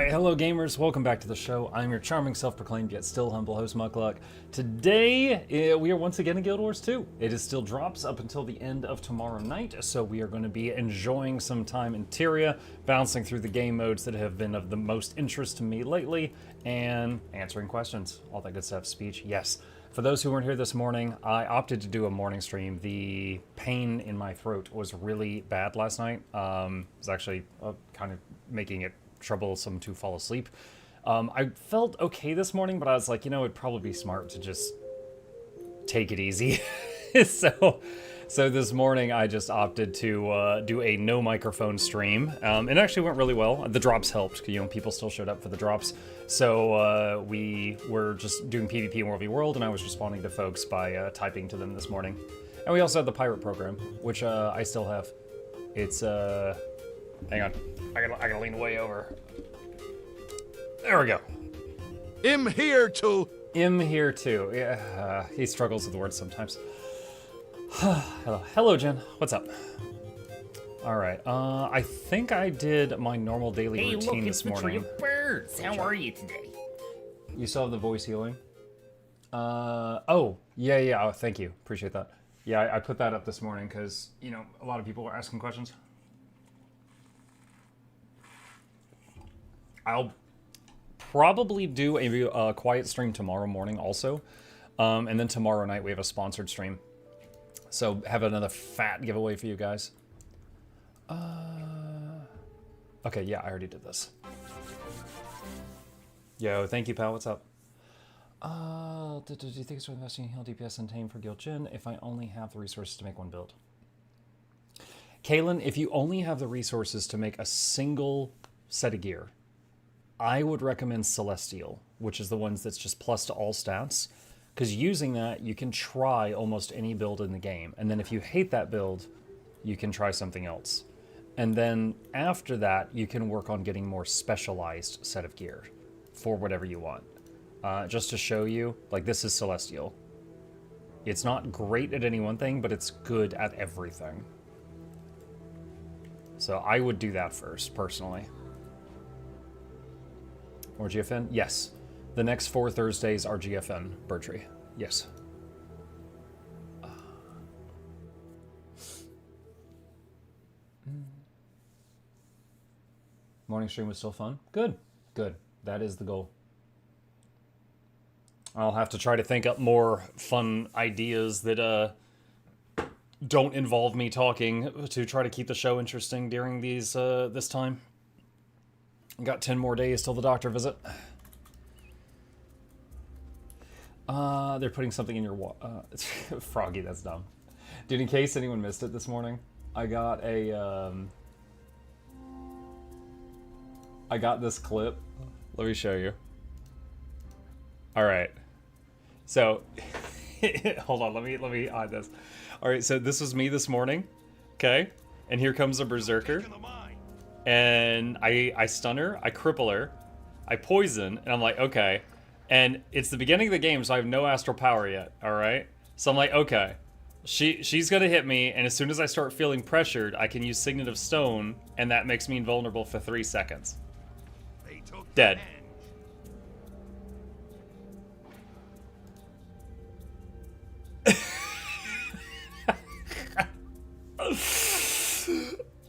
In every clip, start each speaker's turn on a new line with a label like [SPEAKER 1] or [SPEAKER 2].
[SPEAKER 1] Alright, hello gamers, welcome back to the show. I'm your charming, self-proclaimed, yet still humble host, Mukluk. Today, we are once again in Guild Wars 2. It is still drops up until the end of tomorrow night, so we are going to be enjoying some time in Tyria, bouncing through the game modes that have been of the most interest to me lately, and answering questions. All that good stuff. Speech, yes. For those who weren't here this morning, I opted to do a morning stream. The pain in my throat was really bad last night. It was actually kind of making it troublesome to fall asleep. I felt okay this morning, but I was like, you know, it'd probably be smart to just take it easy. So this morning I just opted to do a no microphone stream. It actually went really well. The drops helped, you know, people still showed up for the drops. So we were just doing PvP in World v World, and I was responding to folks by typing to them this morning. And we also had the pirate program, which I still have. It's hang on, I gotta lean way over. There we go.
[SPEAKER 2] I'm here too.
[SPEAKER 1] Yeah, he struggles with words sometimes. Hello, Jen. What's up? All right. I think I did my normal daily routine this morning.
[SPEAKER 3] Hey, look, it's the tree of birds. How are you today?
[SPEAKER 1] You still have the voice healing? Oh, yeah. Oh, thank you. Appreciate that. Yeah, I put that up this morning because, you know, a lot of people were asking questions. I'll probably do a quiet stream tomorrow morning also. And then tomorrow night we have a sponsored stream. So have another fat giveaway for you guys. Okay, yeah, I already did this. Yo, thank you, pal. What's up? Do you think it's worth investing in heal DPS and tame for Guild Jin if I only have the resources to make one build? Kaylin, if you only have the resources to make a single set of gear, I would recommend Celestial, which is the ones that's just plus to all stats. Because using that, you can try almost any build in the game. And then if you hate that build, you can try something else. And then after that, you can work on getting more specialized set of gear for whatever you want. Just to show you, like this is Celestial. It's not great at any one thing, but it's good at everything. So I would do that first, personally. Or GFN? Yes. The next 4 Thursdays are GFN, Bertree. Yes. Morning stream was still fun? Good. Good. That is the goal. I'll have to try to think up more fun ideas that don't involve me talking to try to keep the show interesting during these this time. Got 10 more days till the doctor visit. They're putting something in your Froggy, that's dumb. Dude, in case anyone missed it this morning, I got a, I got this clip. Let me show you. Alright. So, hold on, let me hide this. Alright, so this was me this morning, okay? And here comes a berserker. And I stun her, I cripple her, I poison, and I'm like, okay. And it's the beginning of the game, so I have no astral power yet, alright? So I'm like, okay. She's gonna hit me, and as soon as I start feeling pressured, I can use Signet of Stone, and that makes me invulnerable for 3 seconds. Dead.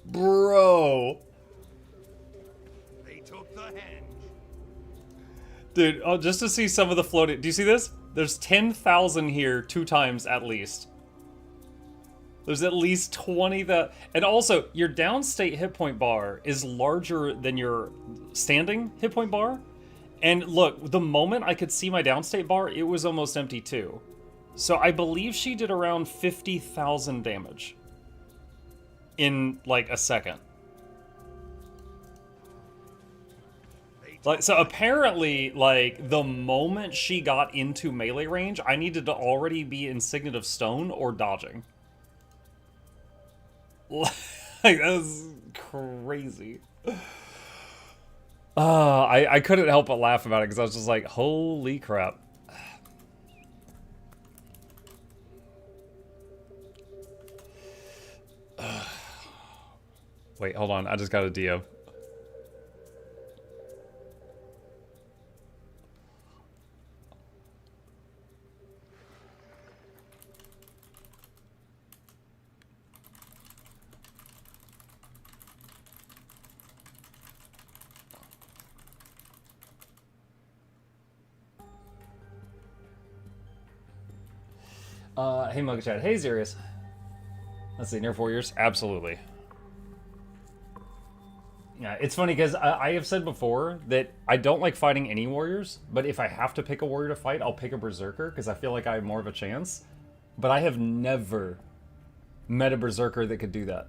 [SPEAKER 1] Bro. Dude, oh, just to see some of the floating... Do you see this? There's 10,000 here 2 times at least. There's at least 20 that... And also, your downstate hit point bar is larger than your standing hit point bar. And look, the moment I could see my downstate bar, it was almost empty too. So I believe she did around 50,000 damage. In, like, a second. Like, so apparently, like, the moment she got into melee range, I needed to already be in Signet of Stone or dodging. Like, that's crazy. I couldn't help but laugh about it because I was just like, holy crap. Wait, hold on. I just got a Dio. Hey, MuklukChat. Hey, Zarius. Let's see, Nerf Warriors? Absolutely. Yeah, it's funny because I have said before that I don't like fighting any warriors, but if I have to pick a warrior to fight, I'll pick a berserker because I feel like I have more of a chance. But I have never met a berserker that could do that.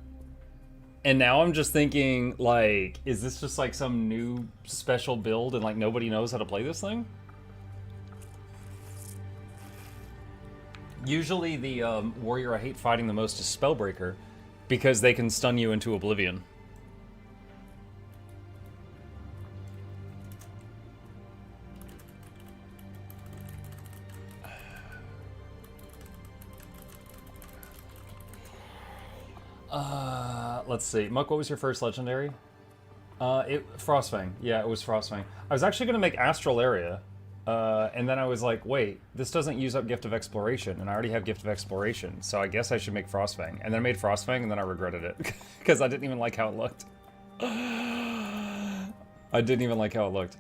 [SPEAKER 1] And now I'm just thinking, like, is this just like some new special build and like nobody knows how to play this thing? Usually the warrior I hate fighting the most is Spellbreaker because they can stun you into oblivion. Let's see. Muck, what was your first legendary? Frostfang. Yeah, it was Frostfang. I was actually going to make Astral Area, and then I was like, wait, this doesn't use up Gift of Exploration, and I already have Gift of Exploration, so I guess I should make Frostfang. And then I made Frostfang, and then I regretted it, because I didn't even like how it looked. I didn't even like how it looked.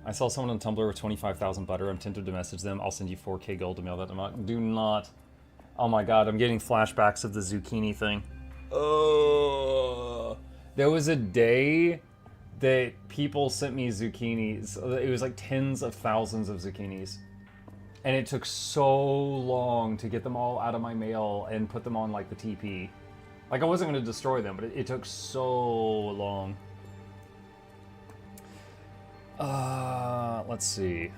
[SPEAKER 1] I saw someone on Tumblr with 25,000 butter. I'm tempted to message them. I'll send you 4K gold to mail that to Muck. Do not. Oh my god, I'm getting flashbacks of the zucchini thing. There was a day that people sent me zucchinis. It was like tens of thousands of zucchinis. And it took so long to get them all out of my mail and put them on like the TP. Like I wasn't going to destroy them, but it took so long. Let's see.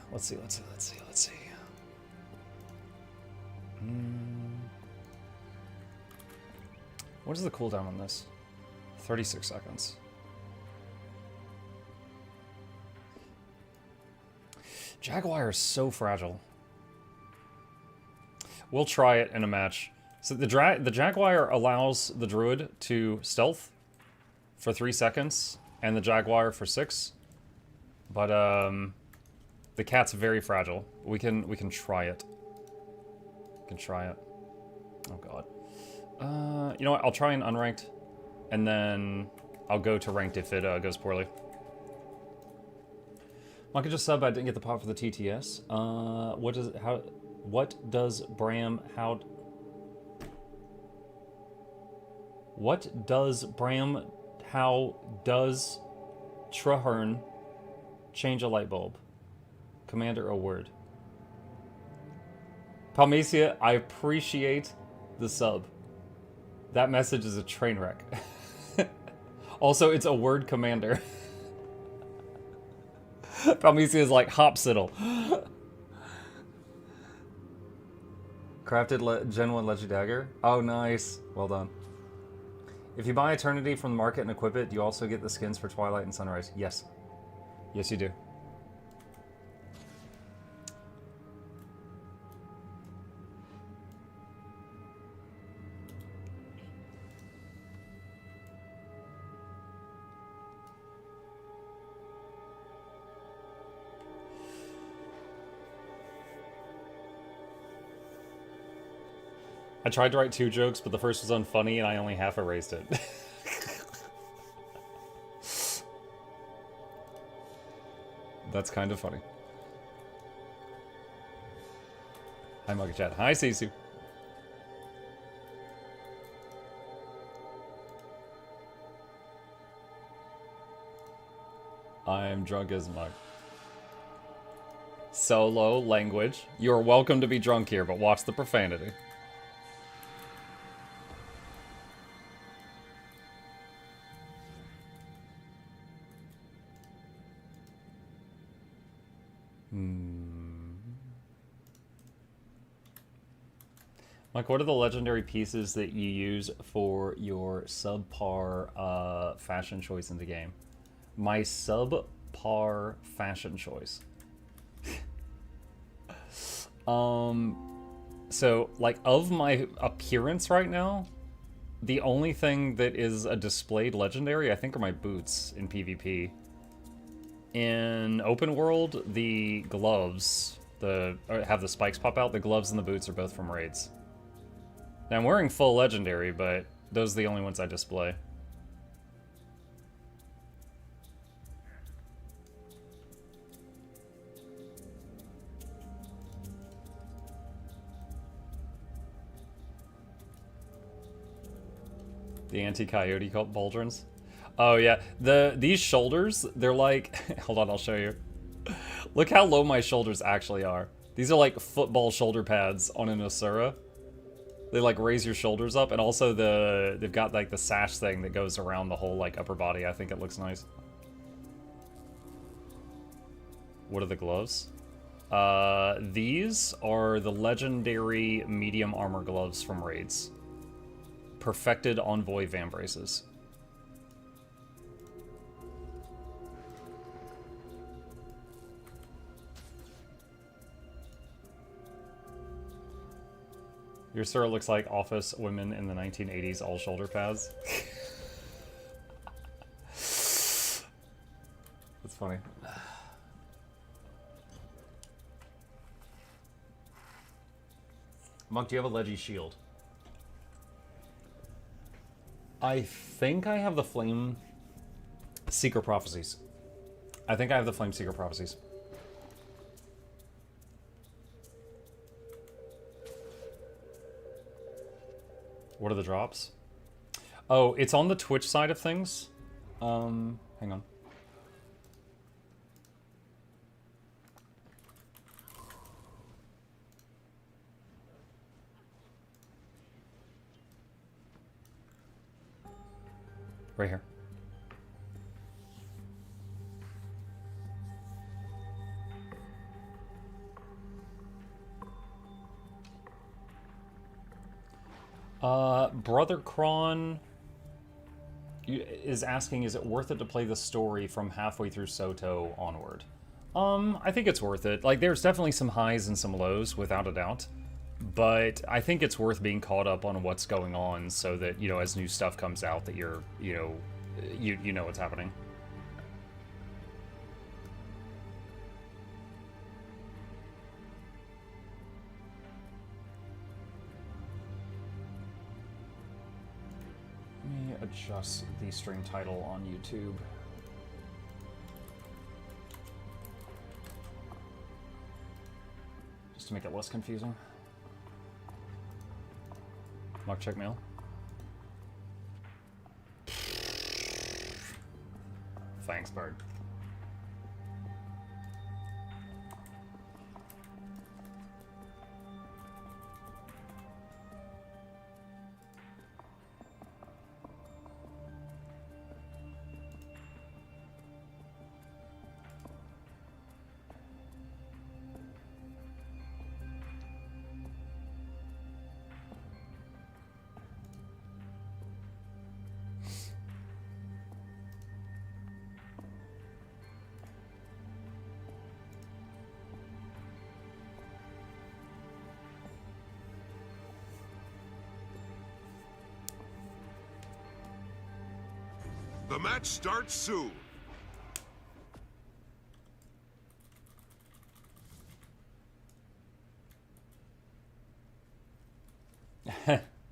[SPEAKER 1] What is the cooldown on this? 36 seconds. Jaguar is so fragile. We'll try it in a match. So the Jaguar allows the Druid to stealth for 3 seconds, and the Jaguar for 6. But the cat's very fragile. We can try it. We can try it. Oh god. You know what? I'll try an unranked, and then I'll go to ranked if it goes poorly. I could just sub. I didn't get the pot for the TTS. What does Bram how does Traherne change a light bulb? Commander, a word. Palmesia, I appreciate the sub. That message is a train wreck. Also, it's a word commander. Palmesia is like Hopsiddle. Crafted Gen 1 Legend Dagger. Oh, nice. Well done. If you buy Eternity from the market and equip it, do you also get the skins for Twilight and Sunrise? Yes. Yes, you do. I tried to write 2 jokes, but the first was unfunny and I only half erased it. That's kind of funny. Hi, MuklukChat. Hi, Sisu. I'm drunk as mug. Solo language. You're welcome to be drunk here, but watch the profanity. Mike, what are the legendary pieces that you use for your subpar fashion choice in the game? My subpar fashion choice. So, like, of my appearance right now, the only thing that is a displayed legendary, I think, are my boots in PvP. In open world, the gloves, have the spikes pop out. The gloves and the boots are both from raids. Now, I'm wearing full legendary, but those are the only ones I display. The anti-coyote pauldrons. Oh yeah, these shoulders, they're like, hold on, I'll show you. Look how low my shoulders actually are. These are like football shoulder pads on an Asura. They like raise your shoulders up, and also they've got like the sash thing that goes around the whole like upper body. I think it looks nice. What are the gloves? These are the legendary medium armor gloves from raids. Perfected Envoy Vambraces. Your Sura looks like office women in the 1980s, all shoulder pads. That's funny. Monk, do you have a Leggy shield? I think I have the Flame Seeker Prophecies. I think I have the Flame Seeker Prophecies. What are the drops? Oh, it's on the Twitch side of things. Hang on. Right here. Brother Kron is asking, is it worth it to play the story from halfway through Soto onward? I think it's worth it. Like, there's definitely some highs and some lows, without a doubt. But I think it's worth being caught up on what's going on so that, you know, as new stuff comes out that you're, you know what's happening. Let me adjust the stream title on YouTube. Just to make it less confusing. Mock check mail. Thanks, Bird.
[SPEAKER 2] The match starts soon.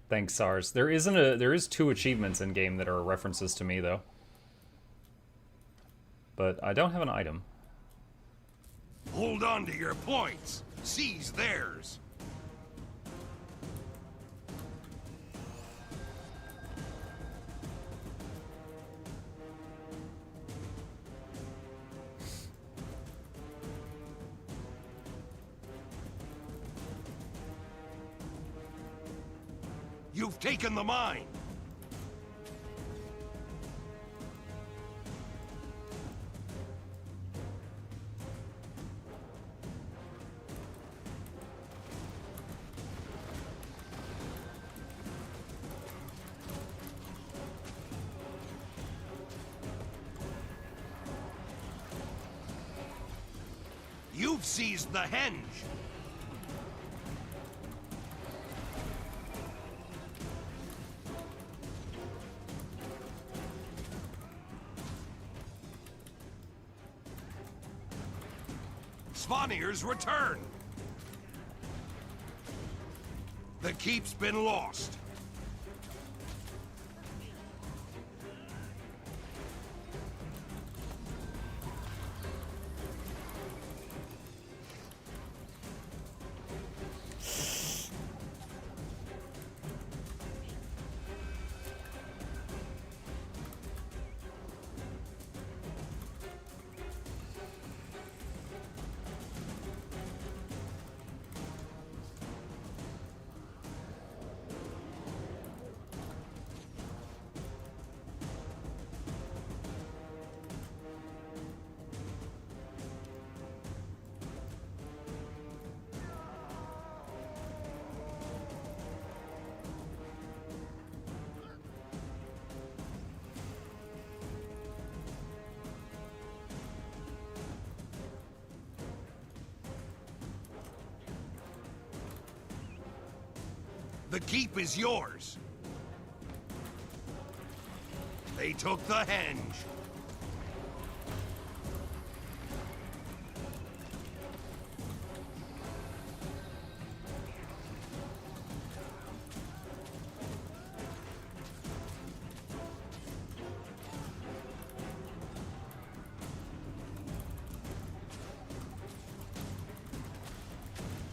[SPEAKER 1] Thanks, SARS. There is 2 achievements in game that are references to me though. But I don't have an item.
[SPEAKER 2] Hold on to your points. Seize theirs. You've taken the mine. You've seized the henge. Svanir's return. The keep's been lost. The keep is yours. They took the henge.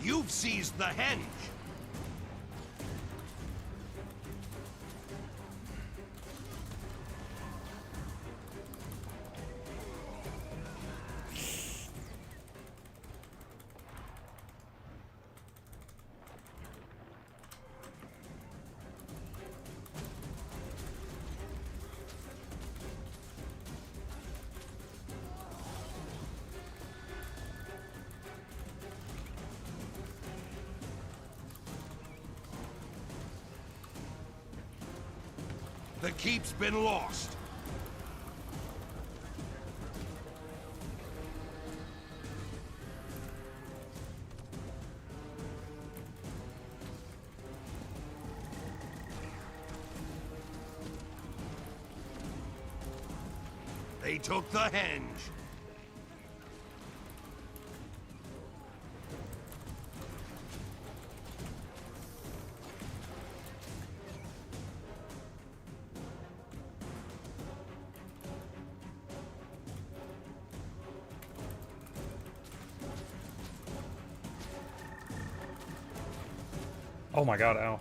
[SPEAKER 2] You've seized the henge. The keep's been lost. They took the henge.
[SPEAKER 1] Oh my god, ow.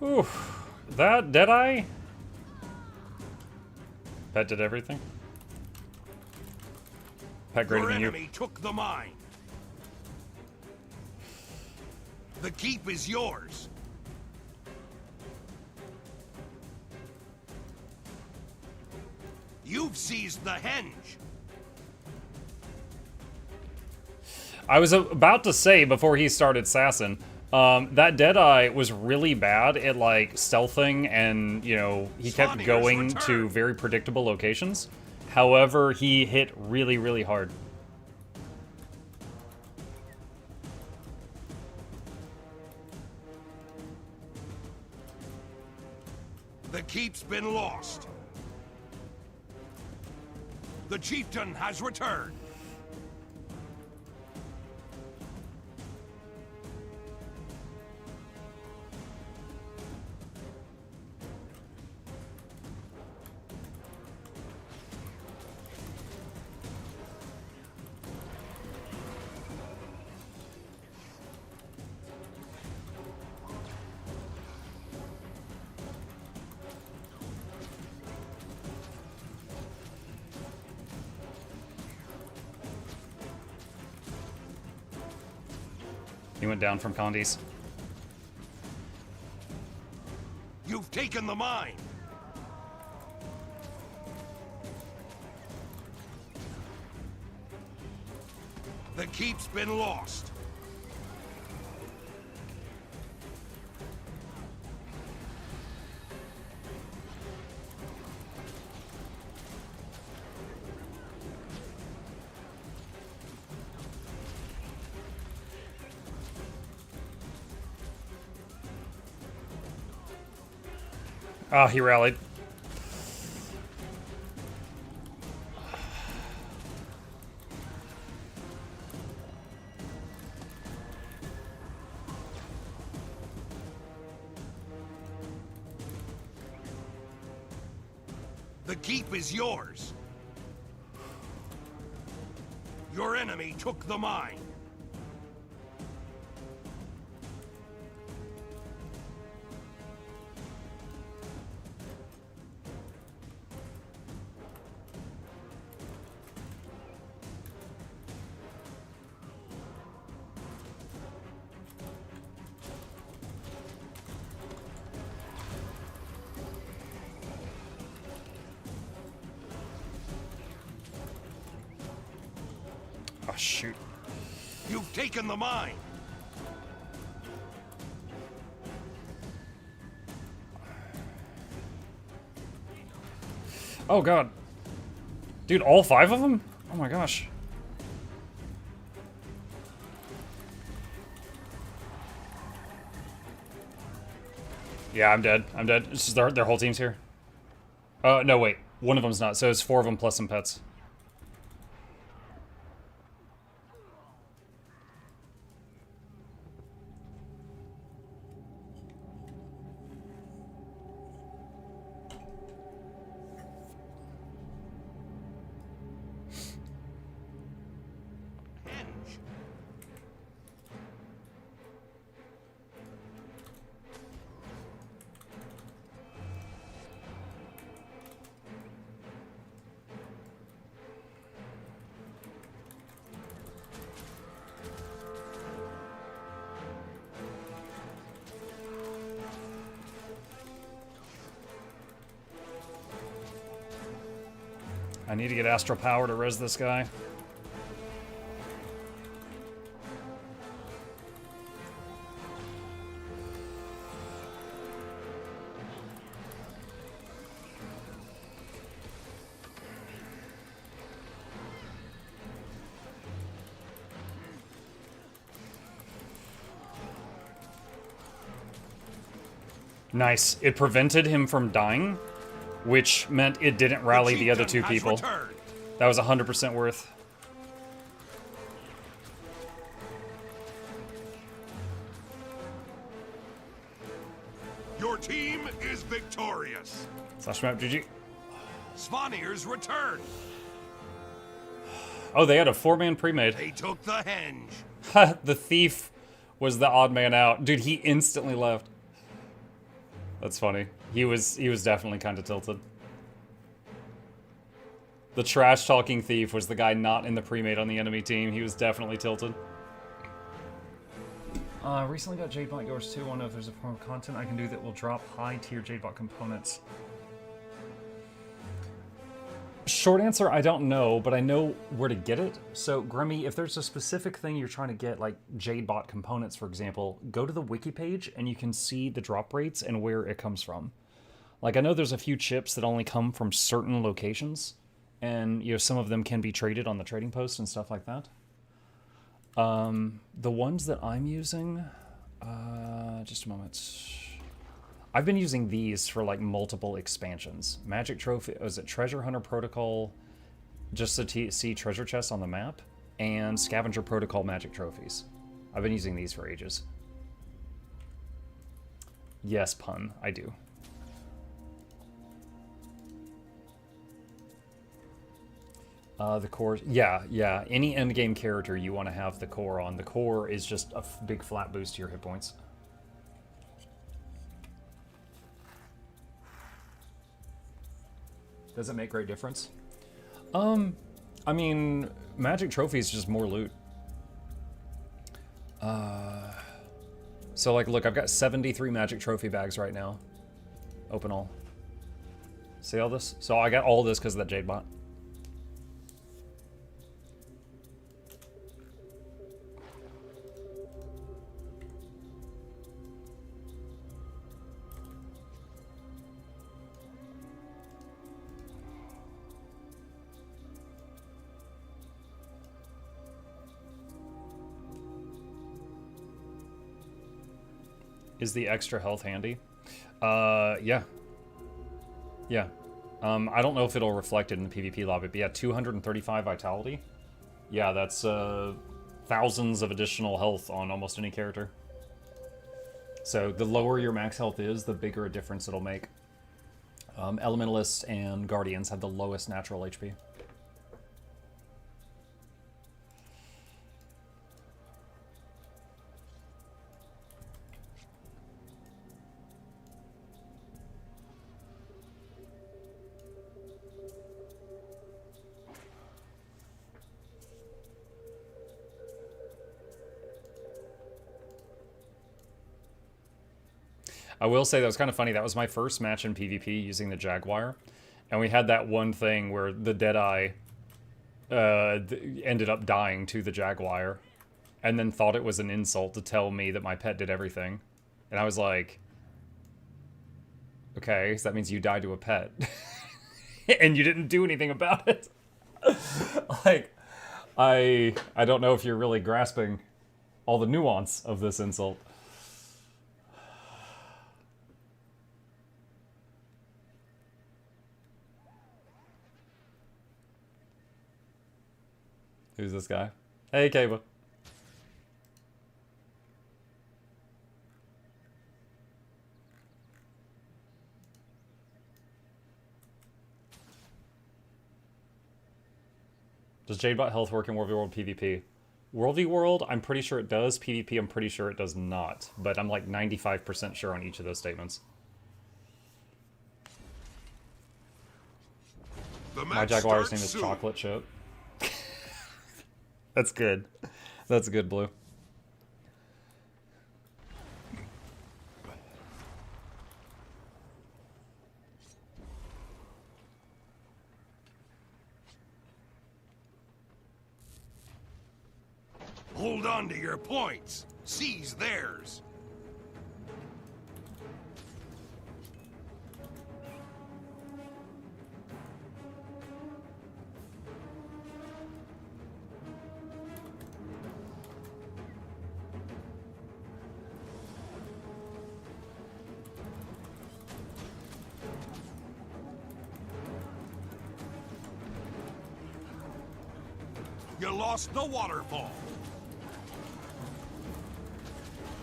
[SPEAKER 1] Oof. That Deadeye? Pet did everything? Pet greater
[SPEAKER 2] Your
[SPEAKER 1] than you.
[SPEAKER 2] enemy took the mine. The keep is yours. You've seized the henge.
[SPEAKER 1] I was about to say before he started sassing, that Deadeye was really bad at like stealthing and, you know, he kept
[SPEAKER 2] Saunier's
[SPEAKER 1] going
[SPEAKER 2] return.
[SPEAKER 1] to very predictable locations. However, he hit really, really hard.
[SPEAKER 2] The keep's been lost. The chieftain has returned.
[SPEAKER 1] He went down from Condi's.
[SPEAKER 2] You've taken the mine. The keep's been lost.
[SPEAKER 1] Ah, he rallied.
[SPEAKER 2] The keep is yours. Your enemy took the mine.
[SPEAKER 1] Oh, shoot.
[SPEAKER 2] You've taken the mine.
[SPEAKER 1] Oh god. Dude, all 5 of them? Oh my gosh. Yeah, I'm dead. I'm dead. It's just their whole team's here. No, wait. One of them's not. So it's 4 of them plus some pets. I need to get Astral Power to res this guy. Nice. It prevented him from dying, which meant it didn't rally the other 2 people.
[SPEAKER 2] Returned.
[SPEAKER 1] That was 100% worth.
[SPEAKER 2] Your team is victorious.
[SPEAKER 1] Slash map GG.
[SPEAKER 2] Svanir's returned.
[SPEAKER 1] Oh, they had a 4-man pre-made.
[SPEAKER 2] They took the henge.
[SPEAKER 1] The thief was the odd man out. Dude, he instantly left. That's funny. He was definitely kind of tilted. The trash-talking thief was the guy not in the pre-made on the enemy team. He was definitely tilted. Recently got Jadebot Yours too. I wonder if there's a form of content I can do that will drop high-tier Jadebot components. Short answer, I don't know, but I know where to get it. So, Grimmy, if there's a specific thing you're trying to get, like Jadebot components, for example, go to the wiki page and you can see the drop rates and where it comes from. Like, I know there's a few chips that only come from certain locations, and, you know, some of them can be traded on the trading post and stuff like that. The ones that I'm using, just a moment. I've been using these for like multiple expansions. Magic Trophy, was it Treasure Hunter Protocol, just to see treasure chests on the map, and Scavenger Protocol Magic Trophies. I've been using these for ages. Yes, pun, I do. The core, yeah. Any endgame character you want to have the core on. The core is just a big flat boost to your hit points. Does it make great difference? I mean, Magic Trophy is just more loot. So like, look, I've got 73 Magic Trophy bags right now. Open all. See all this? So I got all this because of that Jade bot. Is the extra health handy? Yeah. Yeah. I don't know if it'll reflect it in the PvP lobby, but yeah, 235 vitality. Yeah, that's thousands of additional health on almost any character. So the lower your max health is, the bigger a difference it'll make. Elementalists and Guardians have the lowest natural HP. I will say that was kind of funny. That was my first match in PvP using the Jaguar. And we had that one thing where the Deadeye ended up dying to the Jaguar. And then thought it was an insult to tell me that my pet did everything. And I was like, okay, so that means you died to a pet. and you didn't do anything about it. Like, I don't know if you're really grasping all the nuance of this insult. Who's this guy? Hey, Kava. Does Jadebot Health work in World v World PvP? World v World, I'm pretty sure it does. PvP, I'm pretty sure it does not. But I'm like 95% sure on each of those statements. My Jaguar's name is Chocolate Chip. That's good. That's good, Blue.
[SPEAKER 2] Hold on to your points. Seize theirs. You lost the waterfall.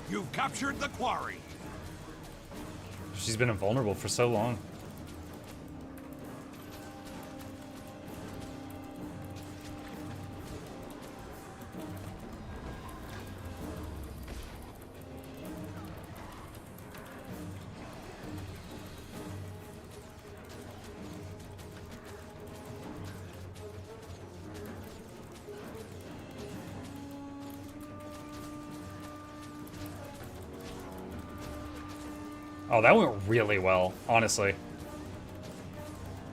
[SPEAKER 2] You've captured the quarry.
[SPEAKER 1] She's been invulnerable for so long. Oh, that went really well, honestly.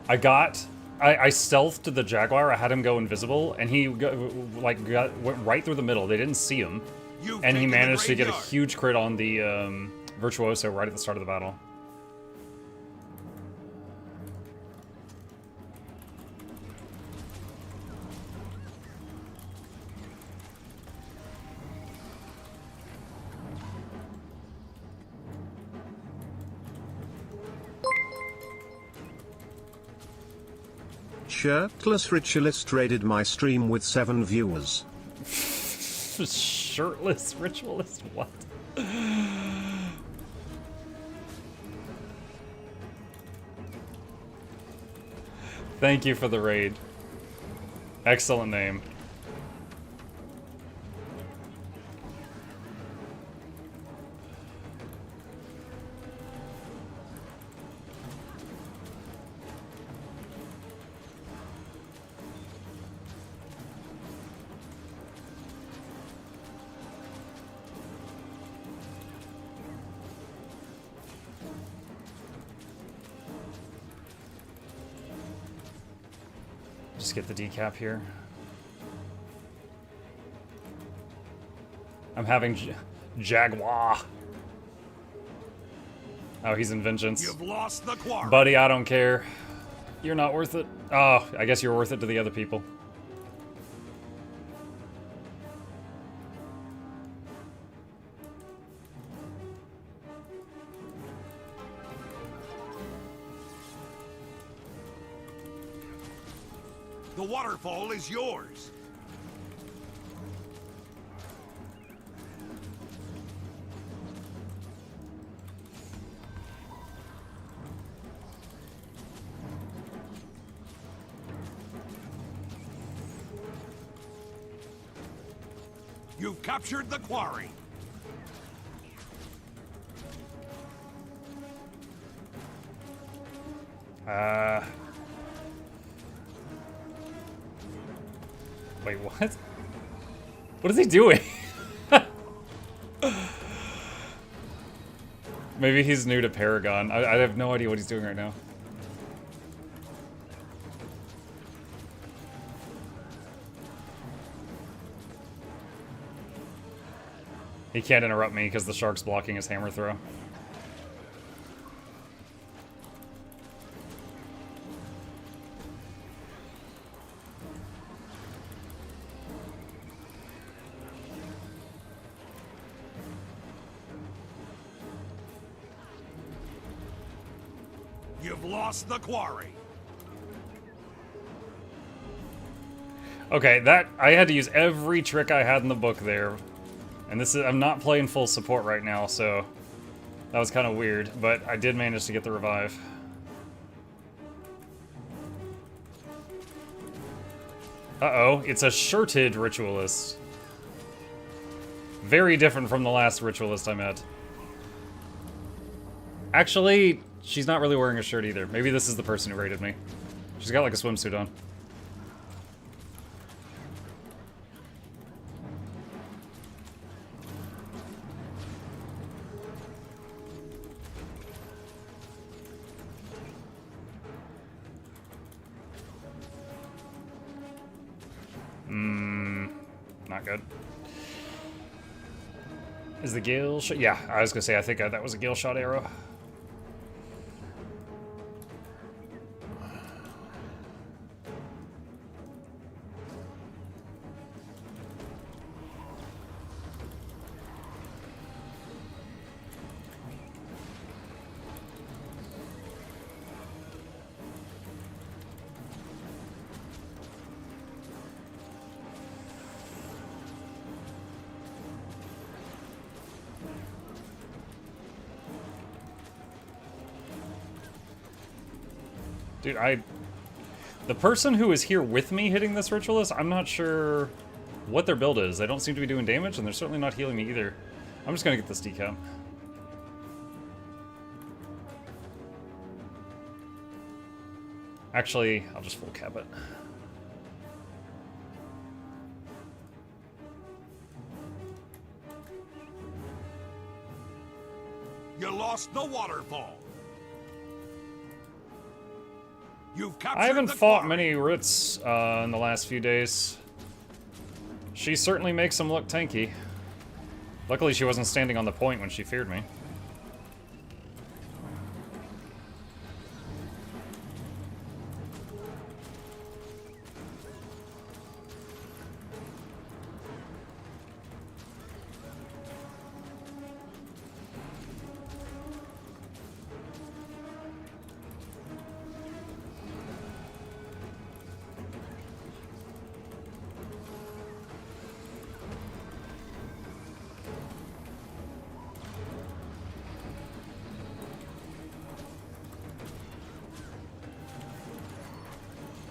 [SPEAKER 1] I stealthed the Jaguar, I had him go invisible, and he went right through the middle. They didn't see him. And he managed to get a huge crit on the Virtuoso right at the start of the battle.
[SPEAKER 4] Shirtless Ritualist raided my stream with 7 viewers.
[SPEAKER 1] Shirtless Ritualist? What? Thank you for the raid. Excellent name. Just get the decap here. I'm having Jaguar. Oh, he's in vengeance.
[SPEAKER 2] You've lost the quarry.
[SPEAKER 1] Buddy, I don't care. You're not worth it. Oh, I guess you're worth it to the other people.
[SPEAKER 2] The waterfall is yours. You've captured the quarry.
[SPEAKER 1] Wait, what? What is he doing? Maybe he's new to Paragon. I have no idea what he's doing right now. He can't interrupt me because the shark's blocking his hammer throw.
[SPEAKER 2] You've lost the quarry.
[SPEAKER 1] Okay, that I had to use every trick I had in the book there. And this is I'm not playing full support right now, so that was kind of weird, but I did manage to get the revive. Uh-oh, it's a shirted ritualist. Very different from the last ritualist I met. Actually, she's not really wearing a shirt either. Maybe this is the person who raided me. She's got like a swimsuit on. Not good. Is the Gale shot? Yeah, I was gonna say, I think that was a Gale shot arrow. Dude, the person who is here with me hitting this ritualist, I'm not sure what their build is. They don't seem to be doing damage, and they're certainly not healing me either. I'm just gonna get this decap. Actually, I'll just full cap it.
[SPEAKER 2] You lost the waterfall. You've captured
[SPEAKER 1] I haven't
[SPEAKER 2] the
[SPEAKER 1] fought
[SPEAKER 2] quarry.
[SPEAKER 1] many Roots in the last few days. She certainly makes them look tanky. Luckily, she wasn't standing on the point when she feared me.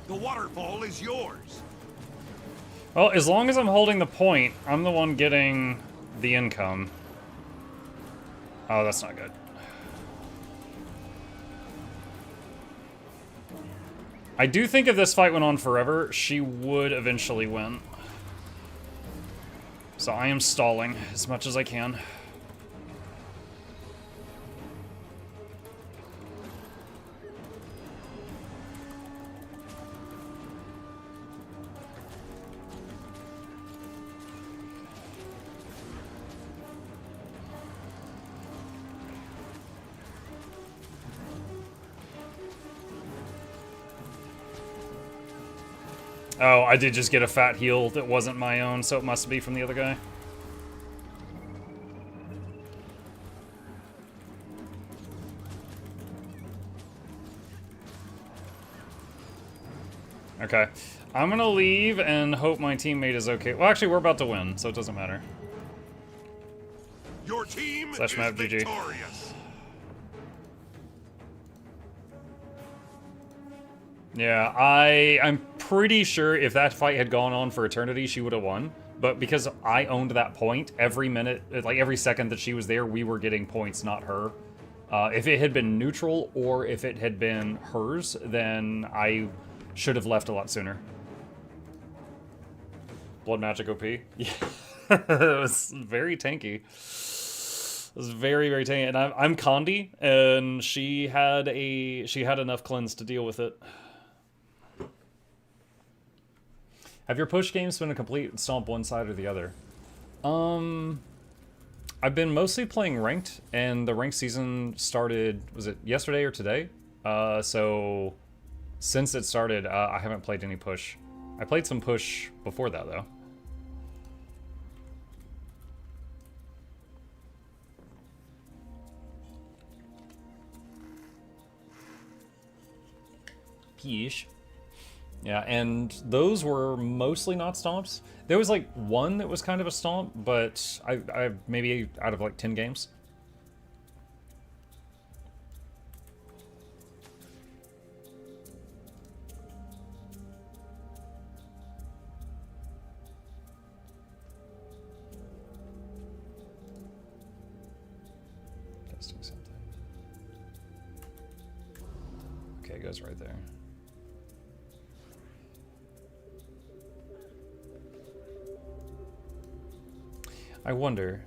[SPEAKER 2] The waterfall is yours.
[SPEAKER 1] Well, as long as I'm holding the point, I'm the one getting the income. Oh, that's not good. I do think if this fight went on forever, she would eventually win. So I am stalling as much as I can. Oh, I did just get a fat heal that wasn't my own, so it must be from the other guy. Okay. I'm gonna leave and hope my teammate is okay. Well, actually, we're about to win, so it doesn't matter.
[SPEAKER 2] Your team
[SPEAKER 1] Slash
[SPEAKER 2] is
[SPEAKER 1] map GG.
[SPEAKER 2] victorious.
[SPEAKER 1] Yeah, I'm pretty sure if that fight had gone on for eternity, she would have won. But because I owned that point, every minute, like every second that she was there, we were getting points, not her. If it had been neutral or if it had been hers, then I should have left a lot sooner. Blood magic OP? Yeah, it was very tanky. It was very, very tanky. And I'm Condi, and she had enough cleanse to deal with it. Have your push games been a complete stomp one side or the other? I've been mostly playing ranked, and the ranked season started, was it yesterday or today? So since it started, I haven't played any push. I played some push before that, though. Yeesh. Yeah, and those were mostly not stomps. There was like one that was kind of a stomp, but I maybe out of like 10 games. Testing something. Okay, it goes right there. I wonder,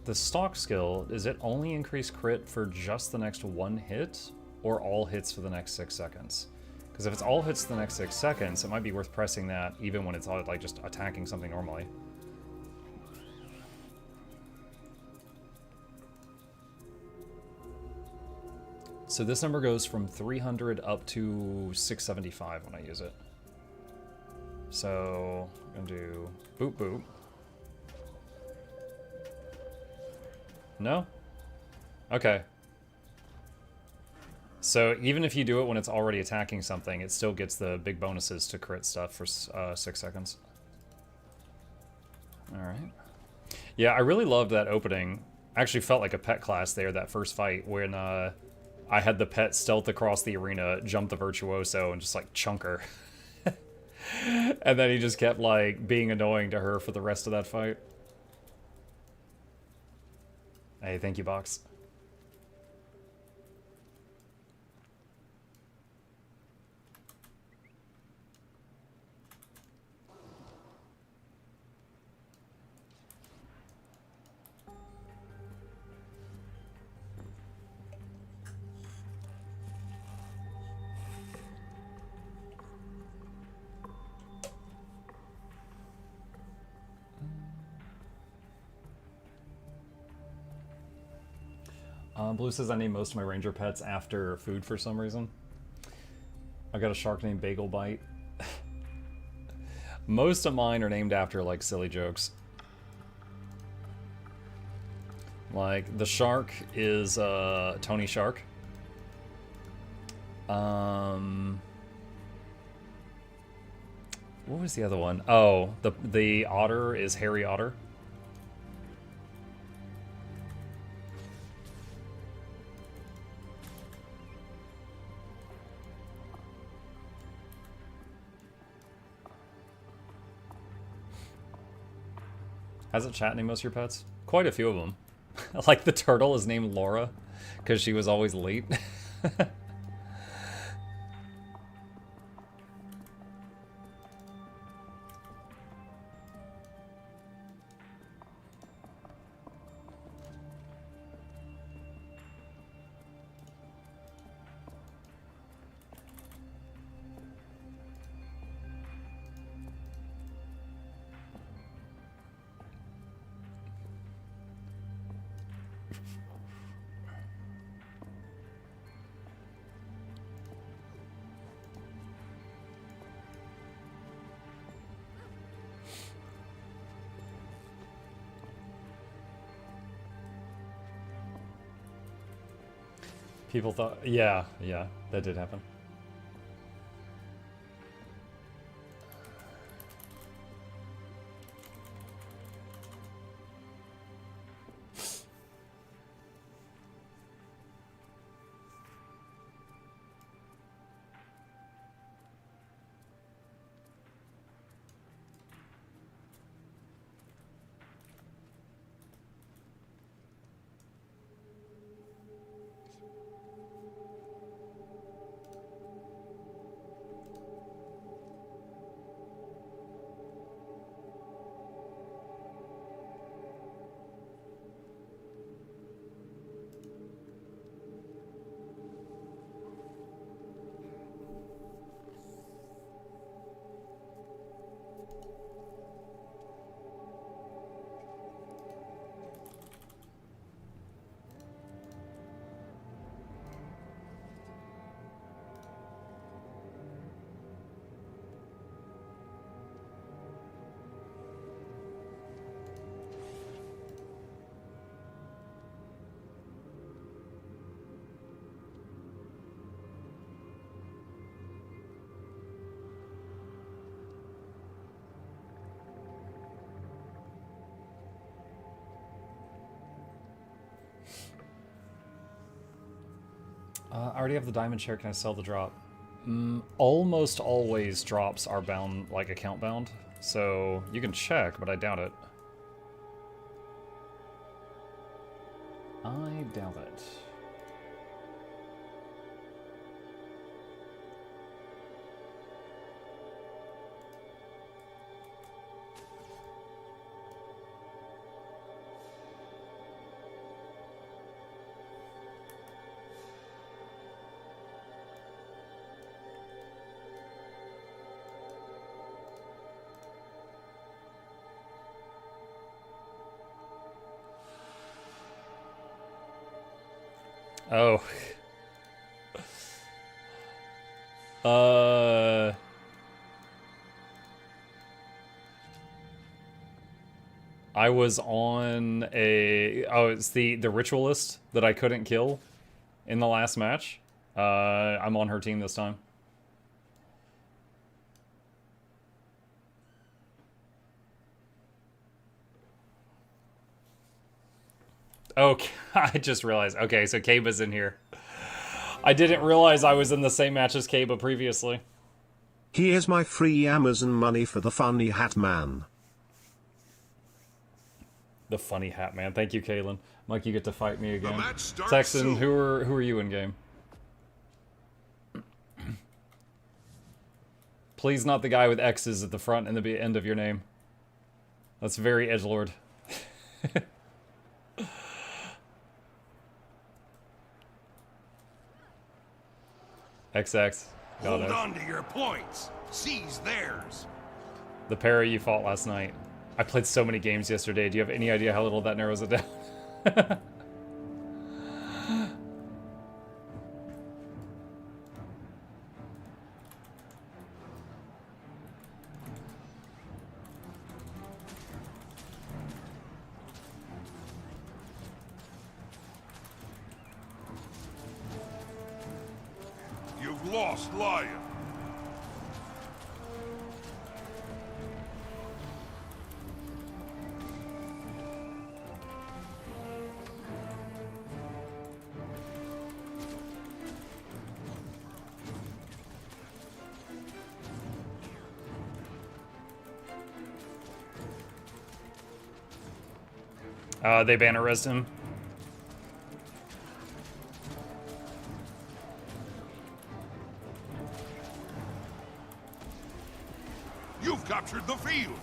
[SPEAKER 1] the stock skill, does it only increase crit for just the next one hit, or all hits for the next 6 seconds? Because if it's all hits for the next 6 seconds, it might be worth pressing that even when it's like just attacking something normally. So this number goes from 300 up to 675 when I use it. So I'm gonna do boop boop. No? Okay. So even if you do it when it's already attacking something, it still gets the big bonuses to crit stuff for 6 seconds. Alright. Yeah, I really loved that opening. I actually felt like a pet class there, that first fight, when I had the pet stealth across the arena, jump the Virtuoso, and just like chunk her. And then he just kept like being annoying to her for the rest of that fight. Hey, thank you, Box. Blue says I named most of my ranger pets after food for some reason. I got a shark named Bagel Bite. Most of mine are named after like silly jokes. Like the shark is Tony Shark. What was the other one? Oh, the otter is Harry Otter. Hasn't chat named most of your pets? Quite a few of them. Like the turtle is named Laura because she was always late. People thought, yeah, that did happen. I already have the diamond share. Can I sell the drop? Almost always drops are bound, like account bound. So you can check, but I doubt it. I doubt it. Oh. I was on a... Oh, it's the ritualist that I couldn't kill in the last match. I'm on her team this time. Okay, I just realized. Okay, so Kaba's in here. I didn't realize I was in the same match as Kaba previously.
[SPEAKER 4] Here's my free Amazon money for the funny hat man.
[SPEAKER 1] The funny hat man. Thank you, Kalen. Mike, you get to fight me again.
[SPEAKER 2] Texan,
[SPEAKER 1] Texan, who are you in game? Please not the guy with X's at the front and the end of your name. That's very edgelord. XX.
[SPEAKER 2] Hold on to your points. Seize theirs.
[SPEAKER 1] The parry you fought last night. I played so many games yesterday. Do you have any idea how little that narrows it down?
[SPEAKER 2] You've lost Lion.
[SPEAKER 1] They banner resed him.
[SPEAKER 2] You've captured the field.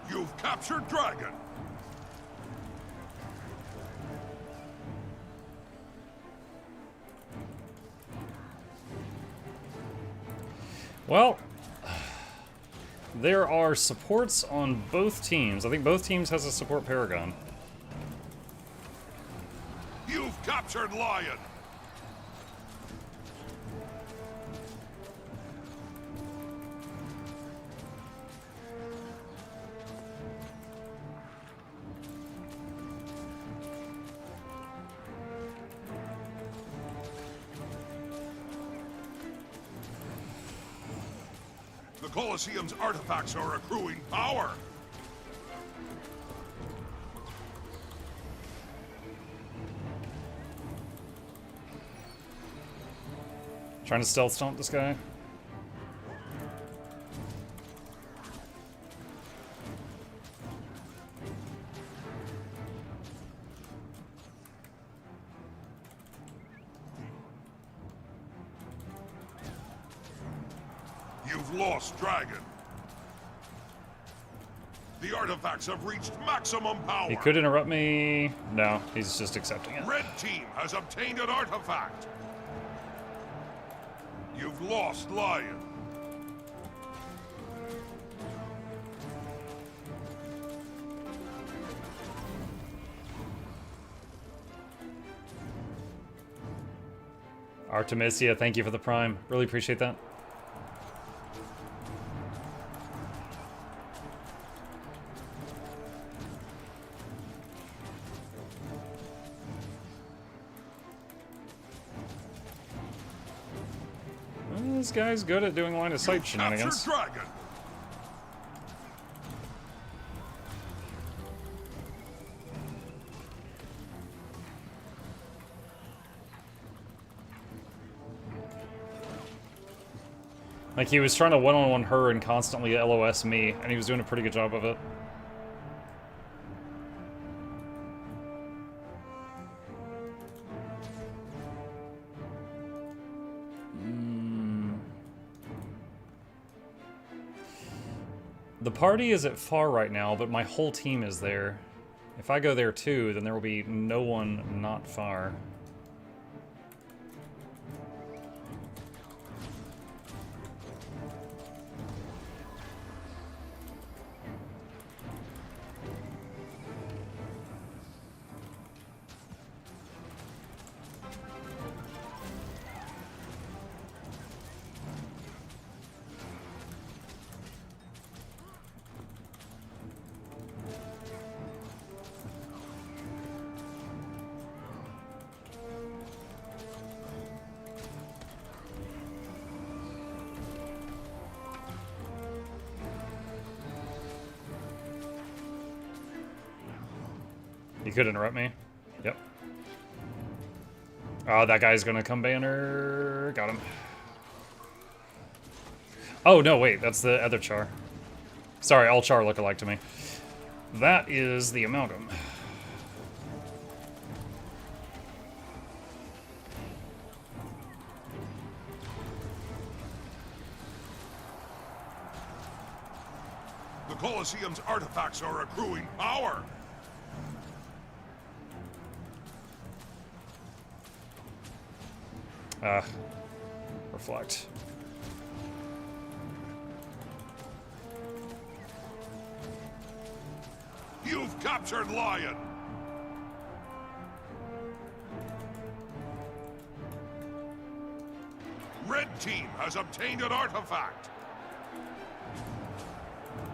[SPEAKER 2] You've captured Dragon.
[SPEAKER 1] Well, there are supports on both teams. I think both teams has a support Paragon.
[SPEAKER 2] You've captured Lion. The Colosseum's artifacts are accruing power.
[SPEAKER 1] Trying to stealth stomp this guy.
[SPEAKER 2] You've lost Dragon. The artifacts have reached maximum power.
[SPEAKER 1] He could interrupt me. No, he's just accepting it.
[SPEAKER 2] Red team has obtained an artifact. You've lost Lion.
[SPEAKER 1] Artemisia, thank you for the prime. Really appreciate that. Well, this guy's good at doing line of sight shenanigans.
[SPEAKER 2] Dragon.
[SPEAKER 1] Like, he was trying to one-on-one her and constantly LOS me, and he was doing a pretty good job of it. The party is at far right now, but my whole team is there. If I go there too, then there will be no one not far. You could interrupt me. Yep. Oh, that guy's gonna come banner. Got him. Oh, no, wait. That's the other Char. Sorry, all Char look alike to me. That is the Amalgam.
[SPEAKER 2] The Colosseum's artifacts are accruing power.
[SPEAKER 1] Reflect.
[SPEAKER 2] You've captured Lion. Red team has obtained an artifact.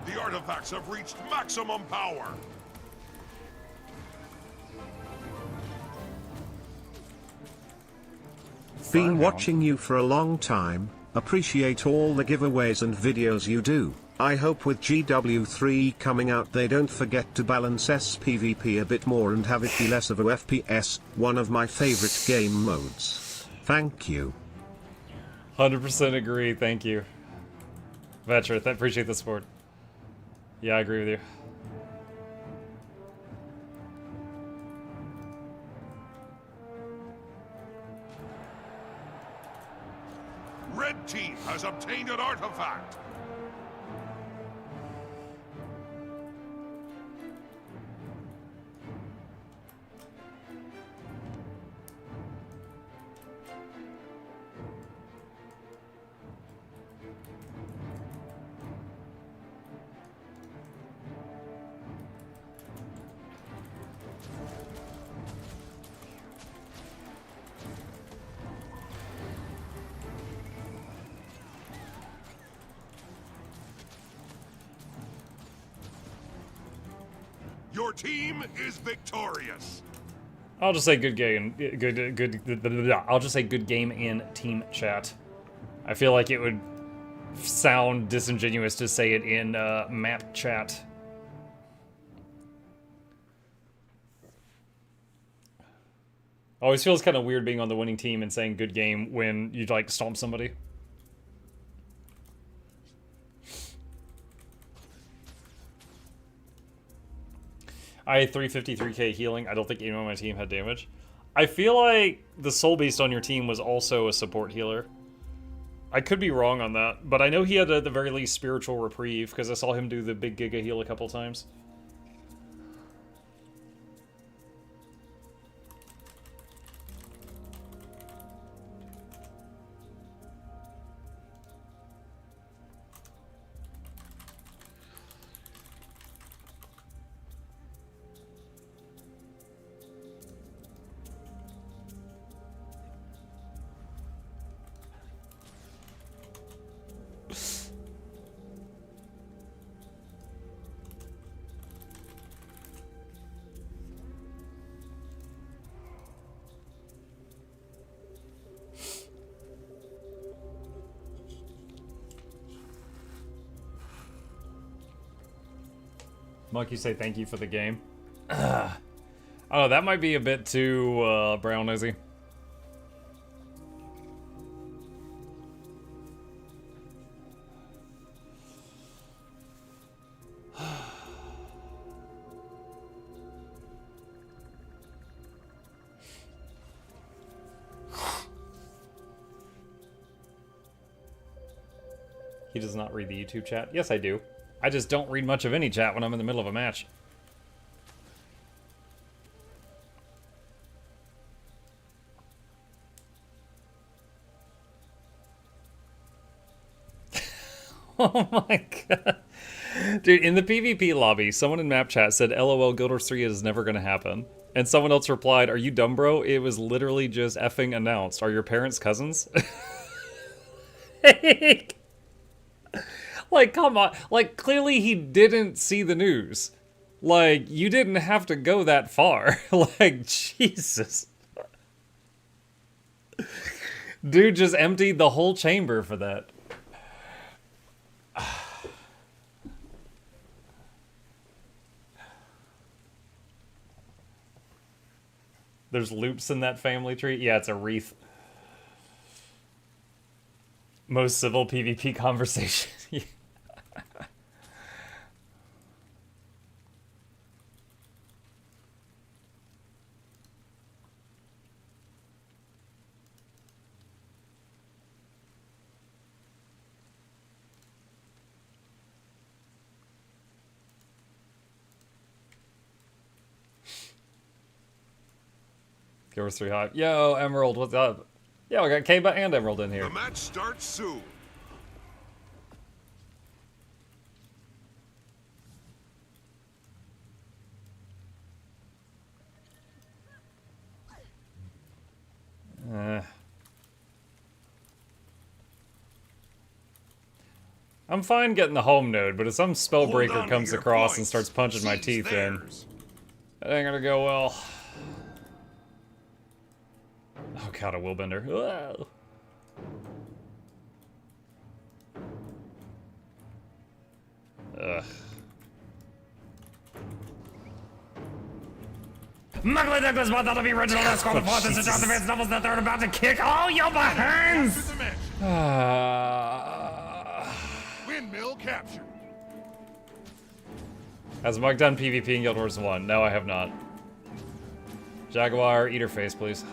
[SPEAKER 2] The artifacts have reached maximum power.
[SPEAKER 4] Been watching you for a long time, appreciate all the giveaways and videos you do. I hope with GW3 coming out they don't forget to balance SPVP a bit more and have it be less of a FPS, one of my favorite game modes. Thank you.
[SPEAKER 1] 100% agree, thank you. Vetra, appreciate the support. Yeah, I agree with you.
[SPEAKER 2] Red team has obtained an artifact. Your team is victorious.
[SPEAKER 1] I'll just say good game. I'll just say good game in team chat. I feel like it would sound disingenuous to say it in map chat. Always feels kind of weird being on the winning team and saying good game when you like stomp somebody. I had 353k healing. I don't think anyone on my team had damage. I feel like the Soul Beast on your team was also a support healer. I could be wrong on that, but I know he had at the very least spiritual reprieve because I saw him do the big Giga heal a couple times. Muck, you say thank you for the game. Oh, that might be a bit too brown nosy. He does not read the YouTube chat. Yes, I do. I just don't read much of any chat when I'm in the middle of a match. Oh my god. Dude, in the PvP lobby, someone in map chat said, LOL, Guild Wars 3 is never gonna happen. And someone else replied, are you dumb, bro? It was literally just effing announced. Are your parents cousins? Like, come on. Like, clearly he didn't see the news. Like, you didn't have to go that far. Like, Jesus. Dude just emptied the whole chamber for that. There's loops in that family tree? Yeah, it's a wreath. Most civil PvP conversation. Guild Wars 3 hype. Yo, Emerald, what's up? Yeah, we got Kaba and Emerald in here.
[SPEAKER 2] The match starts soon.
[SPEAKER 1] I'm fine getting the home node, but if some spellbreaker
[SPEAKER 2] Hold on
[SPEAKER 1] comes
[SPEAKER 2] to your
[SPEAKER 1] across and
[SPEAKER 2] points.
[SPEAKER 1] starts punching my
[SPEAKER 2] Seize
[SPEAKER 1] teeth in,
[SPEAKER 2] theirs.
[SPEAKER 1] that ain't gonna go well. Oh god, a willbender. Whoa. Ugh.
[SPEAKER 3] Muckler Douglas bought that'll be original. Let's call the fourth. This is Jonathan Vance doubles the third about to kick. Oh, yo, behinds!
[SPEAKER 2] Capture the match. Windmill captured.
[SPEAKER 1] Has Mike done PvP in Guild Wars 1? No, I have not. Jaguar, eat her face, please.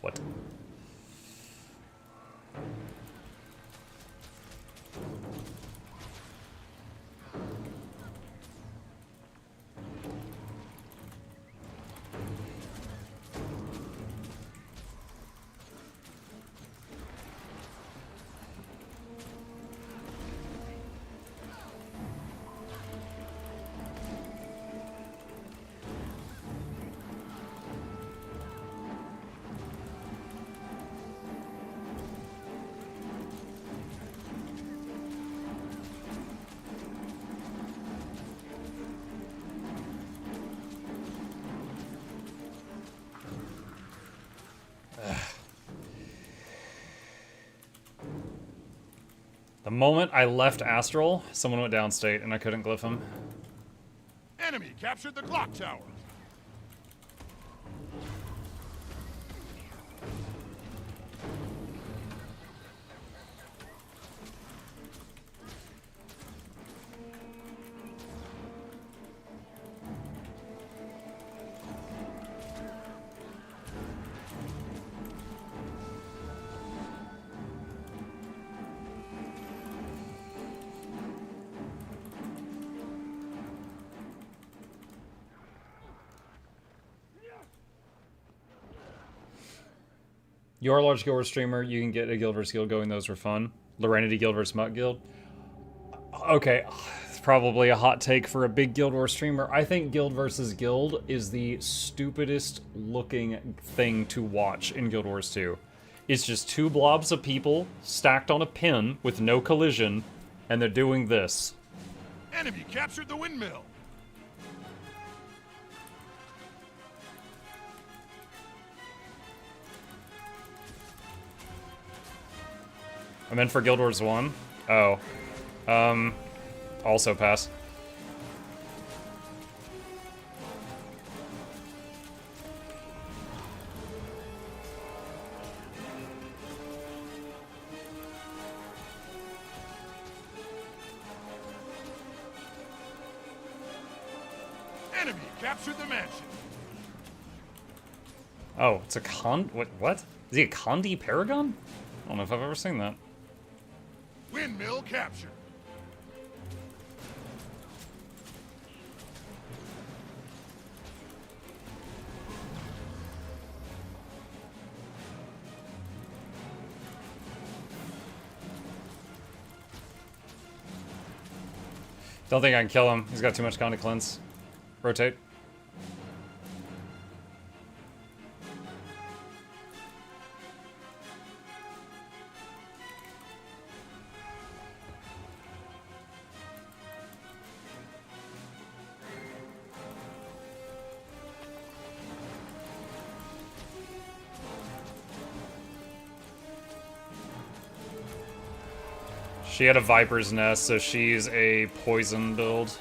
[SPEAKER 1] What? The moment I left Astral, someone went downstate and I couldn't glyph him.
[SPEAKER 2] Enemy captured the clock tower.
[SPEAKER 1] You're a large Guild Wars streamer, you can get a Guild vs. Guild going, those were fun. Lorenity Guild vs. Muck Guild. Okay, it's probably a hot take for a big Guild Wars streamer. I think Guild vs. Guild is the stupidest looking thing to watch in Guild Wars 2. It's just two blobs of people stacked on a pin with no collision, and they're doing this.
[SPEAKER 2] Enemy captured the windmill.
[SPEAKER 1] I'm in for Guild Wars 1. Oh. Also pass.
[SPEAKER 2] Enemy captured the mansion.
[SPEAKER 1] Oh, it's a what? Is he a Condi Paragon? I don't know if I've ever seen that.
[SPEAKER 2] Windmill captured.
[SPEAKER 1] Don't think I can kill him. He's got too much Condi cleanse. Rotate. She had a Viper's Nest, so she's a poison build.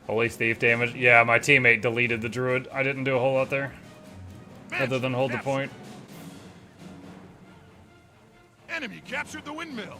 [SPEAKER 1] Holy Thief damage. Yeah, my teammate deleted the Druid. I didn't do a whole lot there. Other than hold the point.
[SPEAKER 2] Enemy captured the windmill.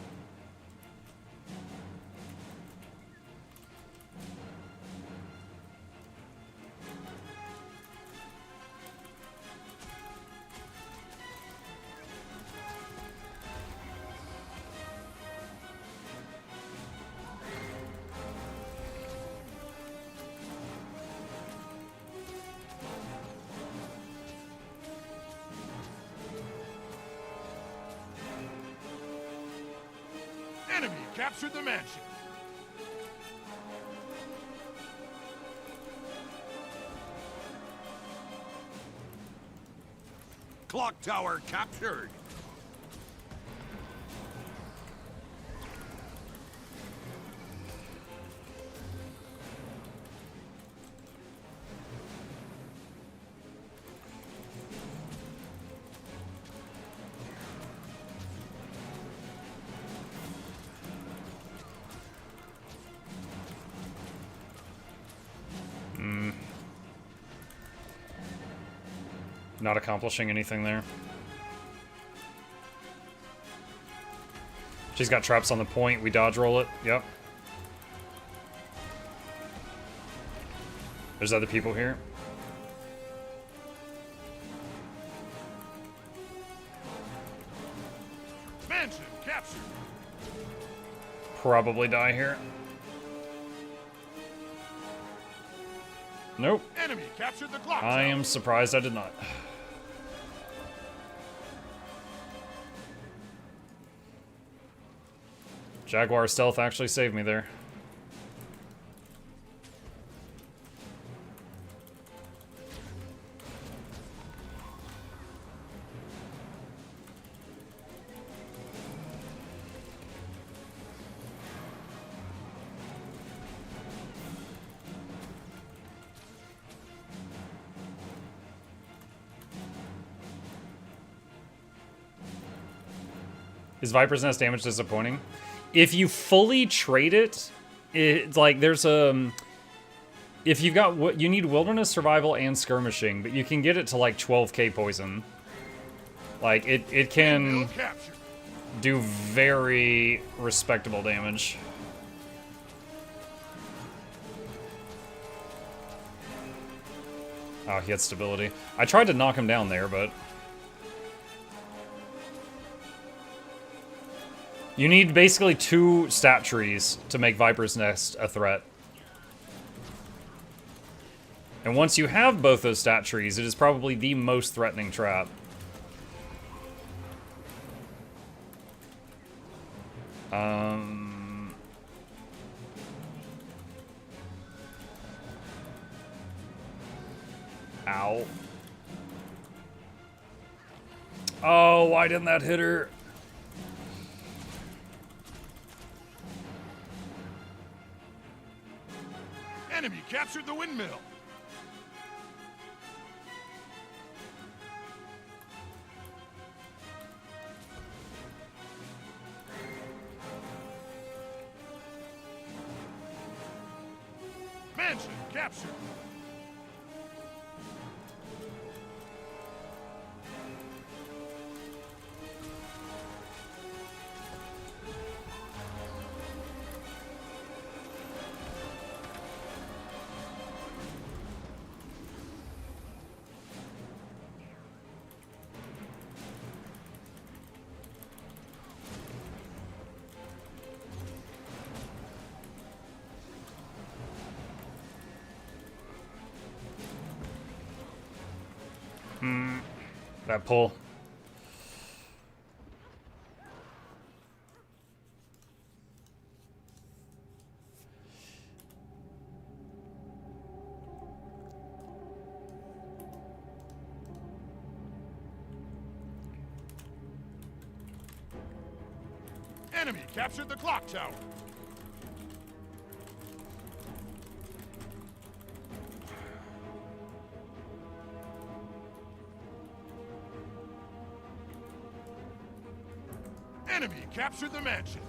[SPEAKER 2] Enemy captured the mansion. Clock tower captured.
[SPEAKER 1] Not accomplishing anything there. She's got traps on the point. We dodge roll it. Yep. There's other people here.
[SPEAKER 2] Mansion captured.
[SPEAKER 1] Probably die here. Nope.
[SPEAKER 2] Enemy captured the clock
[SPEAKER 1] I
[SPEAKER 2] tower.
[SPEAKER 1] am surprised I did not. Jaguar stealth actually saved me there. Is Viper's Nest damage disappointing? If you fully trade it, it's like there's a... If you've got... You need Wilderness, Survival, and Skirmishing, but you can get it to like 12k poison. Like, it can do very respectable damage. Oh, he had stability. I tried to knock him down there, but... You need basically 2 stat trees to make Viper's Nest a threat. And once you have both those stat trees, it is probably the most threatening trap. Ow. Oh, why didn't that hit her?
[SPEAKER 2] Enemy captured the windmill. Mansion captured.
[SPEAKER 1] That pull.
[SPEAKER 2] Enemy captured the clock tower. Enemy captured the mansion.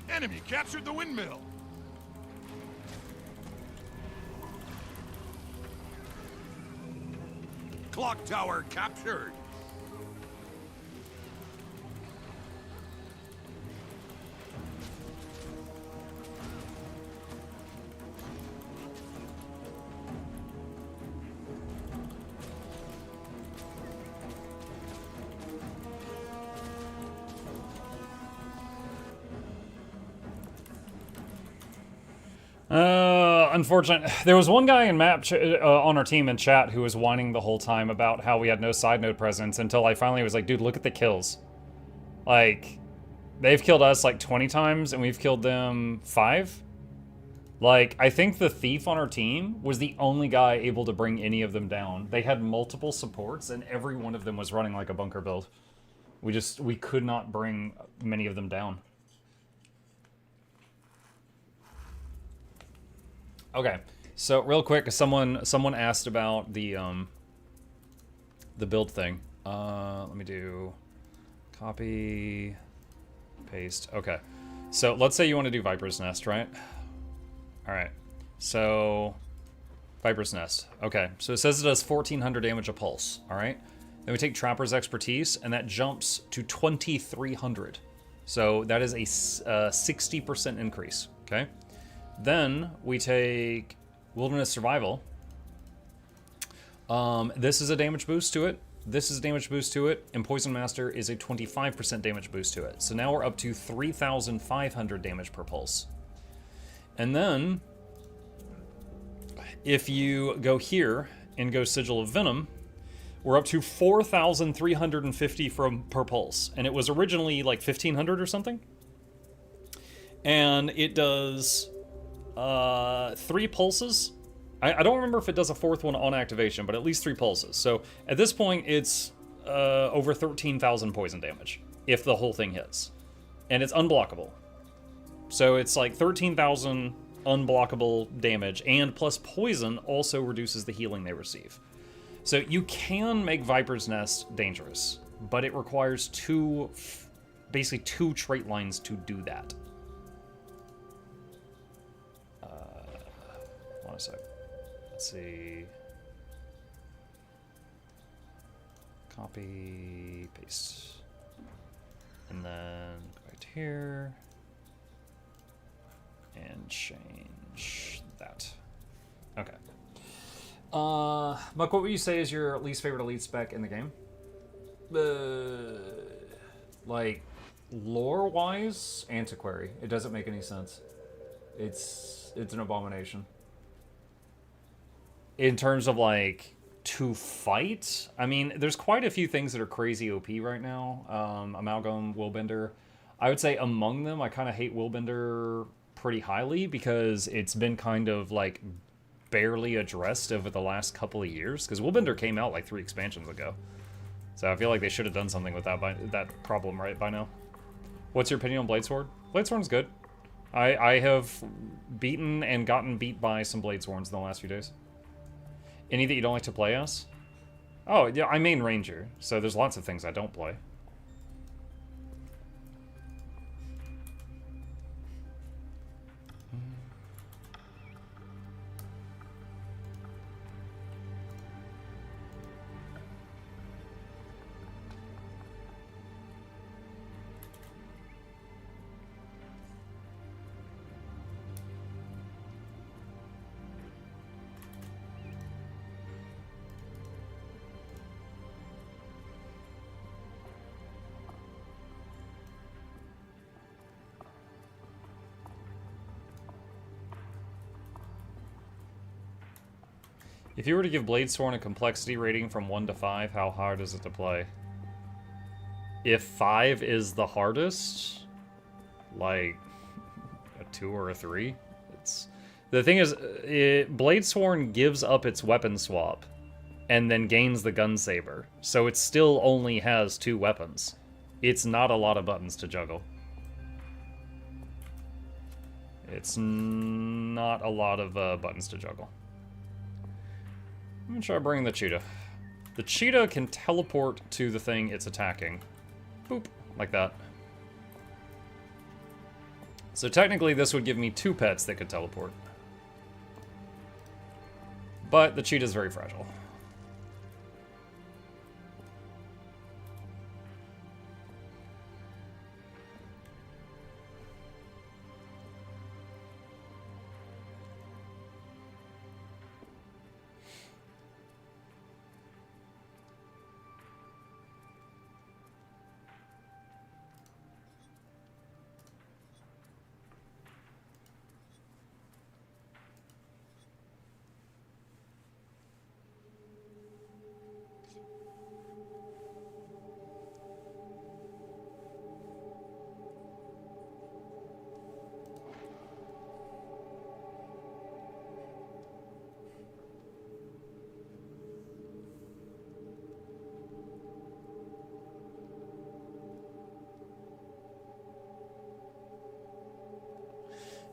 [SPEAKER 2] Enemy captured the windmill. Clock tower captured.
[SPEAKER 1] Unfortunate. There was one guy in on our team in chat who was whining the whole time about how we had no side node presence until I finally was like, dude, look at the kills. Like, they've killed us like 20 times and we've killed them 5. Like, I think the thief on our team was the only guy able to bring any of them down. They had multiple supports and every one of them was running like a bunker build. We could not bring many of them down. Okay, so real quick, someone asked about the build thing. Let me do copy, paste. Okay, so let's say you want to do Viper's Nest, right? All right, so Viper's Nest. Okay, so it says it does 1400 damage a pulse. All right, then we take Trapper's Expertise, and that jumps to 2300. So that is a 60% increase. Okay. Then we take Wilderness Survival. This is a damage boost to it. This is a damage boost to it. And Poison Master is a 25% damage boost to it. So now we're up to 3,500 damage per pulse. And then, if you go here and go Sigil of Venom, we're up to 4,350 per pulse. And it was originally like 1,500 or something. And it does 3 pulses. I don't remember if it does a 4th one on activation, but at least 3 pulses. So at this point, it's over 13,000 poison damage if the whole thing hits. And it's unblockable. So it's like 13,000 unblockable damage, and plus poison also reduces the healing they receive. So you can make Viper's Nest dangerous, but it requires basically two trait lines to do that. Hold on a sec. Let's see. Copy, paste. And then go back to here. And change that. Okay. Muck, what would you say is your least favorite elite spec in the game? Like, lore-wise, Antiquary. It doesn't make any sense. It's it's an abomination. In terms of, like, to fight, I mean, there's quite a few things that are crazy OP right now. Amalgam, Willbender. I would say among them, I kind of hate Willbender pretty highly because it's been kind of, like, barely addressed over the last couple of years. Because Willbender came out, like, 3 expansions ago. So I feel like they should have done something with that problem right by now. What's your opinion on Bladesworn? Bladesworn's good. I have beaten and gotten beat by some Bladesworns in the last few days. Any that you don't like to play as? Oh, yeah, I main Ranger, so there's lots of things I don't play. If you were to give Bladesworn a complexity rating from 1 to 5, how hard is it to play? If 5 is the hardest, like a 2 or a 3, it's... The thing is, Bladesworn gives up its weapon swap and then gains the gun saber, so it still only has 2 weapons. It's not a lot of buttons to juggle. It's not a lot of buttons to juggle. I'm gonna try bringing the cheetah. The cheetah can teleport to the thing it's attacking. Boop, like that. So technically this would give me 2 pets that could teleport. But the cheetah's very fragile.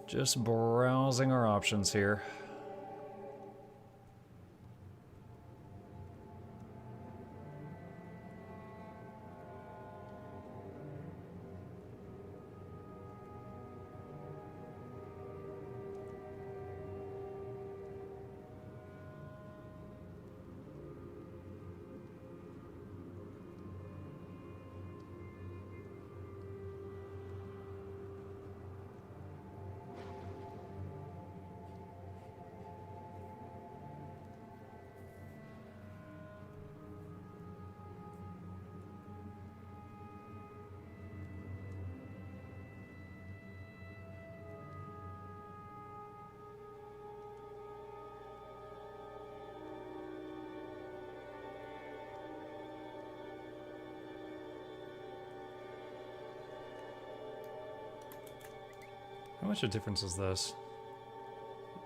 [SPEAKER 1] Just browsing our options here. How much of a difference is this?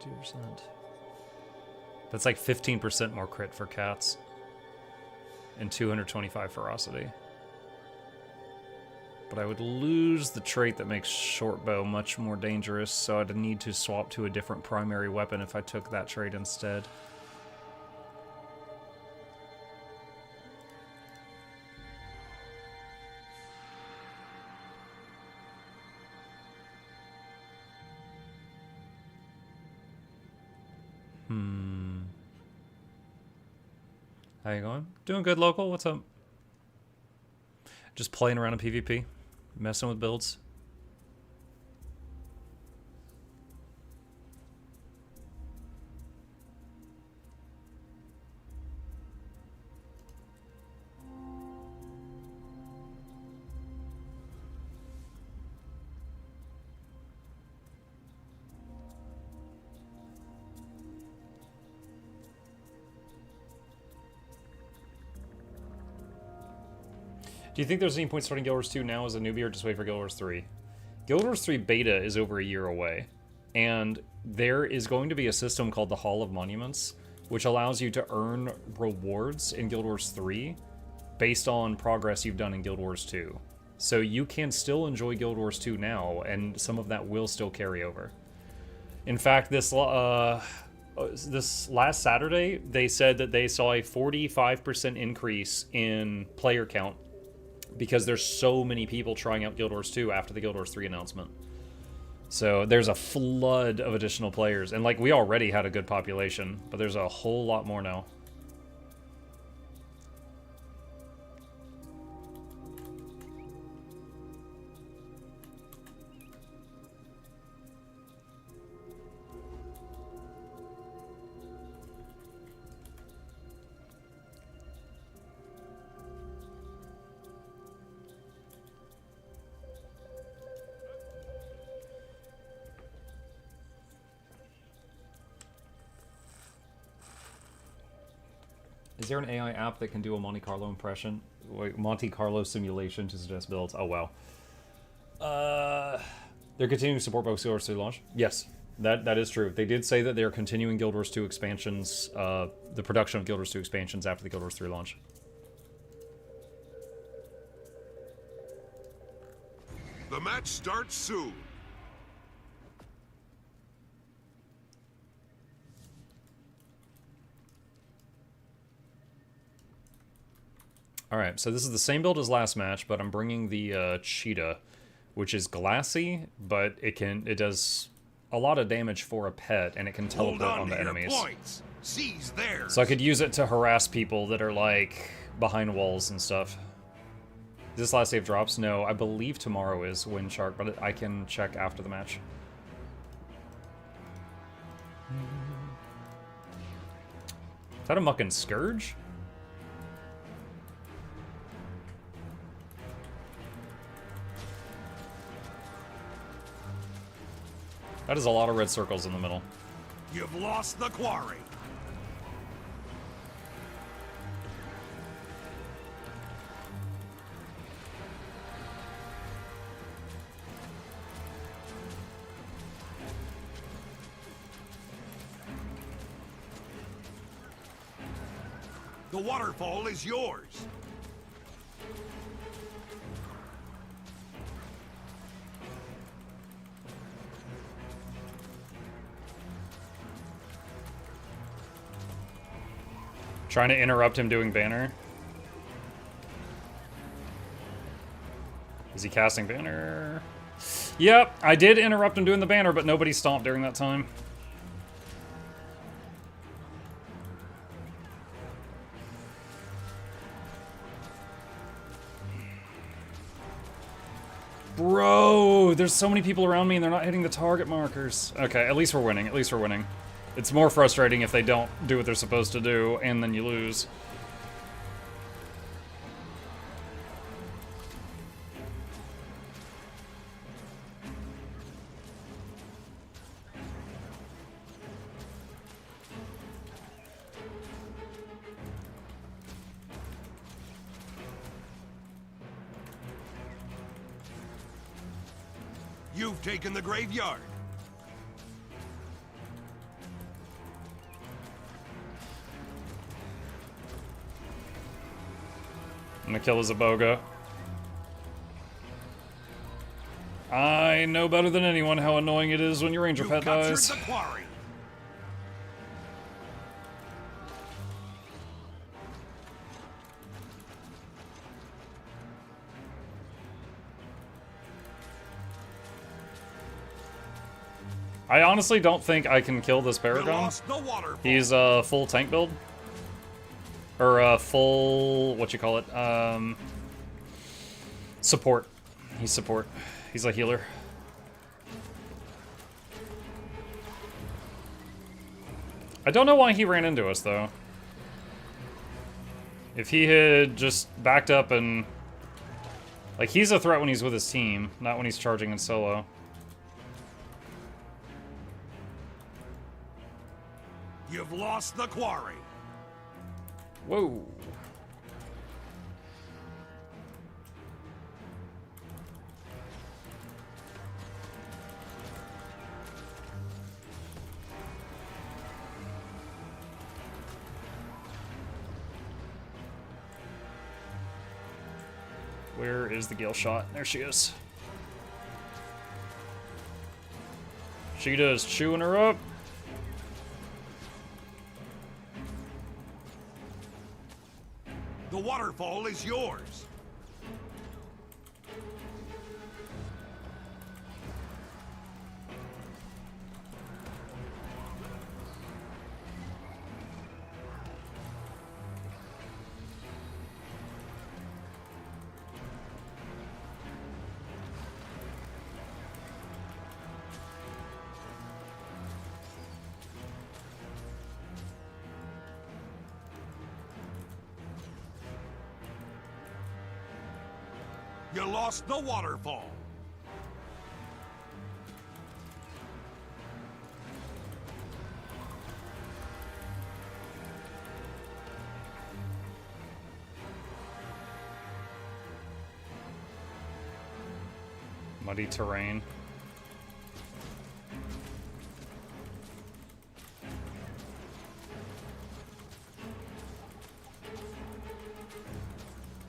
[SPEAKER 1] 2%. That's like 15% more crit for cats. And 225 ferocity. But I would lose the trait that makes short bow much more dangerous, so I'd need to swap to a different primary weapon if I took that trait instead. How you going? Doing good, local. What's up? Just playing around in PvP, messing with builds. Do you think there's any point starting Guild Wars 2 now as a newbie or just wait for Guild Wars 3? Guild Wars 3 beta is over a year away. And there is going to be a system called the Hall of Monuments, which allows you to earn rewards in Guild Wars 3 based on progress you've done in Guild Wars 2. So you can still enjoy Guild Wars 2 now, and some of that will still carry over. In fact, this last Saturday, they said that they saw a 45% increase in player count because there's so many people trying out Guild Wars 2 after the Guild Wars 3 announcement. So there's a flood of additional players. And like, we already had a good population, but there's a whole lot more now. Is there an AI app that can do a Monte Carlo impression? Wait, Monte Carlo simulation to suggest builds? Oh, wow. They're continuing to support both Guild Wars 3 launch? Yes, that is true. They did say that they're continuing Guild Wars 2 expansions, the production of Guild Wars 2 expansions after the Guild Wars 3 launch.
[SPEAKER 2] The match starts soon.
[SPEAKER 1] Alright, so this is the same build as last match, but I'm bringing the Cheetah, which is glassy, but it does a lot of damage for a pet, and it can teleport on the enemies.
[SPEAKER 2] Seize theirs.
[SPEAKER 1] So I could use it to harass people that are, like, behind walls and stuff. Is this last save drops? No, I believe tomorrow is Wind Shark, but I can check after the match. Is that a Muckin' Scourge? That is a lot of red circles in the middle.
[SPEAKER 2] You've lost the quarry. The waterfall is yours.
[SPEAKER 1] Trying to interrupt him doing banner. Is he casting banner? Yep, I did interrupt him doing the banner, but nobody stomped during that time. Bro, there's so many people around me and they're not hitting the target markers. Okay, at least we're winning. At least we're winning. It's more frustrating if they don't do what they're supposed to do, and then you lose.
[SPEAKER 2] You've taken the graveyard.
[SPEAKER 1] I'm gonna kill Zaboga. I know better than anyone how annoying it is when your ranger pet dies.
[SPEAKER 2] The quarry.
[SPEAKER 1] I honestly don't think I can kill this Paragon. He's a full tank build. Or a full, what you call it, support. He's support. He's a healer. I don't know why he ran into us, though. If he had just backed up and... Like, he's a threat when he's with his team, not when he's charging in solo.
[SPEAKER 2] You've lost the quarry.
[SPEAKER 1] Whoa. Where is the Gale shot? There she is. Cheetah is chewing her up.
[SPEAKER 2] The waterfall is yours. You lost the waterfall.
[SPEAKER 1] Muddy terrain.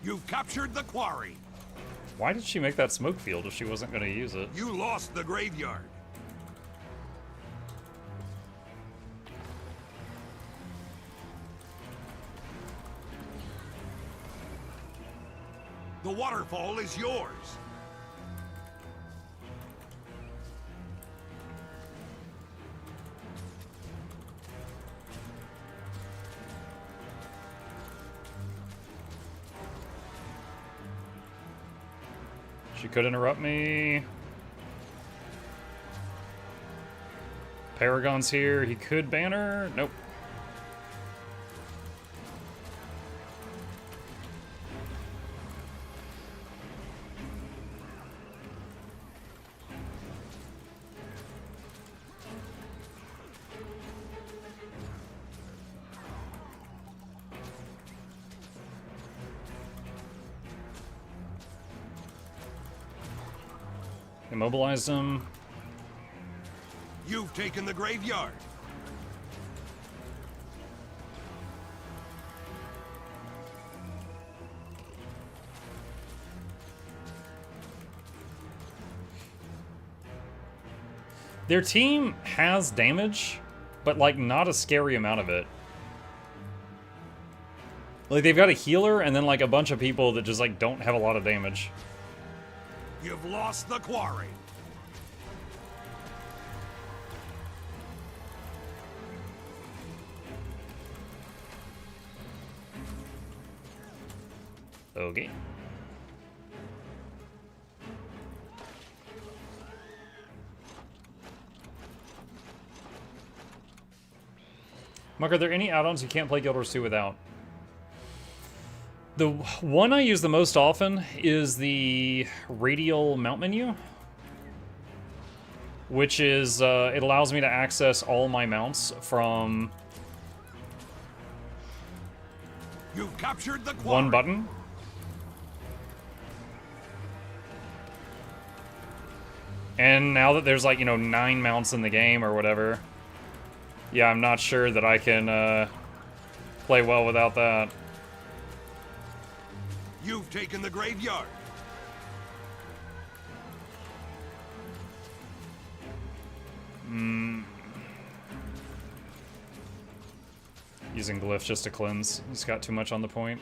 [SPEAKER 2] You've captured the quarry.
[SPEAKER 1] Why did she make that smoke field if she wasn't going to use it?
[SPEAKER 2] You lost the graveyard. The waterfall is yours.
[SPEAKER 1] She could interrupt me. Paragon's here. He could ban her. Nope. Immobilized him.
[SPEAKER 2] You've taken the graveyard.
[SPEAKER 1] Their team has damage, but like not a scary amount of it. Like they've got a healer and then like a bunch of people that just like don't have a lot of damage.
[SPEAKER 2] You've lost the quarry.
[SPEAKER 1] Okay. Mark, are there any add-ons you can't play Guild Wars 2 without? The one I use the most often is the radial mount menu, which is, it allows me to access all my mounts from
[SPEAKER 2] You've captured the quarry.
[SPEAKER 1] one button. And now that there's like, 9 mounts in the game or whatever, yeah, I'm not sure that I can play well without that.
[SPEAKER 2] You've taken the graveyard.
[SPEAKER 1] Using glyphs just to cleanse. He's got too much on the point.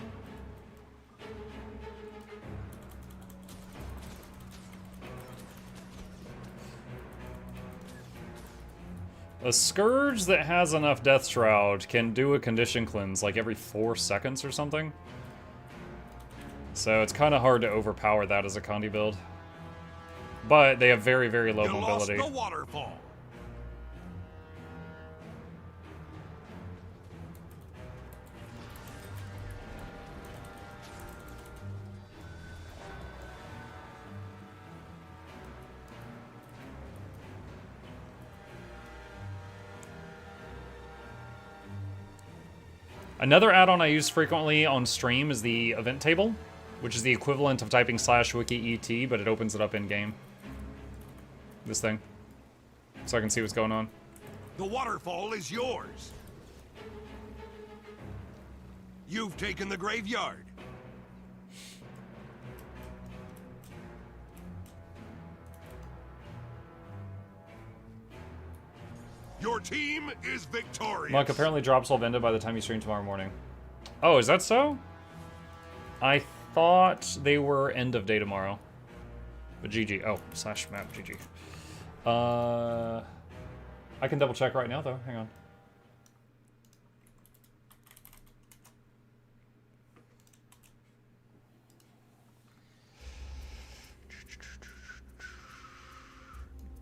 [SPEAKER 1] A Scourge that has enough Death Shroud can do a condition cleanse like every 4 seconds or something. So it's kind of hard to overpower that as a Condi build. But they have very, very low mobility.
[SPEAKER 2] You lost the waterfall.
[SPEAKER 1] Another add-on I use frequently on stream is the event table, which is the equivalent of typing /wiki et, but it opens it up in-game. This thing. So I can see what's going on.
[SPEAKER 2] The waterfall is yours. You've taken the graveyard. Your team is victorious.
[SPEAKER 1] Muck, apparently drops will have ended by the time you stream tomorrow morning. Oh, is that so? I thought they were end of day tomorrow. But GG. Oh, slash map GG. I can double check right now though. Hang on.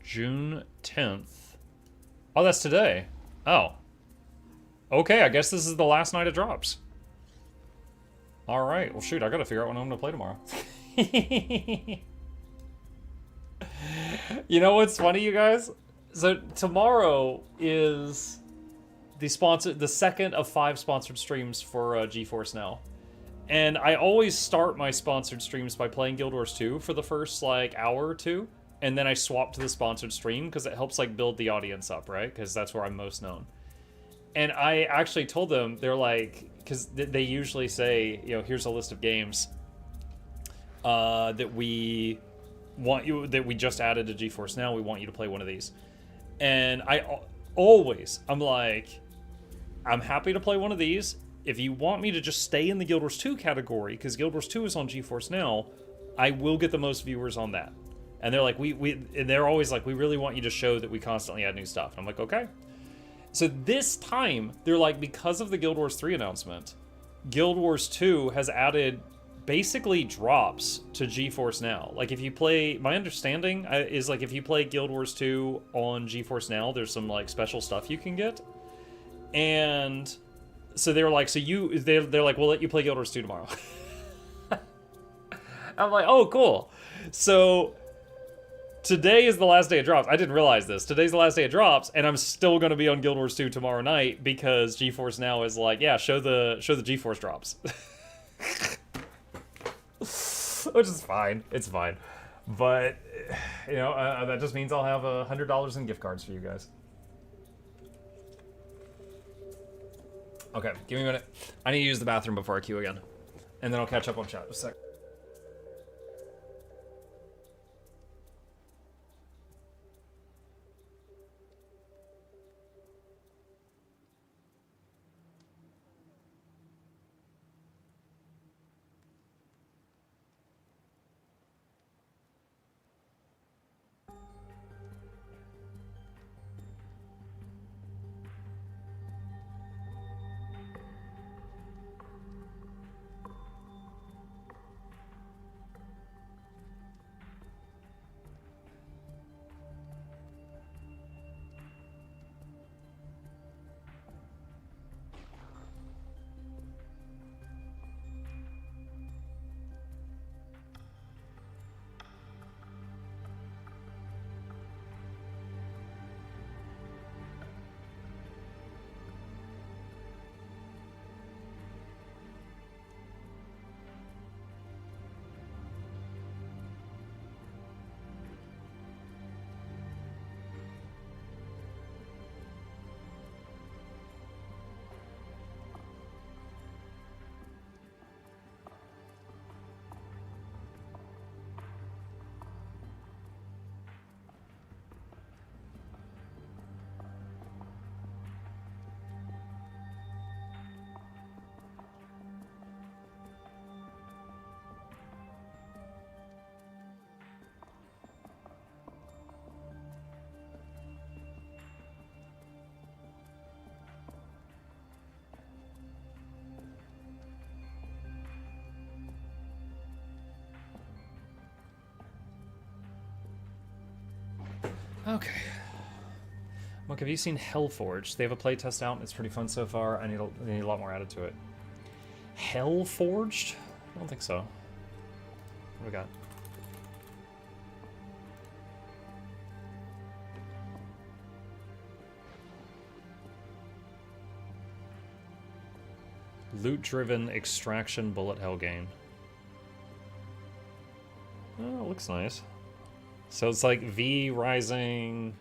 [SPEAKER 1] June 10th. Oh, that's today. Oh. Okay, I guess this is the last night it drops. Alright, well shoot, I gotta figure out when I'm gonna play tomorrow. You know what's funny, you guys? So tomorrow is the second of 5 sponsored streams for GeForce Now. And I always start my sponsored streams by playing Guild Wars 2 for the first, like, hour or two. And then I swap to the sponsored stream because it helps, like, build the audience up, right? Because that's where I'm most known. And I actually told them, they're like, because they usually say, you know, here's a list of games that we just added to GeForce Now. We want you to play one of these. And I'm like, I'm happy to play one of these. If you want me to just stay in the Guild Wars 2 category, because Guild Wars 2 is on GeForce Now, I will get the most viewers on that. And they're like, and they're always like, we really want you to show that we constantly add new stuff. And I'm like, okay. So this time, they're like, because of the Guild Wars 3 announcement, Guild Wars 2 has added basically drops to GeForce Now. Like, if you play, my understanding is, like, if you play Guild Wars 2 on GeForce Now, there's some, like, special stuff you can get. And so they were like, they're like, we'll let you play Guild Wars 2 tomorrow. I'm like, oh, cool. So today is the last day it drops. I didn't realize this. Today's the last day it drops, and I'm still going to be on Guild Wars 2 tomorrow night because GeForce Now is like, yeah, show the GeForce drops. Which is fine. It's fine. But, you know, that just means I'll have $100 in gift cards for you guys. Okay, give me a minute. I need to use the bathroom before I queue again. And then I'll catch up on chat. Just a sec. Okay. Look, have you seen Hellforged? They have a playtest out and it's pretty fun so far. I need a lot more added to it. Hellforged? I don't think so. What do we got? Loot-driven extraction bullet hell game. Oh, it looks nice. So it's like V Rising.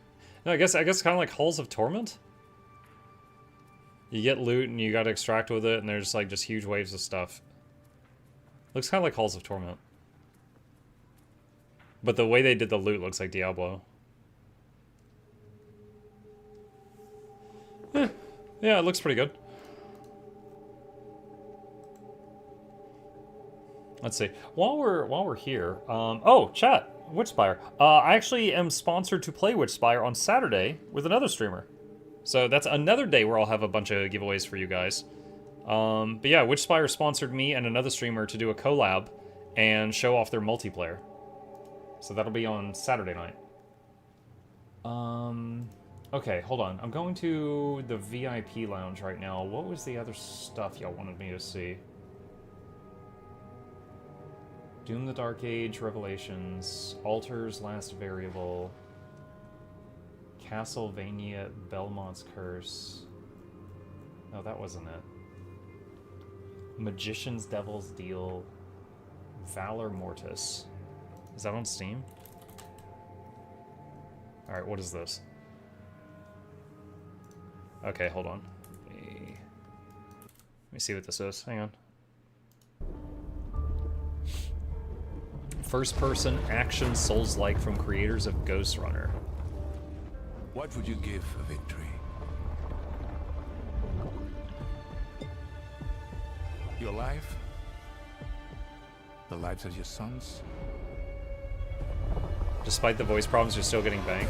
[SPEAKER 1] No, I guess kind of like Halls of Torment. You get loot and you got to extract with it, and there's like just huge waves of stuff. Looks kind of like Halls of Torment. But the way they did the loot looks like Diablo. Yeah, it looks pretty good. Let's see. While we're here, oh, chat, Witchspire. I actually am sponsored to play Witchspire on Saturday with another streamer. So that's another day where I'll have a bunch of giveaways for you guys. But yeah, Witchspire sponsored me and another streamer to do a collab and show off their multiplayer. So that'll be on Saturday night. Okay, hold on. I'm going to the VIP lounge right now. What was the other stuff y'all wanted me to see? Doom the Dark Age, Revelations, Altar's Last Variable, Castlevania, Belmont's Curse. No, that wasn't it. Magician's Devil's Deal, Valor Mortis. Is that on Steam? Alright, what is this? Okay, hold on. Let me see what this is. Hang on. First-person action Souls-like from creators of Ghost Runner.
[SPEAKER 5] What would you give for victory? Your life? The lives of your sons?
[SPEAKER 1] Despite the voice problems, you're still getting bank.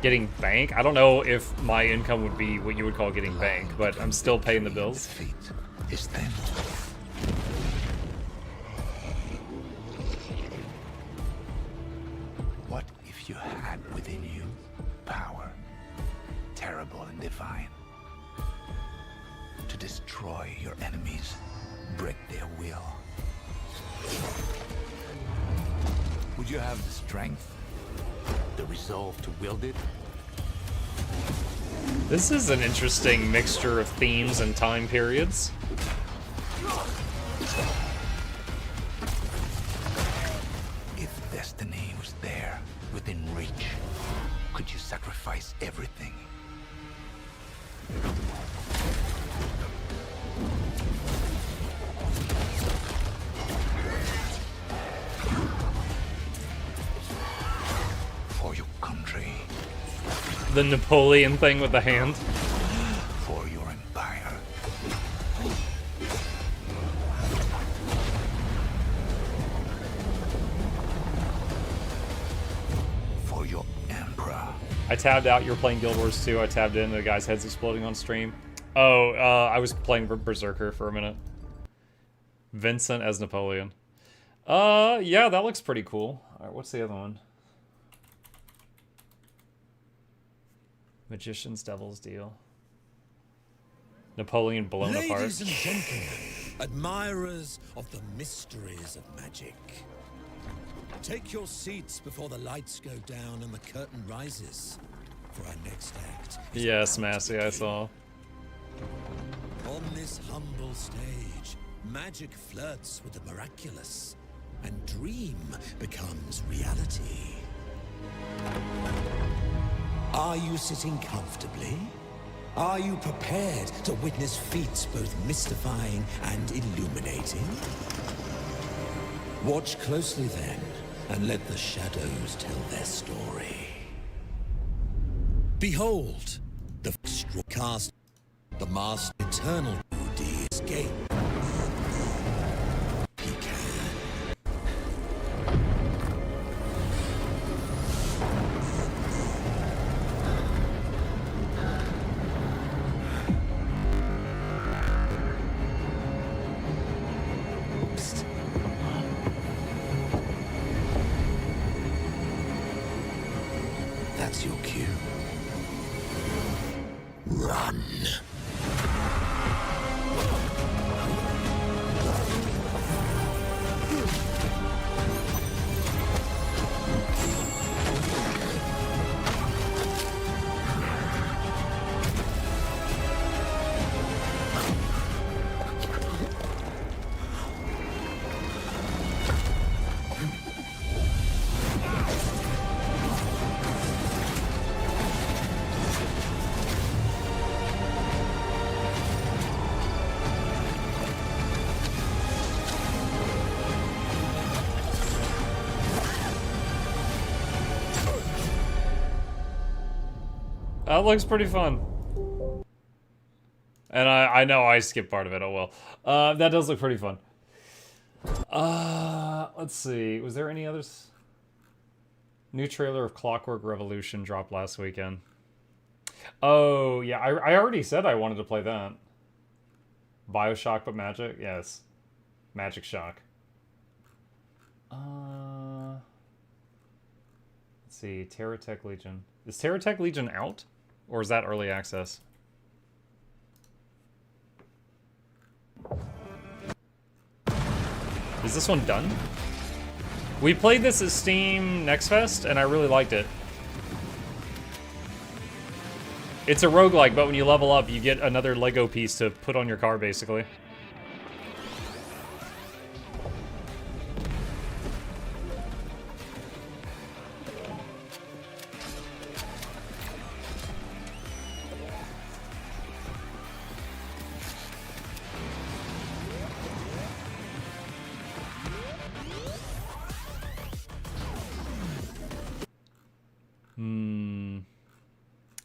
[SPEAKER 1] Getting bank? I don't know if my income would be what you would call getting bank, but I'm still paying the bills.
[SPEAKER 5] Defeat is thin. What if you had within you power, terrible and divine, to destroy your enemies, break their will? Would you have the strength, the resolve to wield it?
[SPEAKER 1] This is an interesting mixture of themes and time periods.
[SPEAKER 5] If destiny was there, within reach, could you sacrifice everything? For your country,
[SPEAKER 1] The Napoleon thing with the hand.
[SPEAKER 5] for your empire. For your emperor.
[SPEAKER 1] I tabbed out. You were playing Guild Wars 2. I tabbed in. The guy's head's exploding on stream. Oh, I was playing Berserker for a minute. Vincent as Napoleon. Yeah, that looks pretty cool. Alright, what's the other one? Magician's Devil's Deal. Napoleon blown apart.
[SPEAKER 6] Ladies and gentlemen, admirers of the mysteries of magic, take your seats before the lights go down and the curtain rises for our next act.
[SPEAKER 1] Yes, Massey, I saw.
[SPEAKER 6] On this humble stage, magic flirts with the miraculous, and dream becomes reality. Are you sitting comfortably? Are you prepared to witness feats both mystifying and illuminating? Watch closely then, and let the shadows tell their story. Behold, the straw cast, the masked eternal 2D escape. He can. Psst. That's your cue. Run.
[SPEAKER 1] That looks pretty fun. And I know I skipped part of it, oh well. That does look pretty fun. Let's see, was there any others? New trailer of Clockwork Revolution dropped last weekend. Oh, yeah, I already said I wanted to play that. Bioshock but Magic? Yes. Magic Shock. Let's see, Terratech Legion. Is Terratech Legion out? Or is that early access? Is this one done? We played this at Steam Next Fest, and I really liked it. It's a roguelike, but when you level up, you get another Lego piece to put on your car, basically.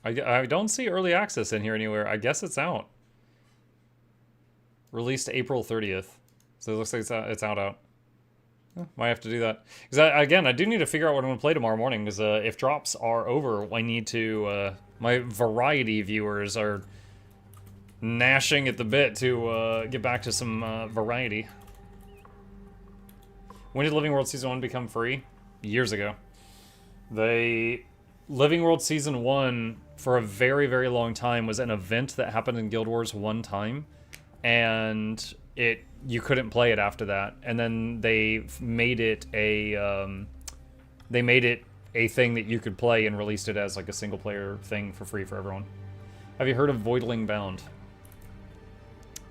[SPEAKER 1] I don't see early access in here anywhere. I guess it's out. Released April 30th. So it looks like it's out. Might have to do that. Because, again, I do need to figure out what I'm going to play tomorrow morning. Because if drops are over, I need to... my variety viewers are gnashing at the bit to get back to some variety. When did Living World Season 1 become free? Years ago. Living World Season 1, for a very, very long time, was an event that happened in Guild Wars one time, and you couldn't play it after that. And then they made it a thing that you could play and released it as like a single player thing for free for everyone. Have you heard of Voidling Bound?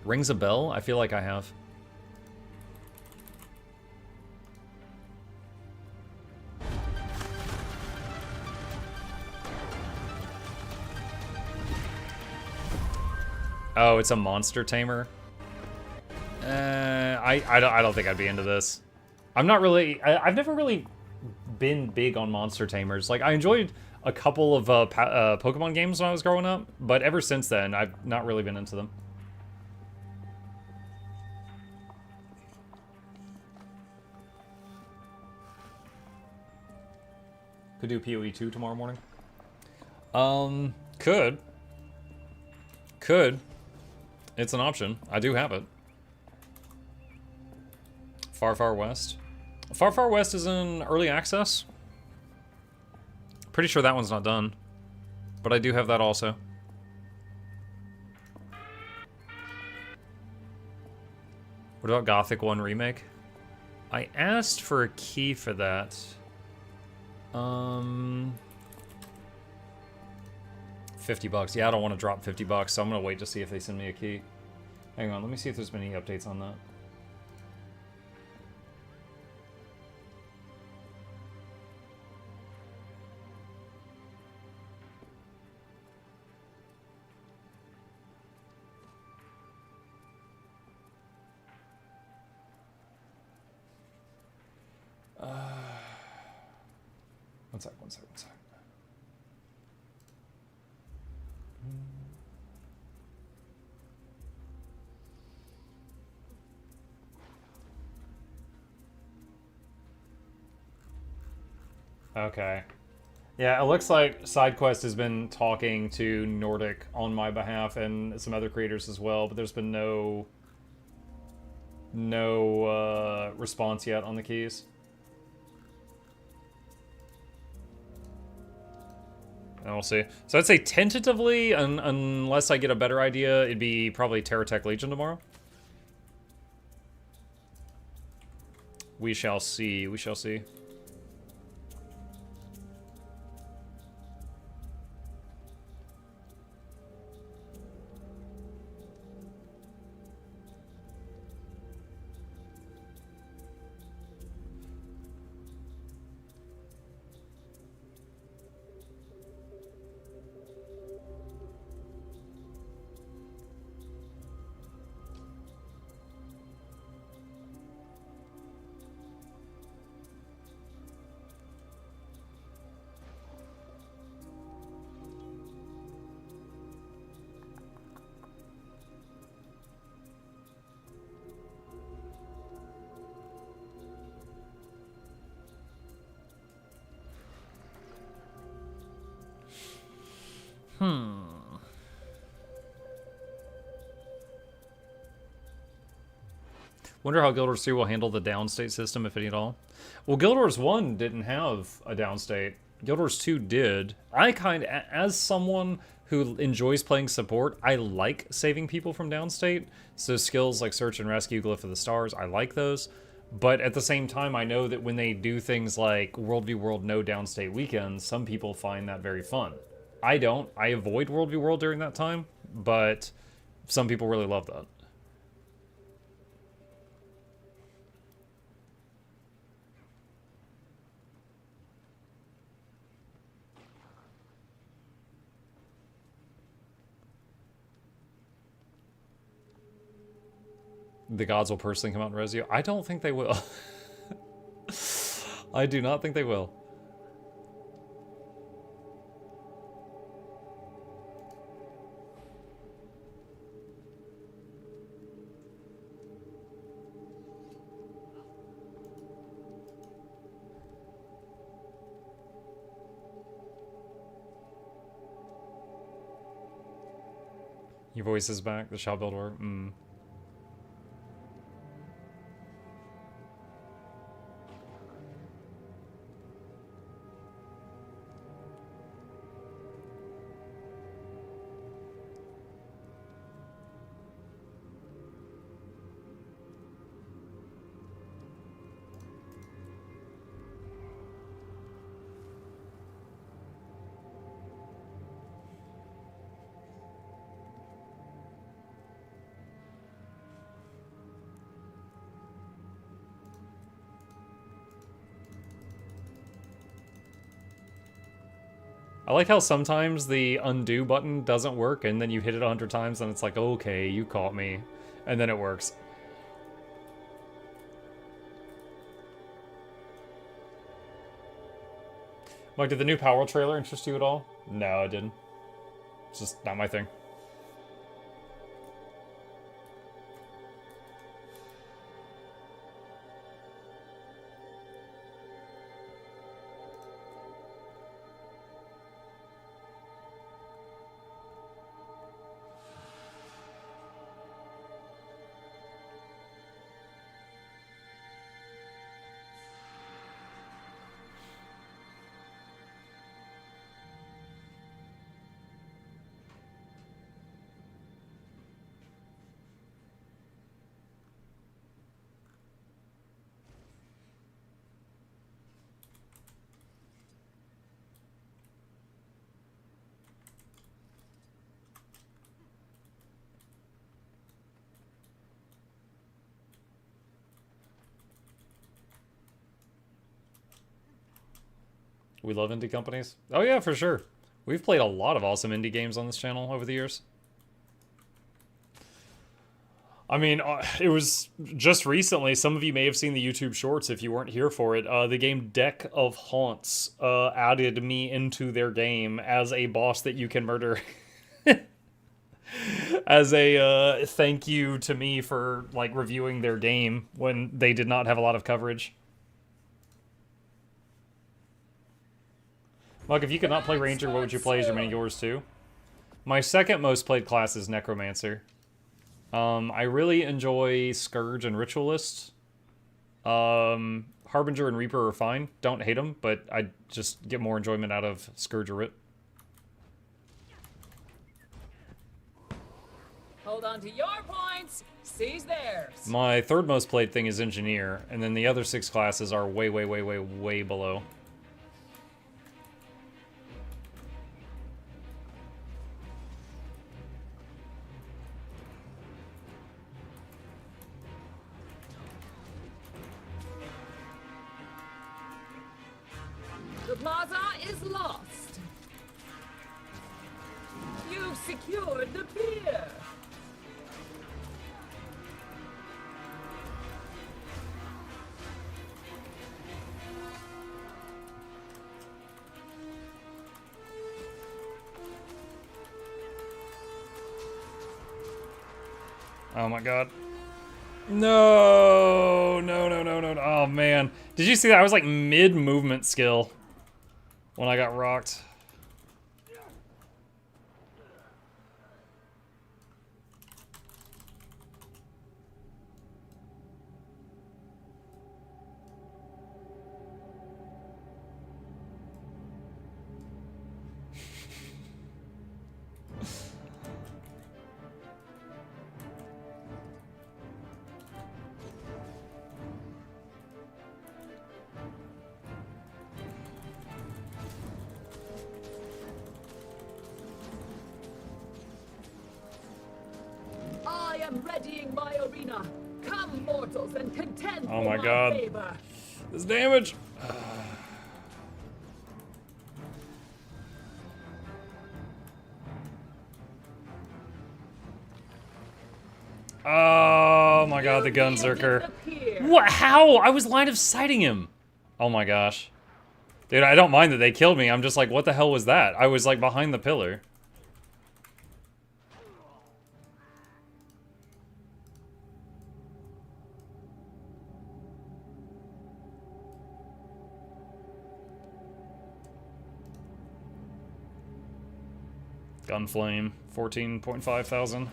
[SPEAKER 1] Rings a bell? I feel like I have. Oh, it's a monster tamer? I don't think I'd be into this. I'm not really... I've never really been big on monster tamers. Like, I enjoyed a couple of Pokemon games when I was growing up, but ever since then, I've not really been into them. Could do PoE 2 tomorrow morning? Could. It's an option. I do have it. Far Far West. Far Far West is in early access. Pretty sure that one's not done. But I do have that also. What about Gothic 1 Remake? I asked for a key for that. 50 bucks. Yeah, I don't want to drop 50 bucks, so I'm going to wait to see if they send me a key. Hang on, let me see if there's been any updates on that. One sec. Okay. Yeah, it looks like SideQuest has been talking to Nordic on my behalf and some other creators as well, but there's been no response yet on the keys. And we'll see. So I'd say tentatively, unless I get a better idea, it'd be probably Terratech Legion tomorrow. We shall see. We shall see. Wonder how Guild Wars 2 will handle the downstate system, if any at all. Well, Guild Wars 1 didn't have a downstate. Guild Wars 2 did. As someone who enjoys playing support, I like saving people from downstate. So skills like Search and Rescue, Glyph of the Stars, I like those. But at the same time, I know that when they do things like World v World no downstate weekends, some people find that very fun. I don't. I avoid World v World during that time, but some people really love that. The gods will personally come out and res you. I don't think they will. I do not think they will. Your voice is back. The shall build work. I like how sometimes the undo button doesn't work, and then you hit it 100 times, and it's like, okay, you caught me. And then it works. Mike, did the new Power trailer interest you at all? No, it didn't. It's just not my thing. We love indie companies. Oh yeah, for sure. We've played a lot of awesome indie games on this channel over the years. I mean, it was just recently, some of you may have seen the YouTube shorts if you weren't here for it, the game Deck of Haunts added me into their game as a boss that you can murder. As a thank you to me for like reviewing their game when they did not have a lot of coverage. Mug, if you could not play Ranger, what would you play as your mini yours too? My second most played class is Necromancer. I really enjoy Scourge and Ritualist. Harbinger and Reaper are fine. Don't hate them, but I just get more enjoyment out of Scourge or Rit.
[SPEAKER 7] Hold on to your points. Seize theirs.
[SPEAKER 1] My third most played thing is Engineer, and then the other 6 classes are way, way, way, way, way below.
[SPEAKER 7] The plaza is lost. You've secured the pier.
[SPEAKER 1] Oh my god. No, no, no, no, no. Oh man. Did you see that? I was like mid-movement skill when I got rocked.
[SPEAKER 7] am readying my arena. Come, mortals, and contend
[SPEAKER 1] Oh
[SPEAKER 7] for
[SPEAKER 1] my
[SPEAKER 7] my
[SPEAKER 1] God.
[SPEAKER 7] favor.
[SPEAKER 1] This damage. Oh my God, the
[SPEAKER 7] You
[SPEAKER 1] Gunzerker.
[SPEAKER 7] wielded the pier.
[SPEAKER 1] What? How? I was line of sighting him. Oh my gosh. Dude, I don't mind that they killed me. I'm just like, what the hell was that? I was like behind the pillar. Gunflame, 14.5 thousand.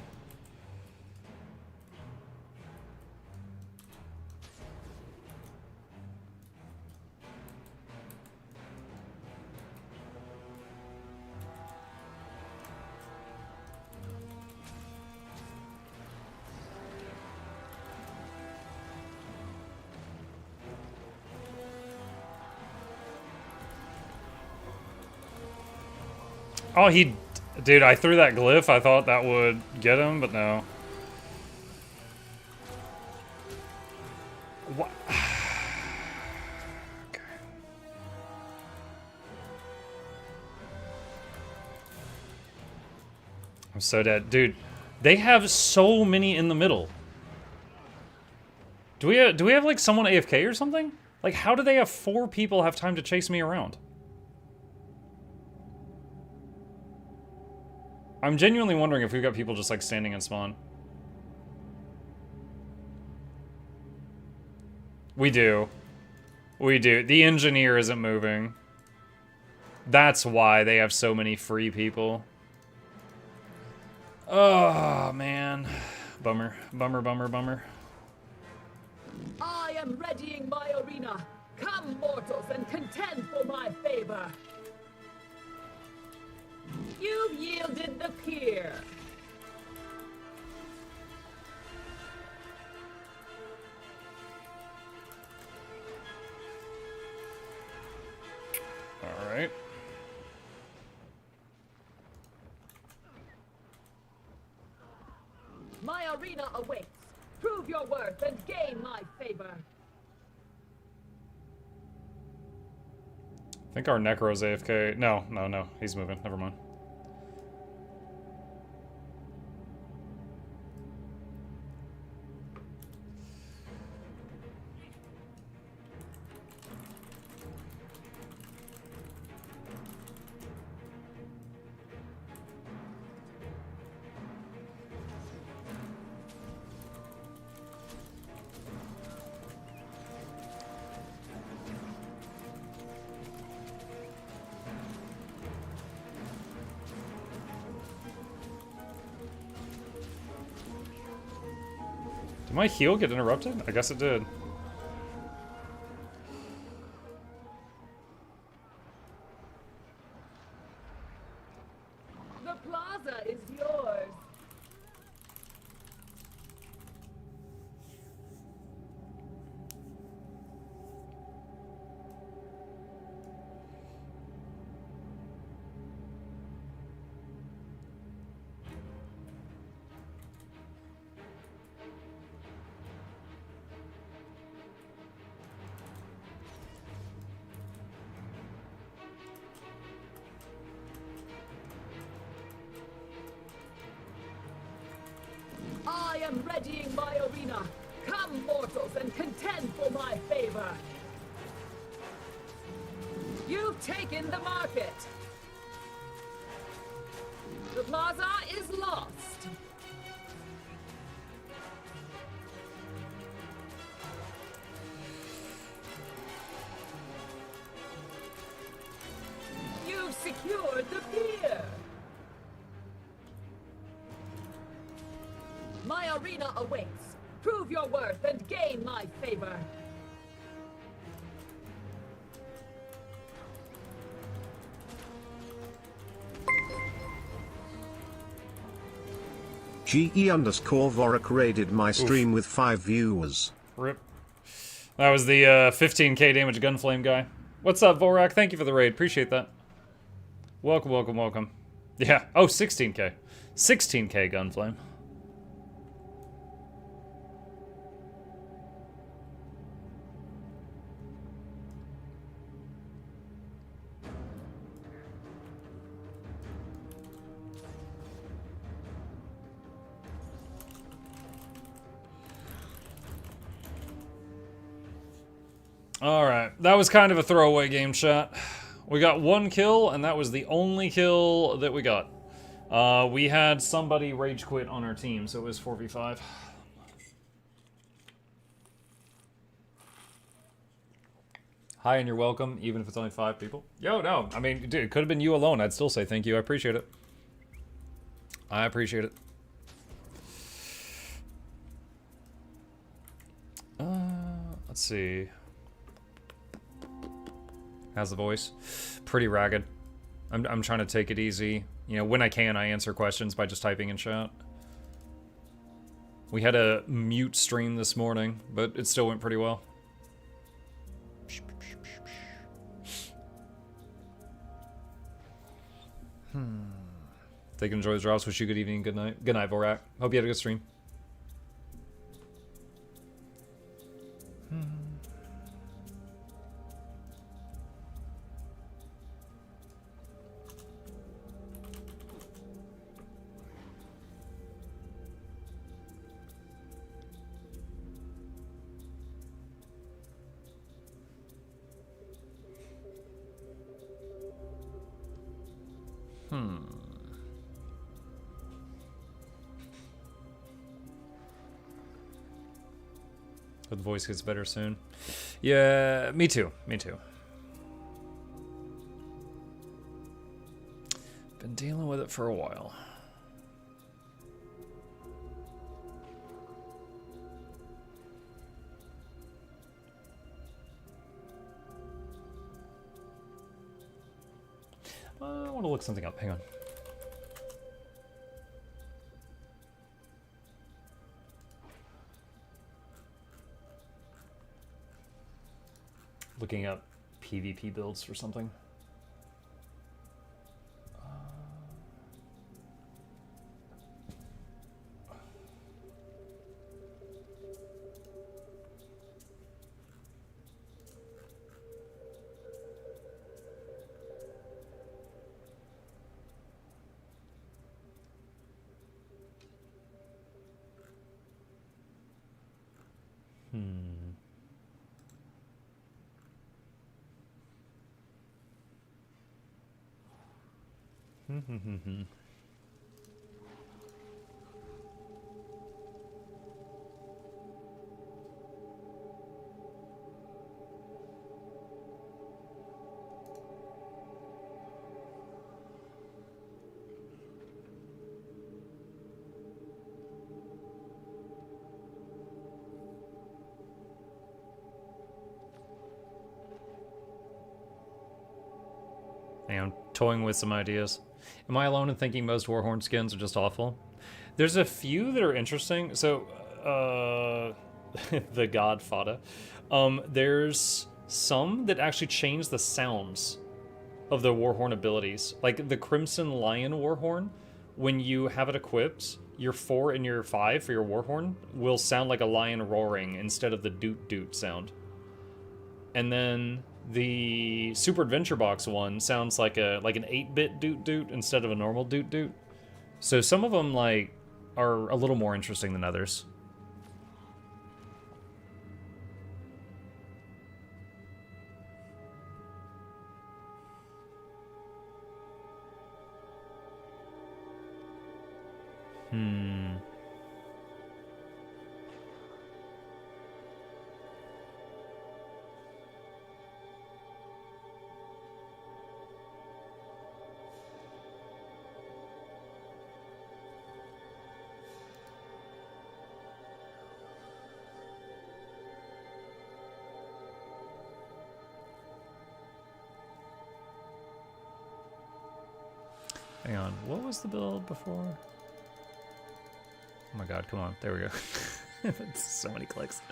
[SPEAKER 1] Oh, he... Dude, I threw that glyph. I thought that would get him, but no. What? Okay. I'm so dead. Dude, they have so many in the middle. Do we have like someone AFK or something? Like, how do they have 4 people have time to chase me around? I'm genuinely wondering if we've got people just like standing in spawn. We do. We do. The engineer isn't moving. That's why they have so many free people. Oh, man. Bummer. Bummer, bummer, bummer.
[SPEAKER 7] I am readying my arena. Come, mortals, and contend for my favor. You've yielded the pier.
[SPEAKER 1] All right.
[SPEAKER 7] My arena awaits. Prove your worth and gain my favor.
[SPEAKER 1] I think our Necro's AFK. No, no, no. He's moving. Never mind. Did my heal get interrupted? I guess it did.
[SPEAKER 7] The plaza is yours. I am readying my arena. Come, mortals, and contend for my favor. You've taken the market. The plaza is lost. You've secured the pier. My arena awaits. Prove your worth and gain my favor.
[SPEAKER 4] GE_Vorak raided my stream with 5 viewers.
[SPEAKER 1] Rip. That was the 15k damage Gunflame guy. What's up, Vorak? Thank you for the raid. Appreciate that. Welcome, welcome, welcome. Yeah. Oh, 16k. 16k Gunflame. Alright, that was kind of a throwaway game, chat. We got 1 kill, and that was the only kill that we got. We had somebody rage quit on our team, so it was 4v5. Hi, and you're welcome, even if it's only 5 people. Yo, no, I mean, dude, it could have been you alone. I'd still say thank you. I appreciate it. I appreciate it. Let's see. How's the voice? Pretty ragged. I'm trying to take it easy. You know, when I can, I answer questions by just typing in chat. We had a mute stream this morning, but it still went pretty well. They can enjoy the drops. Wish you good evening, good night. Good night, Vorak. Hope you had a good stream. Hope the voice gets better soon. Yeah, me too. Me too. Been dealing with it for a while. I want to look something up. Hang on. Looking up PvP builds for something. I'm toying with some ideas. Am I alone in thinking most Warhorn skins are just awful? There's a few that are interesting. So, the God Fada. There's some that actually change the sounds of the Warhorn abilities. Like the Crimson Lion Warhorn, when you have it equipped, your 4 and your 5 for your Warhorn will sound like a lion roaring instead of the doot doot sound. And then the Super Adventure Box one sounds like an 8-bit doot doot instead of a normal doot doot. So some of them like are a little more interesting than others. Hang on, what was the build before? Oh my god, come on, there we go. That's so many clicks.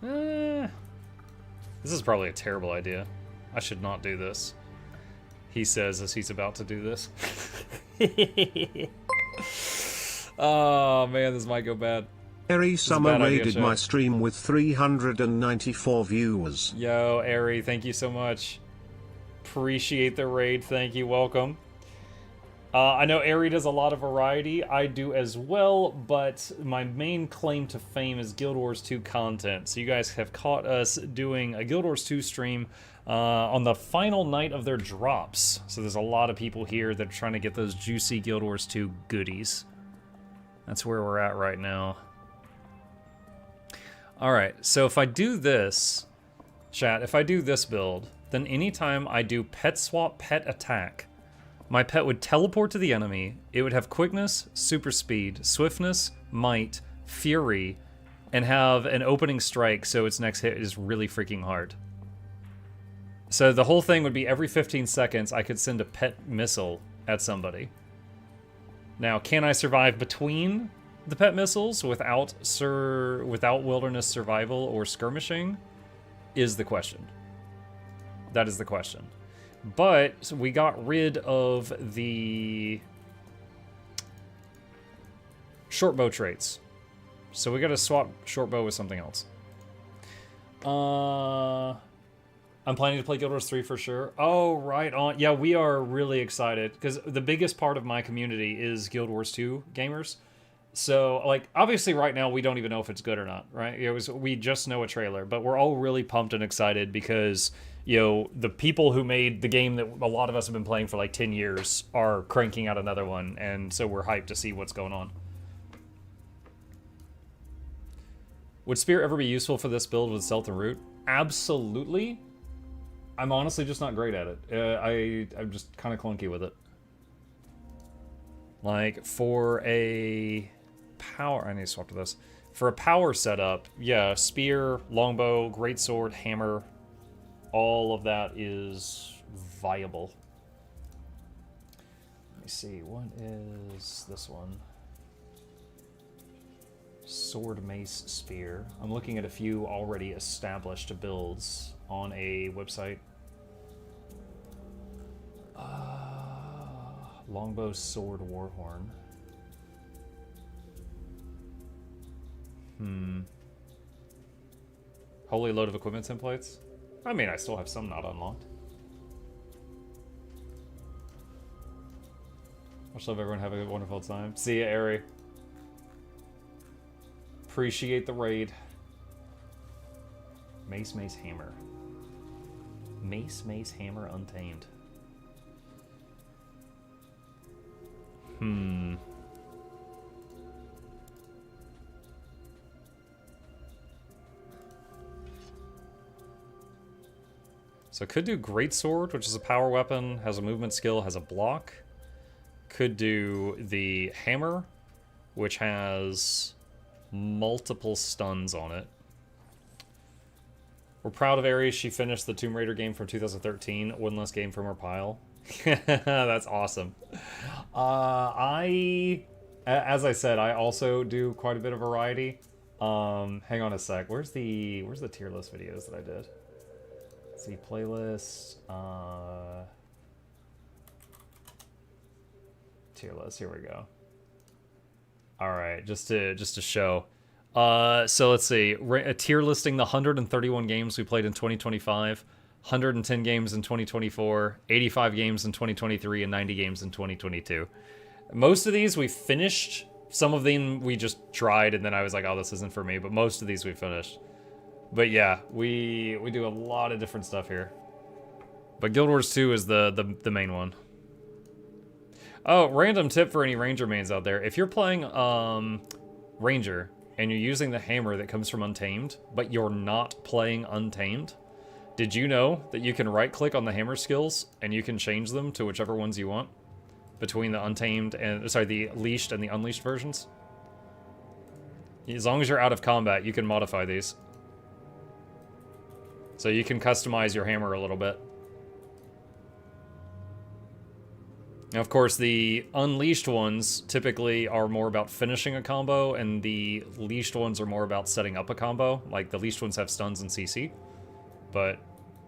[SPEAKER 1] bad. This is probably a terrible idea. I should not do this. He says as he's about to do this. Oh man, this might go bad.
[SPEAKER 4] Eri Summer
[SPEAKER 1] idea,
[SPEAKER 4] raided
[SPEAKER 1] chat.
[SPEAKER 4] my stream with 394 viewers.
[SPEAKER 1] Yo, Eri, thank you so much. Appreciate the raid. Thank you. Welcome. I know Eri does a lot of variety. I do as well, but my main claim to fame is Guild Wars 2 content. So you guys have caught us doing a Guild Wars 2 stream on the final night of their drops. So there's a lot of people here that are trying to get those juicy Guild Wars 2 goodies. That's where we're at right now. Alright, so if I do this, chat, if I do this build, then anytime I do pet swap, pet attack, my pet would teleport to the enemy, it would have quickness, super speed, swiftness, might, fury, and have an opening strike so its next hit is really freaking hard. So the whole thing would be every 15 seconds I could send a pet missile at somebody. Now, can I survive between the pet missiles without wilderness survival or skirmishing? Is the question. That is the question. But we got rid of the short bow traits. So we gotta swap short bow with something else. I'm planning to play Guild Wars 3 for sure. Oh, right on. Yeah, we are really excited because the biggest part of my community is Guild Wars 2 gamers. So, like, obviously right now we don't even know if it's good or not, right? We just know a trailer, but we're all really pumped and excited because, you know, the people who made the game that a lot of us have been playing for like 10 years are cranking out another one, and so we're hyped to see what's going on. Would Spear ever be useful for this build with Stealth and Root? Absolutely. I'm honestly just not great at it. I'm just kind of clunky with it. Like, for a power... I need to swap to this. For a power setup, yeah, Spear, Longbow, Greatsword, Hammer, all of that is viable. Let me see, what is this one? Sword, Mace, Spear. I'm looking at a few already established builds on a website. Longbow, Sword, Warhorn. Holy load of equipment templates? I mean, I still have some not unlocked. Much love, everyone. Have a wonderful time. See ya, Ari. Appreciate the raid. Mace, Mace, Hammer. Mace, Mace, Hammer, Untamed. So could do Greatsword, which is a power weapon, has a movement skill, has a block. Could do the Hammer, which has multiple stuns on it. We're proud of Aries. She finished the Tomb Raider game from 2013. One less game from her pile. That's awesome. As I said, I also do quite a bit of variety. Hang on a sec. Where's the tier list videos that I did? Let's see, playlist. Tier list. Here we go. All right, just to show. So let's see. A tier listing the 131 games we played in 2025. 110 games in 2024, 85 games in 2023, and 90 games in 2022. Most of these we finished. Some of them we just tried, and then I was like, oh, this isn't for me. But most of these we finished. But yeah, we do a lot of different stuff here. But Guild Wars 2 is the main one. Oh, random tip for any Ranger mains out there. If you're playing Ranger, and you're using the hammer that comes from Untamed, but you're not playing Untamed, did you know that you can right-click on the hammer skills and you can change them to whichever ones you want between the Untamed and, sorry, the Leashed and the Unleashed versions? As long as you're out of combat, you can modify these. So you can customize your hammer a little bit. Now, of course, the unleashed ones typically are more about finishing a combo, and the leashed ones are more about setting up a combo. Like, the leashed ones have stuns and CC, but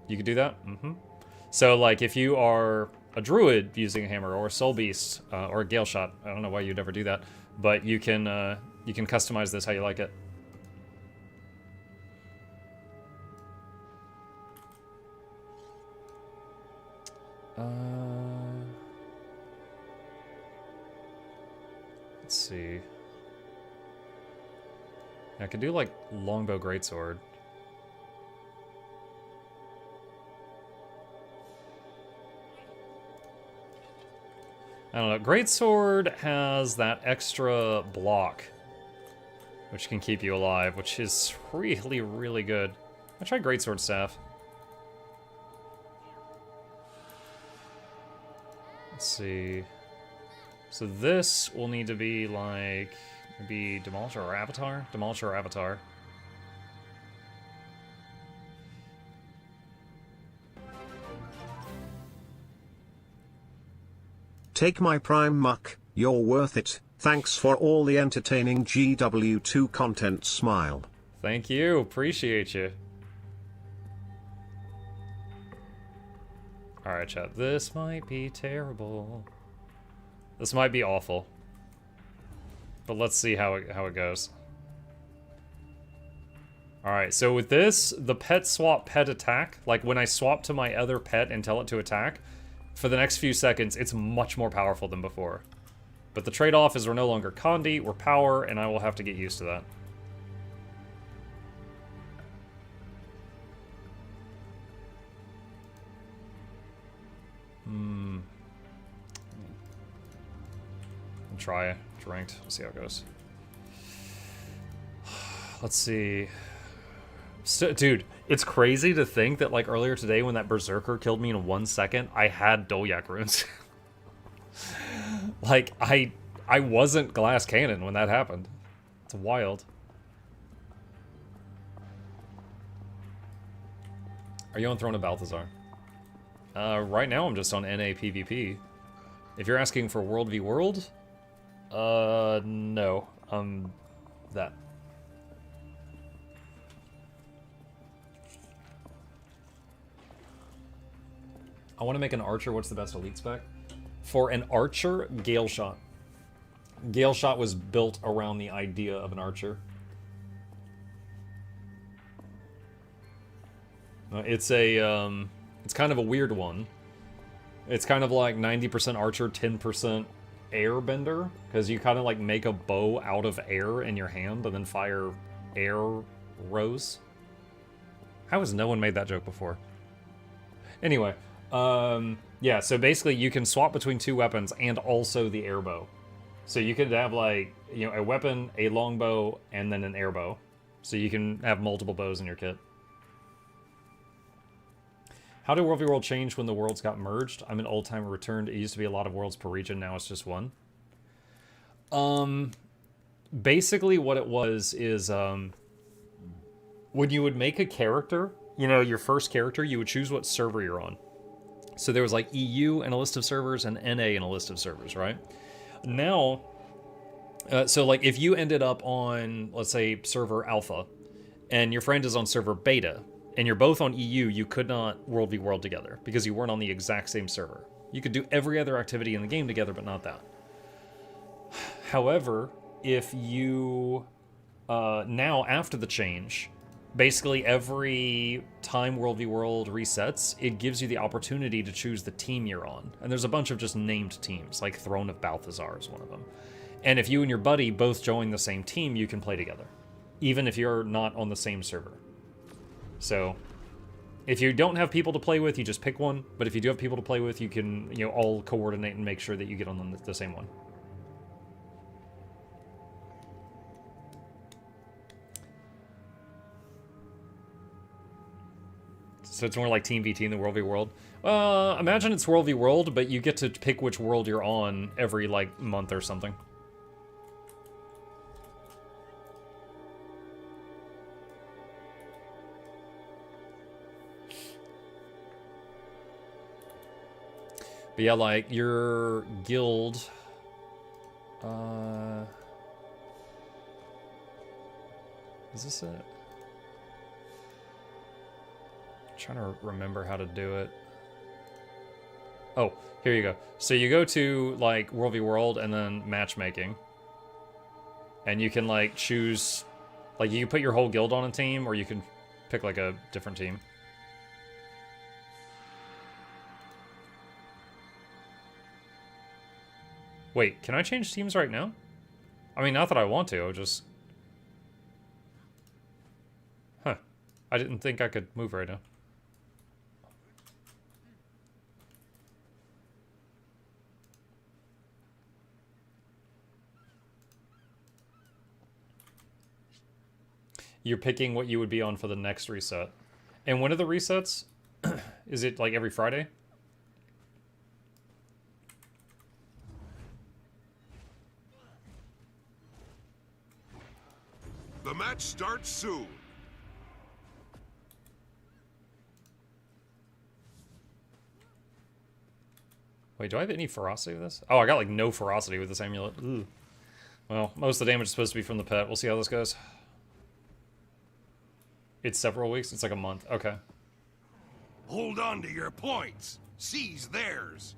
[SPEAKER 1] you could do that. So, like, if you are a druid using a hammer, or a soul beast, or a gale shot, I don't know why you'd ever do that, but you can customize this how you like it. Let's see. I could do, like, longbow greatsword. I don't know. Greatsword has that extra block, which can keep you alive, which is really, really good. I tried greatsword staff. Let's see. So this will need to be like, maybe Demolisher or Avatar? Demolisher or Avatar.
[SPEAKER 4] Take my prime muck, you're worth it. Thanks for all the entertaining GW2 content, smile.
[SPEAKER 1] Thank you, appreciate you. Alright, chat, this might be terrible. This might be awful. But let's see how it goes. Alright, so with this, the pet swap pet attack, like when I swap to my other pet and tell it to attack, for the next few seconds, it's much more powerful than before. But the trade-off is we're no longer Condi, we're power, and I will have to get used to that. Try it. It's ranked. We'll see how it goes. Let's see. Dude, it's crazy to think that, like, earlier today when that Berserker killed me in 1 second, I had Dolyak runes. Like, I wasn't Glass Cannon when that happened. It's wild. Are you on Throne of Balthazar? Right now I'm just on NA PvP. If you're asking for World v World, no. That. I want to make an archer. What's the best elite spec? For an archer, Gale Shot. Gale Shot was built around the idea of an archer. It's it's kind of a weird one. It's kind of like 90% archer, 10% airbender, because you kind of like make a bow out of air in your hand and then fire arrows. How has no one made that joke before? Anyway, yeah, so basically you can swap between two weapons and also the airbow. So you could have, like, you know, a weapon, a longbow, and then an airbow. So you can have multiple bows in your kit. How did World v World change when the worlds got merged? I'm an old-timer returned. It used to be a lot of worlds per region, now it's just one. Basically what it was is, when you would make a character, you know, your first character, you would choose what server you're on. So there was like EU in a list of servers and NA in a list of servers, right? Now, so like if you ended up on, let's say, server Alpha, and your friend is on server Beta, and you're both on EU, you could not World v World together, because you weren't on the exact same server. You could do every other activity in the game together, but not that. However, if you, now after the change, basically every time World v World resets, it gives you the opportunity to choose the team you're on. And there's a bunch of just named teams, like Throne of Balthazar is one of them. And if you and your buddy both join the same team, you can play together, even if you're not on the same server. So, if you don't have people to play with, you just pick one. But if you do have people to play with, you can, you know, all coordinate and make sure that you get on the same one. So it's more like Team VT in the World v World. Imagine it's World v World, but you get to pick which world you're on every, like, month or something. But But yeah, like, your guild... Is this it? I'm trying to remember how to do it. Oh, here you go. So you go to, like, World v World and then matchmaking. And you can, like, choose... Like, you can put your whole guild on a team, or you can pick, like, a different team. Wait, can I change teams right now? I mean, not that I want to, I'll just... Huh. I didn't think I could move right now. You're picking what you would be on for the next reset. And when are the resets? Is it like every Friday?
[SPEAKER 2] The match starts soon.
[SPEAKER 1] Wait, do I have any ferocity with this? Oh, I got like no ferocity with this amulet. Ooh. Well, most of the damage is supposed to be from the pet. We'll see how this goes. It's several weeks? It's like a month. Okay.
[SPEAKER 2] Hold on to your points. Seize theirs.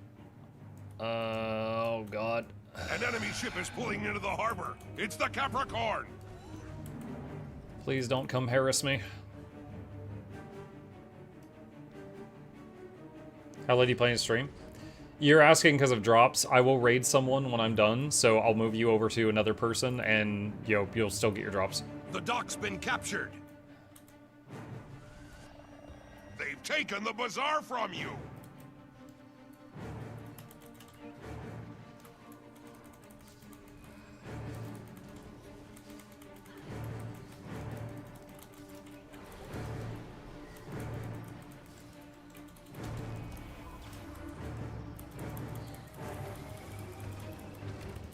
[SPEAKER 1] Oh, God.
[SPEAKER 2] An enemy ship is pulling into the harbor. It's the Capricorn.
[SPEAKER 1] Please don't come harass me. How late are you playing stream? You're asking because of drops. I will raid someone when I'm done, so I'll move you over to another person, and you'll still get your drops.
[SPEAKER 2] The dock's been captured. They've taken the bazaar from you.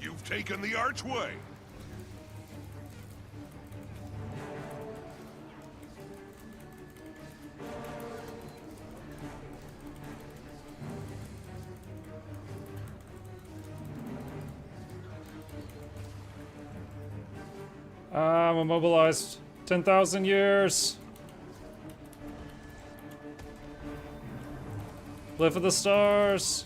[SPEAKER 2] You've taken the archway.
[SPEAKER 1] I'm immobilized. 10,000 years. Live for the stars.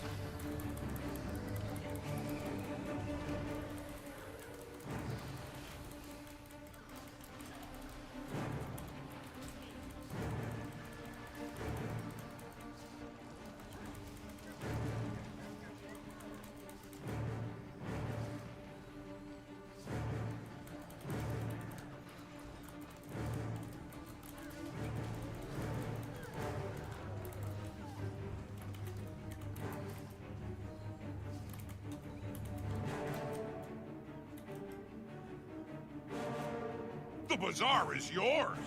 [SPEAKER 2] The bazaar is yours.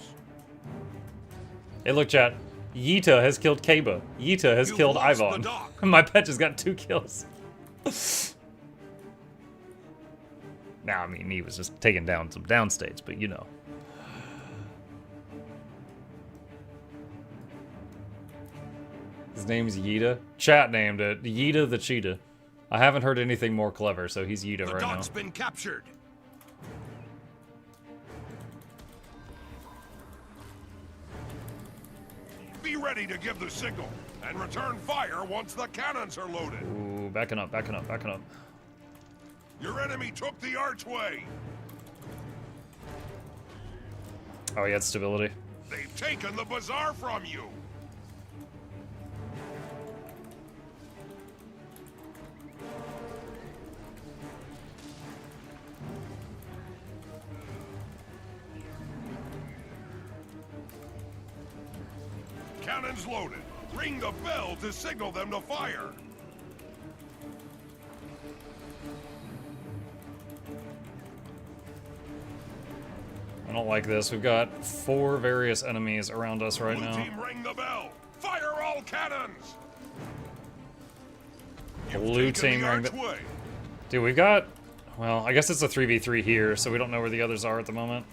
[SPEAKER 1] Hey, look, chat. Yita has killed Kaba. Yita has
[SPEAKER 2] You've
[SPEAKER 1] killed
[SPEAKER 2] lost the
[SPEAKER 1] Ivan.
[SPEAKER 2] dock.
[SPEAKER 1] My pet just got 2 kills. Now, I mean, he was just taking down some downstates, but you know. His name's Yita. Chat named it Yita the Cheetah. I haven't heard anything more clever, so he's Yita
[SPEAKER 2] The
[SPEAKER 1] right now.
[SPEAKER 2] dock's been captured. Be ready to give the signal and return fire once the cannons are loaded.
[SPEAKER 1] Ooh, backing up, backing up, backing up.
[SPEAKER 2] Your enemy took the archway.
[SPEAKER 1] Oh, he had stability.
[SPEAKER 2] They've taken the bazaar from you. Cannons loaded. Ring the bell to signal them to fire.
[SPEAKER 1] I don't like this. We've got 4 various enemies around us right
[SPEAKER 2] Blue
[SPEAKER 1] now.
[SPEAKER 2] team, ring the bell. Fire all cannons.
[SPEAKER 1] Blue team rang the...
[SPEAKER 2] archway.
[SPEAKER 1] Dude, we've got... Well, I guess it's a 3v3 here, so we don't know where the others are at the moment.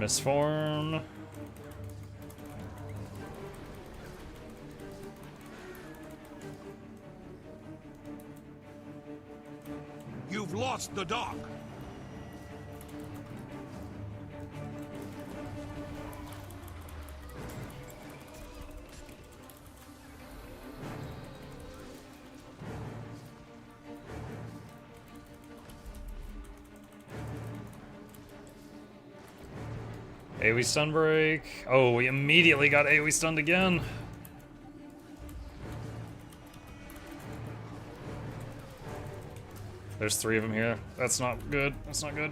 [SPEAKER 1] Misform.
[SPEAKER 2] You've lost the dock.
[SPEAKER 1] AoE stun break. Oh, we immediately got AoE stunned again. There's 3 of them here. That's not good. That's not good.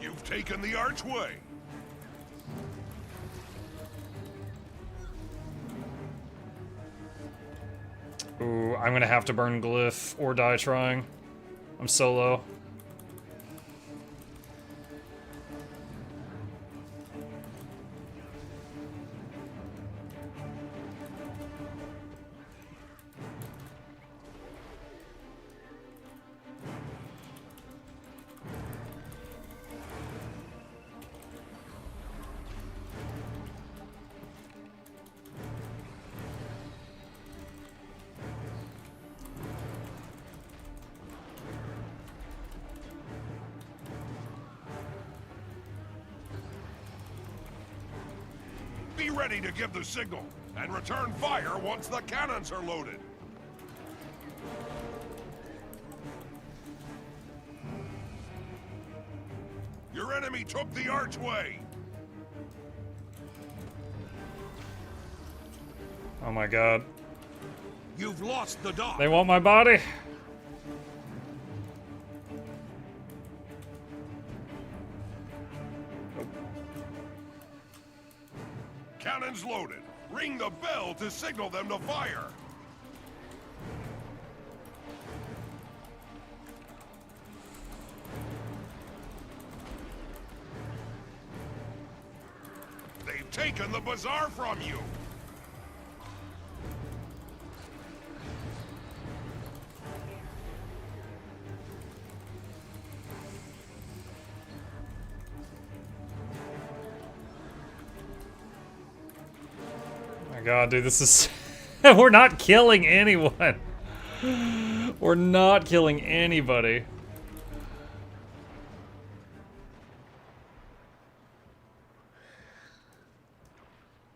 [SPEAKER 2] You've taken the archway.
[SPEAKER 1] Ooh, I'm gonna have to burn Glyph or die trying. I'm so low.
[SPEAKER 2] Be ready to give the signal, and return fire once the cannons are loaded. Your enemy took the archway.
[SPEAKER 1] Oh my god.
[SPEAKER 2] You've lost the dock.
[SPEAKER 1] They want my body.
[SPEAKER 2] Cannons loaded. Ring the bell to signal them to fire. They've taken the bazaar from you.
[SPEAKER 1] My god, dude, this is... We're not killing anyone. We're not killing anybody.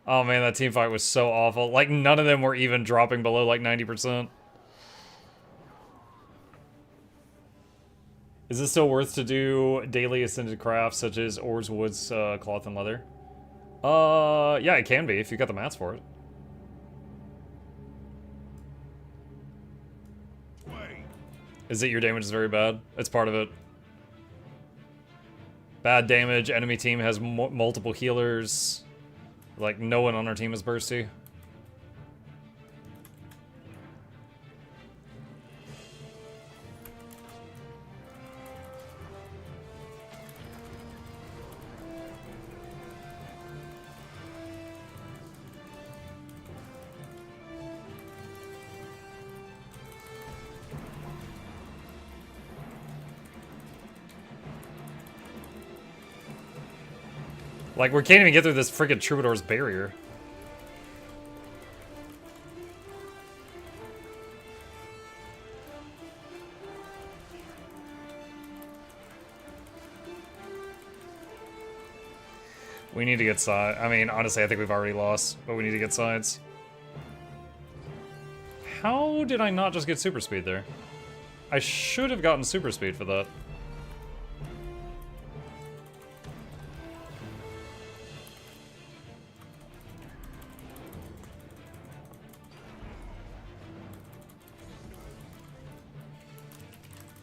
[SPEAKER 1] Oh man, that team fight was so awful. Like, none of them were even dropping below like 90%. Is it still worth to do daily ascended crafts such as ores, woods, cloth, and leather? Yeah, it can be if you got the mats for it. Is it your damage is very bad? It's part of it. Bad damage, enemy team has multiple healers. Like, no one on our team is bursty. Like, we can't even get through this freaking Troubadour's barrier. We need to get sides. I mean, honestly, I think we've already lost, but we need to get sides. How did I not just get super speed there? I should have gotten super speed for that.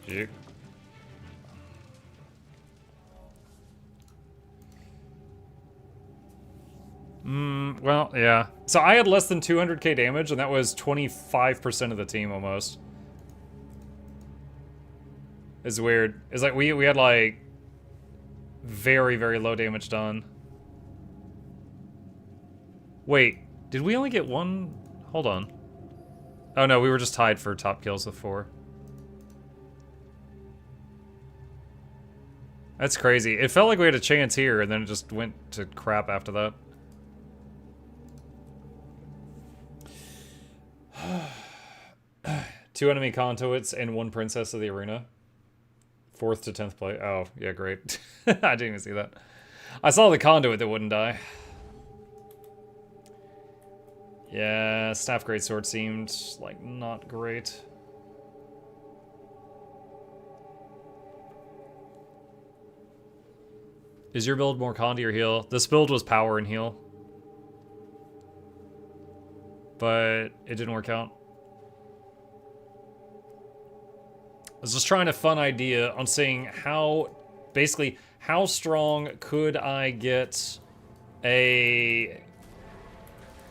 [SPEAKER 1] Gee. Well, yeah. So I had less than 200k damage, and that was 25% of the team almost. It's weird. It's like we had like very, very low damage done. Wait, did we only get one? Hold on. Oh no, we were just tied for top kills with 4. That's crazy. It felt like we had a chance here, and then it just went to crap after that. Two enemy conduits and one princess of the arena. 4th to 10th place. Oh, yeah, great. I didn't even see that. I saw the conduit that wouldn't die. Yeah, staff greatsword seemed like not great. Is your build more Condi or heal? This build was power and heal. But it didn't work out. I was just trying a fun idea on seeing how, basically, how strong could I get a,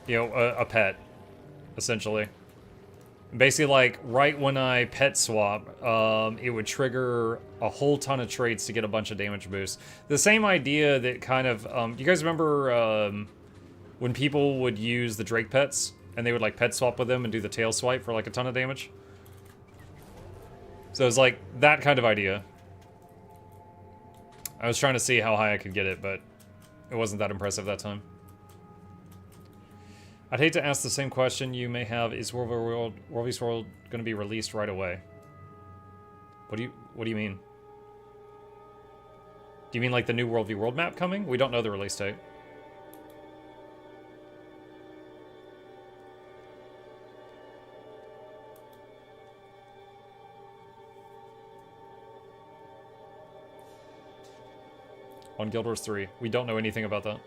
[SPEAKER 1] you know, a pet, essentially. Basically, like, right when I pet swap, it would trigger a whole ton of traits to get a bunch of damage boosts. The same idea that kind of, you guys remember when people would use the Drake pets, and they would, like, pet swap with them and do the tail swipe for, like, a ton of damage? So it's like that kind of idea. I was trying to see how high I could get it, but it wasn't that impressive that time. I'd hate to ask the same question you may have. Is World vs. World going to be released right away? What do you mean? Do you mean like the new World v. World map coming? We don't know the release date. On Guild Wars 3. We don't know anything about that.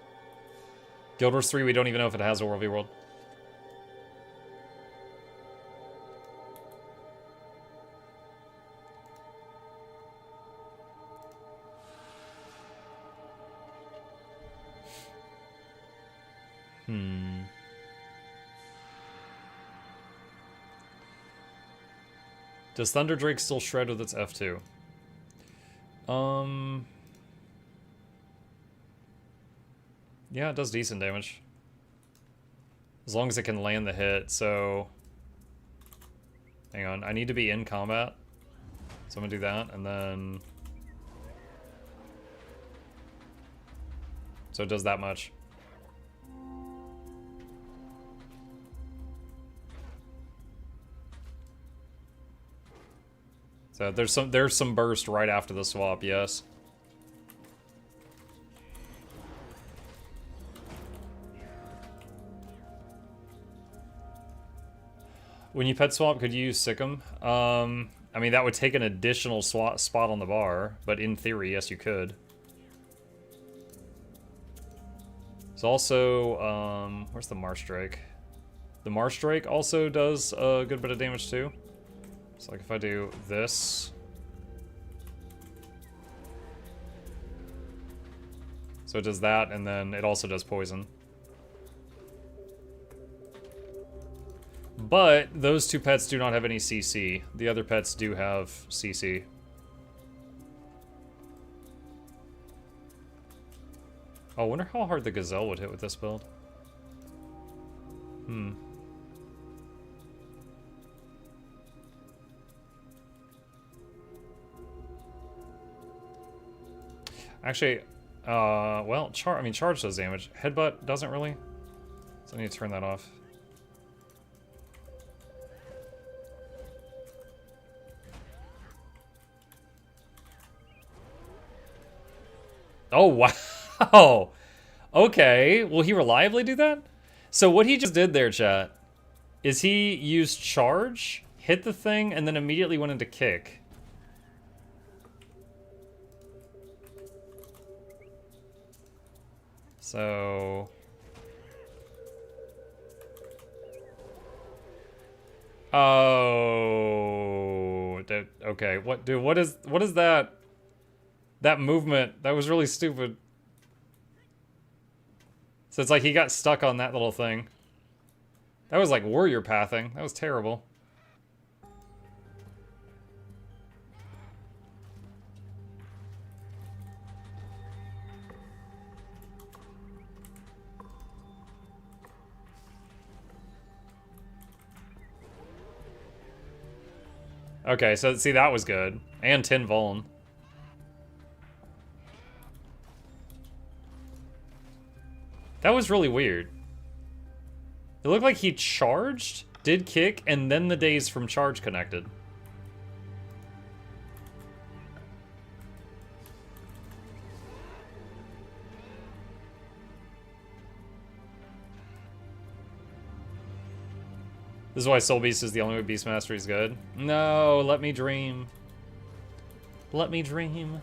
[SPEAKER 1] Guild Wars 3, we don't even know if it has a World v. World. Does Thunder Drake still shred with its F2? Yeah, it does decent damage. As long as it can land the hit, so... Hang on, I need to be in combat. So I'm gonna do that, and then... So it does that much. So there's some burst right after the swap, yes. When you pet swap, could you use Sikkim? I mean, that would take an additional spot on the bar, but in theory, yes, you could. There's also, where's the Marsh Drake? The Marsh Drake also does a good bit of damage too. So like if I do this. So it does that, and then it also does poison. But those two pets do not have any CC. The other pets do have CC. Oh, I wonder how hard the Gazelle would hit with this build. Actually, well, charge does damage. Headbutt doesn't really. So I need to turn that off. Oh, wow. Okay. Will he reliably do that? So what he just did there, chat, is he used charge, hit the thing, and then immediately went into kick. So... Oh... Okay, what is that? That movement, that was really stupid. So it's like he got stuck on that little thing. That was like warrior pathing. That was terrible. Okay, so see, that was good. And 10 Vuln. That was really weird. It looked like he charged, did kick, and then the daze from charge connected. This is why Soul Beast is the only way Beastmaster is good. No, let me dream. Let me dream.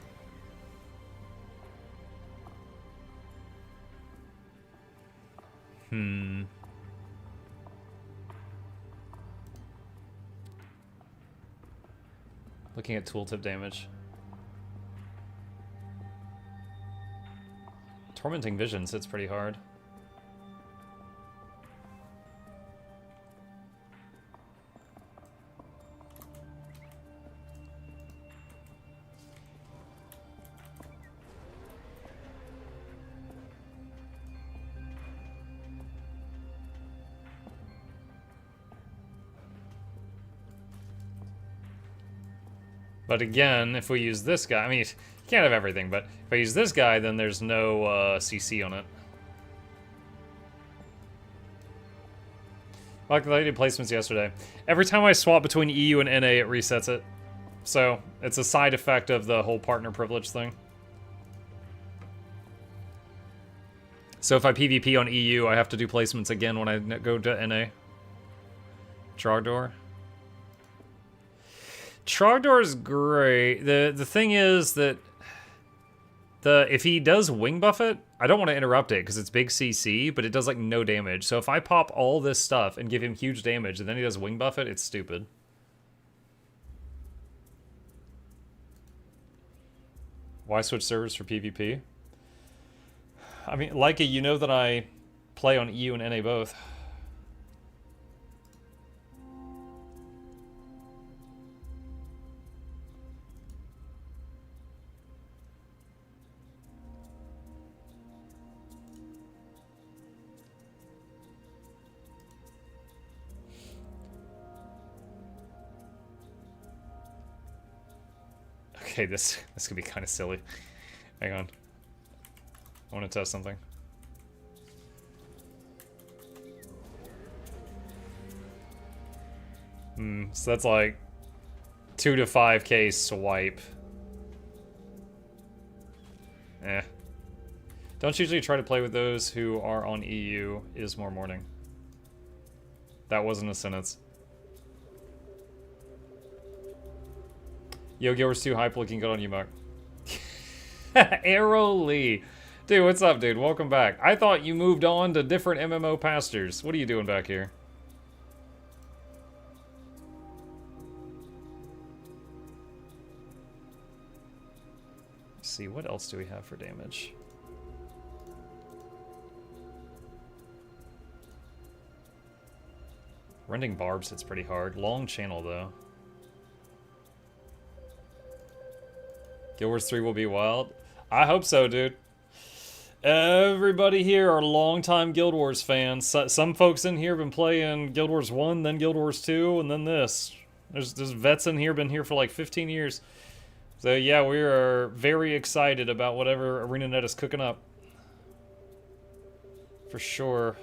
[SPEAKER 1] Looking at tooltip damage. Tormenting Visions hits pretty hard. But again, if we use this guy, I mean, you can't have everything, but if I use this guy, then there's no CC on it. Like I did placements yesterday. Every time I swap between EU and NA, it resets it. So, it's a side effect of the whole partner privilege thing. So if I PvP on EU, I have to do placements again when I go to NA. Trogdor. Trogdor is great. The thing is that if he does wing buff it, I don't want to interrupt it because it's big CC, but it does like no damage. So if I pop all this stuff and give him huge damage and then he does wing buff it, it's stupid. Why switch servers for PvP? I mean, Leica, you know that I play on EU and NA both. Okay, this could be kind of silly. Hang on. I want to test something. So that's like 2 to 5k swipe. Don't usually try to play with those who are on EU. It is more morning. That wasn't a sentence. Yo, Gilbert's too hype, looking good on you, Mark. Arrow Lee. Dude, what's up, dude? Welcome back. I thought you moved on to different MMO pastures. What are you doing back here? Let's see, what else do we have for damage? Rending Barbs hits pretty hard. Long channel, though. Guild Wars 3 will be wild. I hope so, dude. Everybody here are longtime Guild Wars fans. Some folks in here have been playing Guild Wars 1, then Guild Wars 2, and then this. There's vets in here, been here for like 15 years. So yeah, we are very excited about whatever ArenaNet is cooking up. For sure.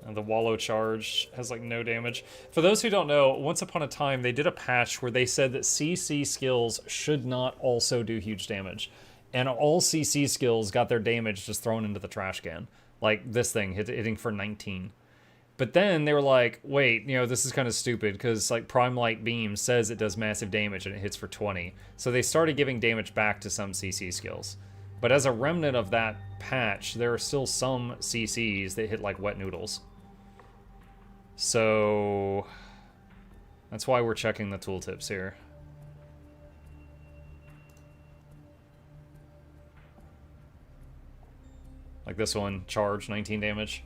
[SPEAKER 1] And the Wallow charge has like no damage. For those who don't know, once upon a time they did a patch where they said that CC skills should not also do huge damage. And all CC skills got their damage just thrown into the trash can. Like this thing hitting for 19. But then they were like, wait, you know, this is kind of stupid because like Prime Light Beam says it does massive damage and it hits for 20. So they started giving damage back to some CC skills. But as a remnant of that patch, there are still some CCs that hit like wet noodles. So that's why we're checking the tooltips here. Like this one, charge, 19 damage.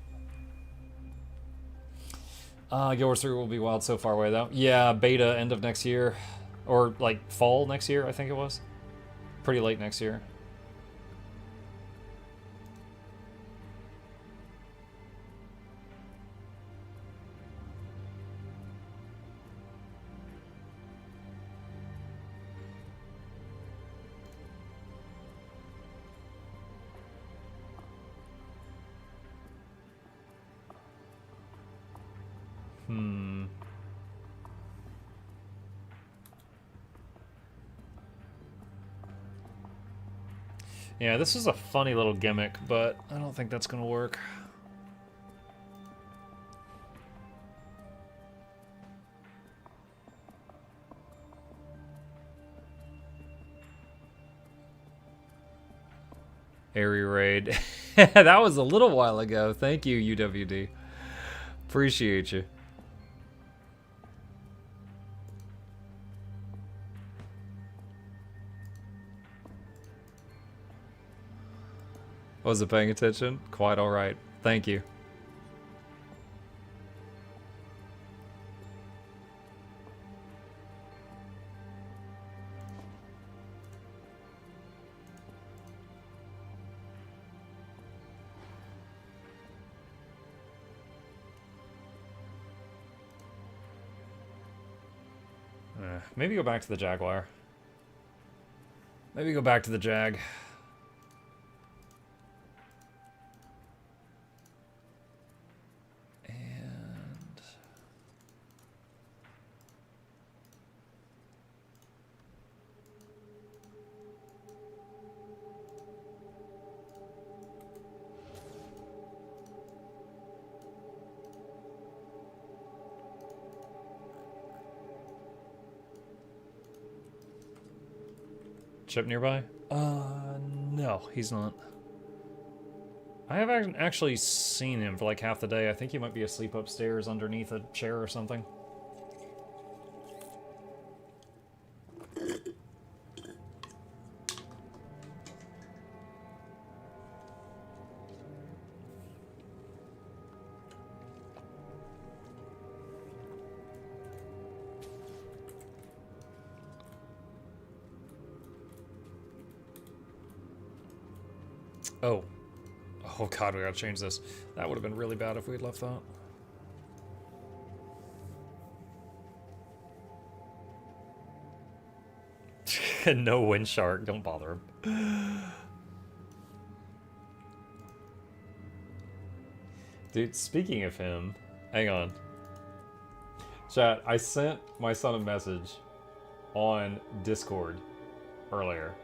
[SPEAKER 1] Guild Wars 3 will be wild, so far away though. Yeah, beta end of next year. Or like fall next year, I think it was. Pretty late next year. Yeah, this is a funny little gimmick, but I don't think that's gonna work. Airy raid. That was a little while ago. Thank you, UWD. Appreciate you. Was it paying attention? Quite all right. Thank you. Maybe go back to the Jaguar. Maybe go back to the Jag. And... Chip nearby? No, he's not. I haven't actually seen him for like half the day. I think he might be asleep upstairs underneath a chair or something. Oh. Oh god, we gotta change this. That would have been really bad if we had left that. No wind shark, don't bother him. Dude, speaking of him, hang on. Chat, I sent my son a message on Discord earlier.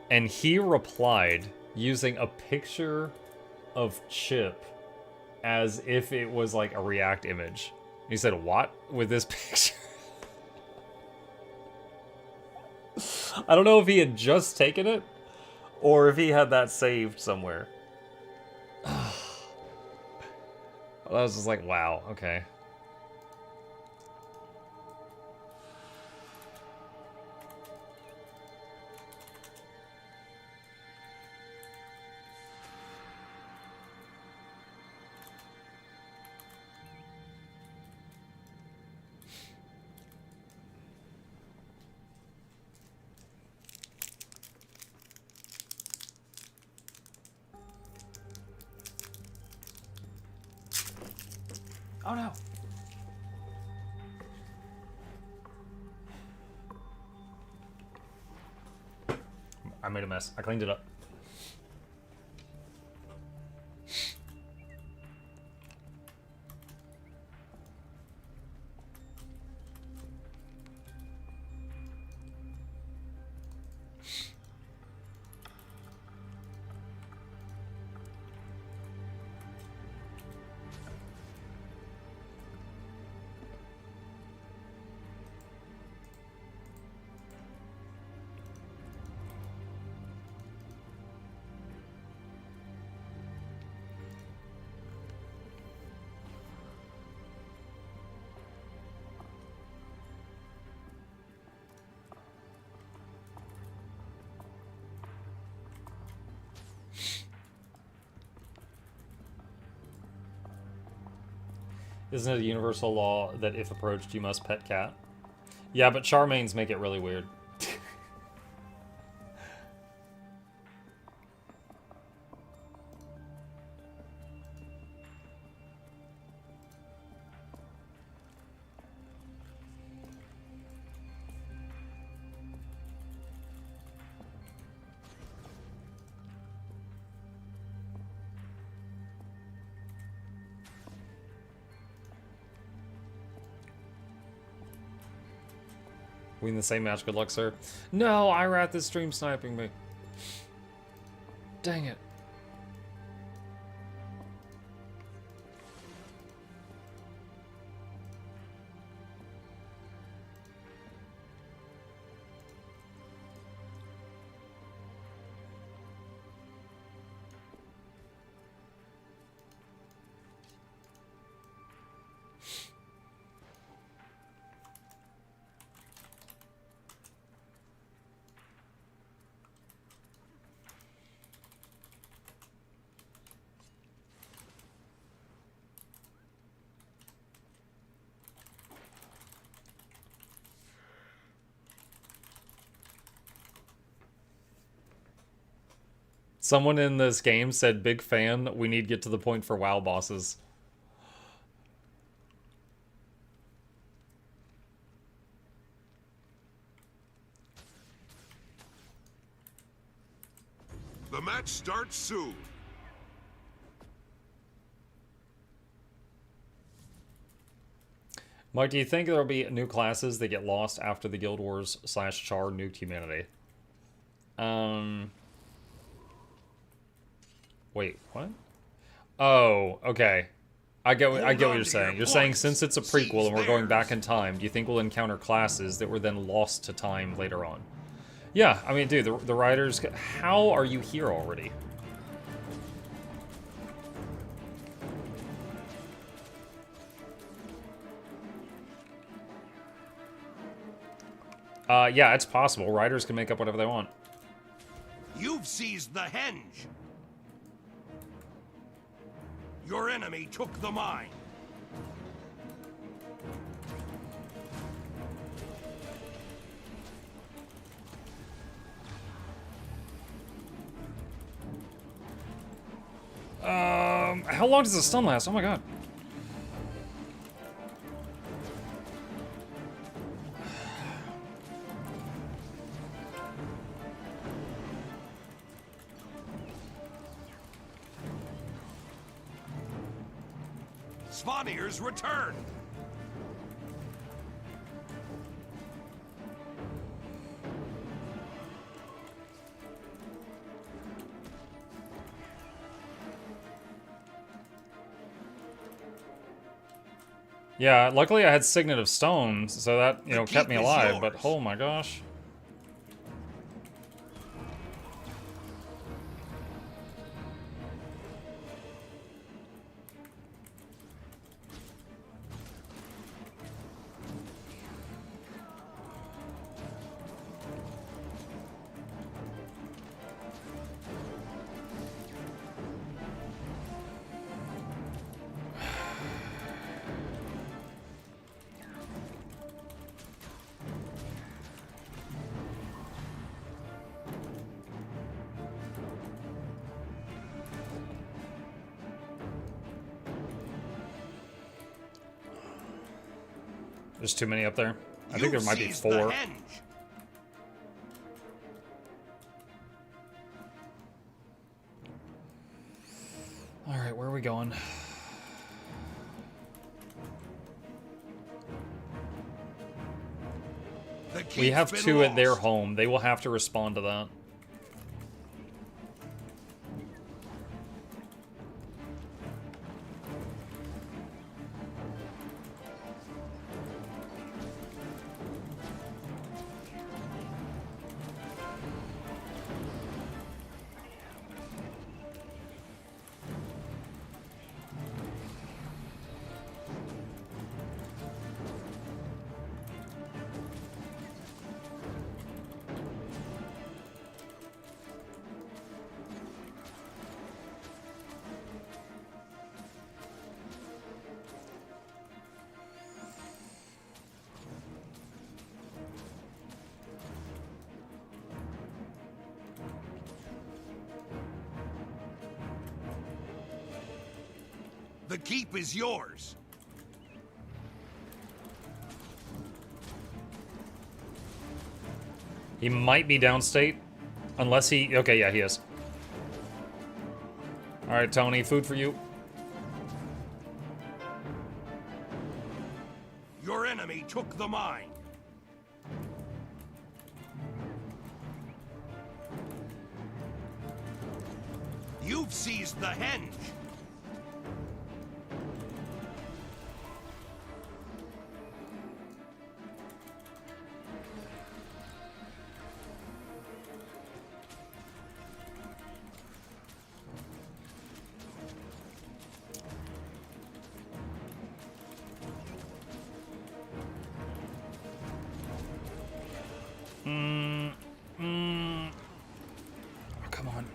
[SPEAKER 1] And he replied using a picture of Chip as if it was like a React image. He said, "What with this picture?" I don't know if he had just taken it or if he had that saved somewhere. I was just like, wow, okay. Oh no. I made a mess. I cleaned it up. Isn't it a universal law that if approached, you must pet cat? Yeah, but Charmaines make it really weird. We in the same match, good luck, sir. No, Irat is stream sniping me. Dang it. Someone in this game said, big fan, we need to get to the point for WoW bosses.
[SPEAKER 2] The match starts soon.
[SPEAKER 1] Mike, do you think there'll be new classes that get lost after the Guild Wars / Char nuked humanity? Wait, what? Oh, okay. I get what you're saying. You're saying since it's a prequel and we're going back in time, do you think we'll encounter classes that were then lost to time later on? Yeah, I mean, dude, the writers... How are you here already? Yeah, it's possible. Writers can make up whatever they want.
[SPEAKER 2] You've seized the henge. Your enemy took the mine.
[SPEAKER 1] How long does the stun last? Oh my god.
[SPEAKER 2] Svanir's return.
[SPEAKER 1] Yeah, luckily I had Signet of Stone, so that, you know, kept me
[SPEAKER 2] keep is
[SPEAKER 1] alive,
[SPEAKER 2] yours.
[SPEAKER 1] but oh my gosh. There's too many up there. I think there might be 4. Alright, where are we going? We have 2 at their home. They will have to respond to that.
[SPEAKER 2] The keep is yours.
[SPEAKER 1] He might be downstate. Unless he... Okay, yeah, he is. Alright, Tony, food for you.
[SPEAKER 2] Your enemy took the mine. You've seized the henge.
[SPEAKER 1] Oh, come on.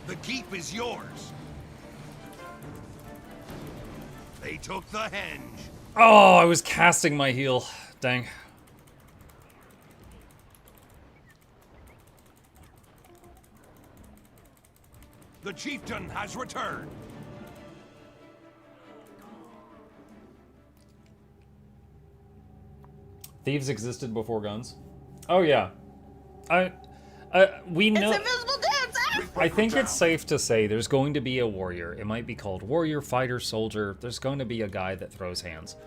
[SPEAKER 2] The keep is yours. They took the henge.
[SPEAKER 1] Oh, I was casting my heel. Dang.
[SPEAKER 2] The chieftain has returned.
[SPEAKER 1] Thieves existed before guns. Oh yeah, we know.
[SPEAKER 8] It's invisible dance.
[SPEAKER 1] I think it's safe to say there's going to be a warrior. It might be called warrior, fighter, soldier. There's going to be a guy that throws hands,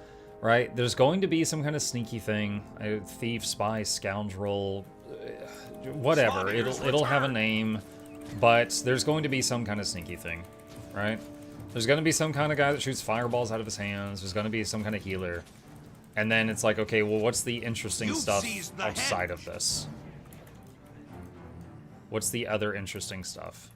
[SPEAKER 1] right? There's going to be some kind of sneaky thing, a thief, spy, scoundrel, whatever. It'll have a name, but there's going to be some kind of sneaky thing, right? There's going to be some kind of guy that shoots fireballs out of his hands. There's going to be some kind of healer. And then it's like, okay, well, what's the interesting stuff outside of this? What's the other interesting stuff?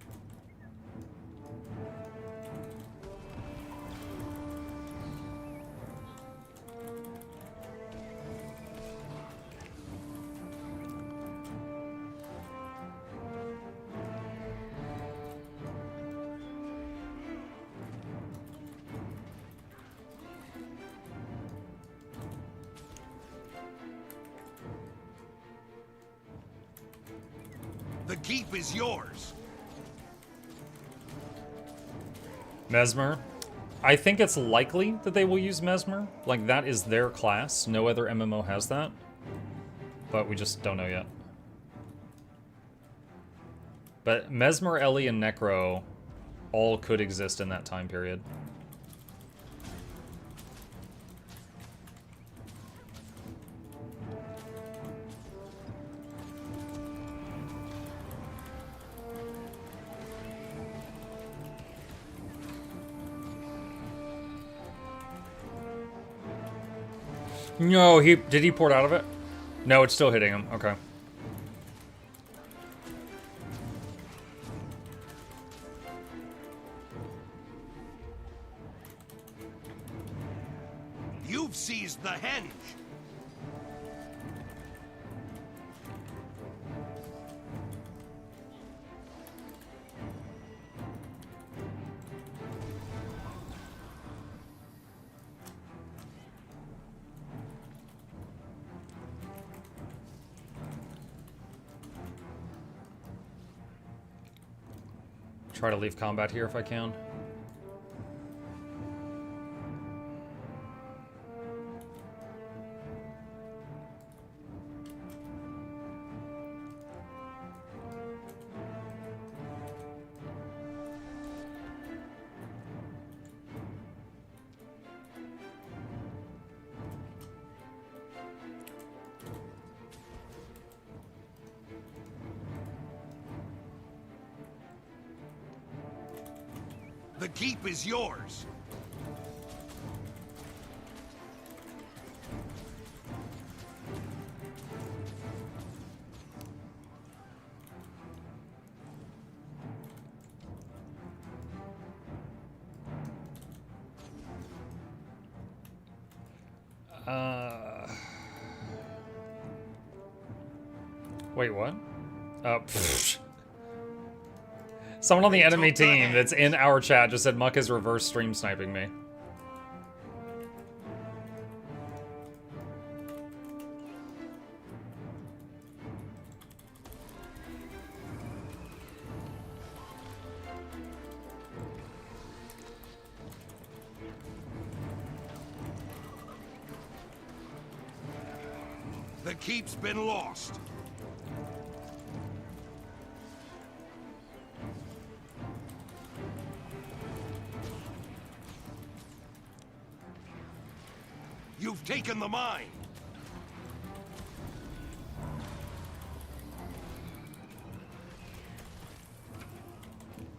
[SPEAKER 2] The keep is yours.
[SPEAKER 1] Mesmer. I think it's likely that they will use Mesmer. Like, that is their class. No other MMO has that. But we just don't know yet. But Mesmer, Ellie, and Necro all could exist in that time period. No, did he port out of it? No, it's still hitting him. Okay.
[SPEAKER 2] You've seized the henge.
[SPEAKER 1] Try to leave combat here if I can.
[SPEAKER 2] The keep is yours.
[SPEAKER 1] Wait, what? Someone on the enemy team that's in our chat just said Muck is reverse stream sniping me.
[SPEAKER 2] The keep's been lost. You've taken the mine.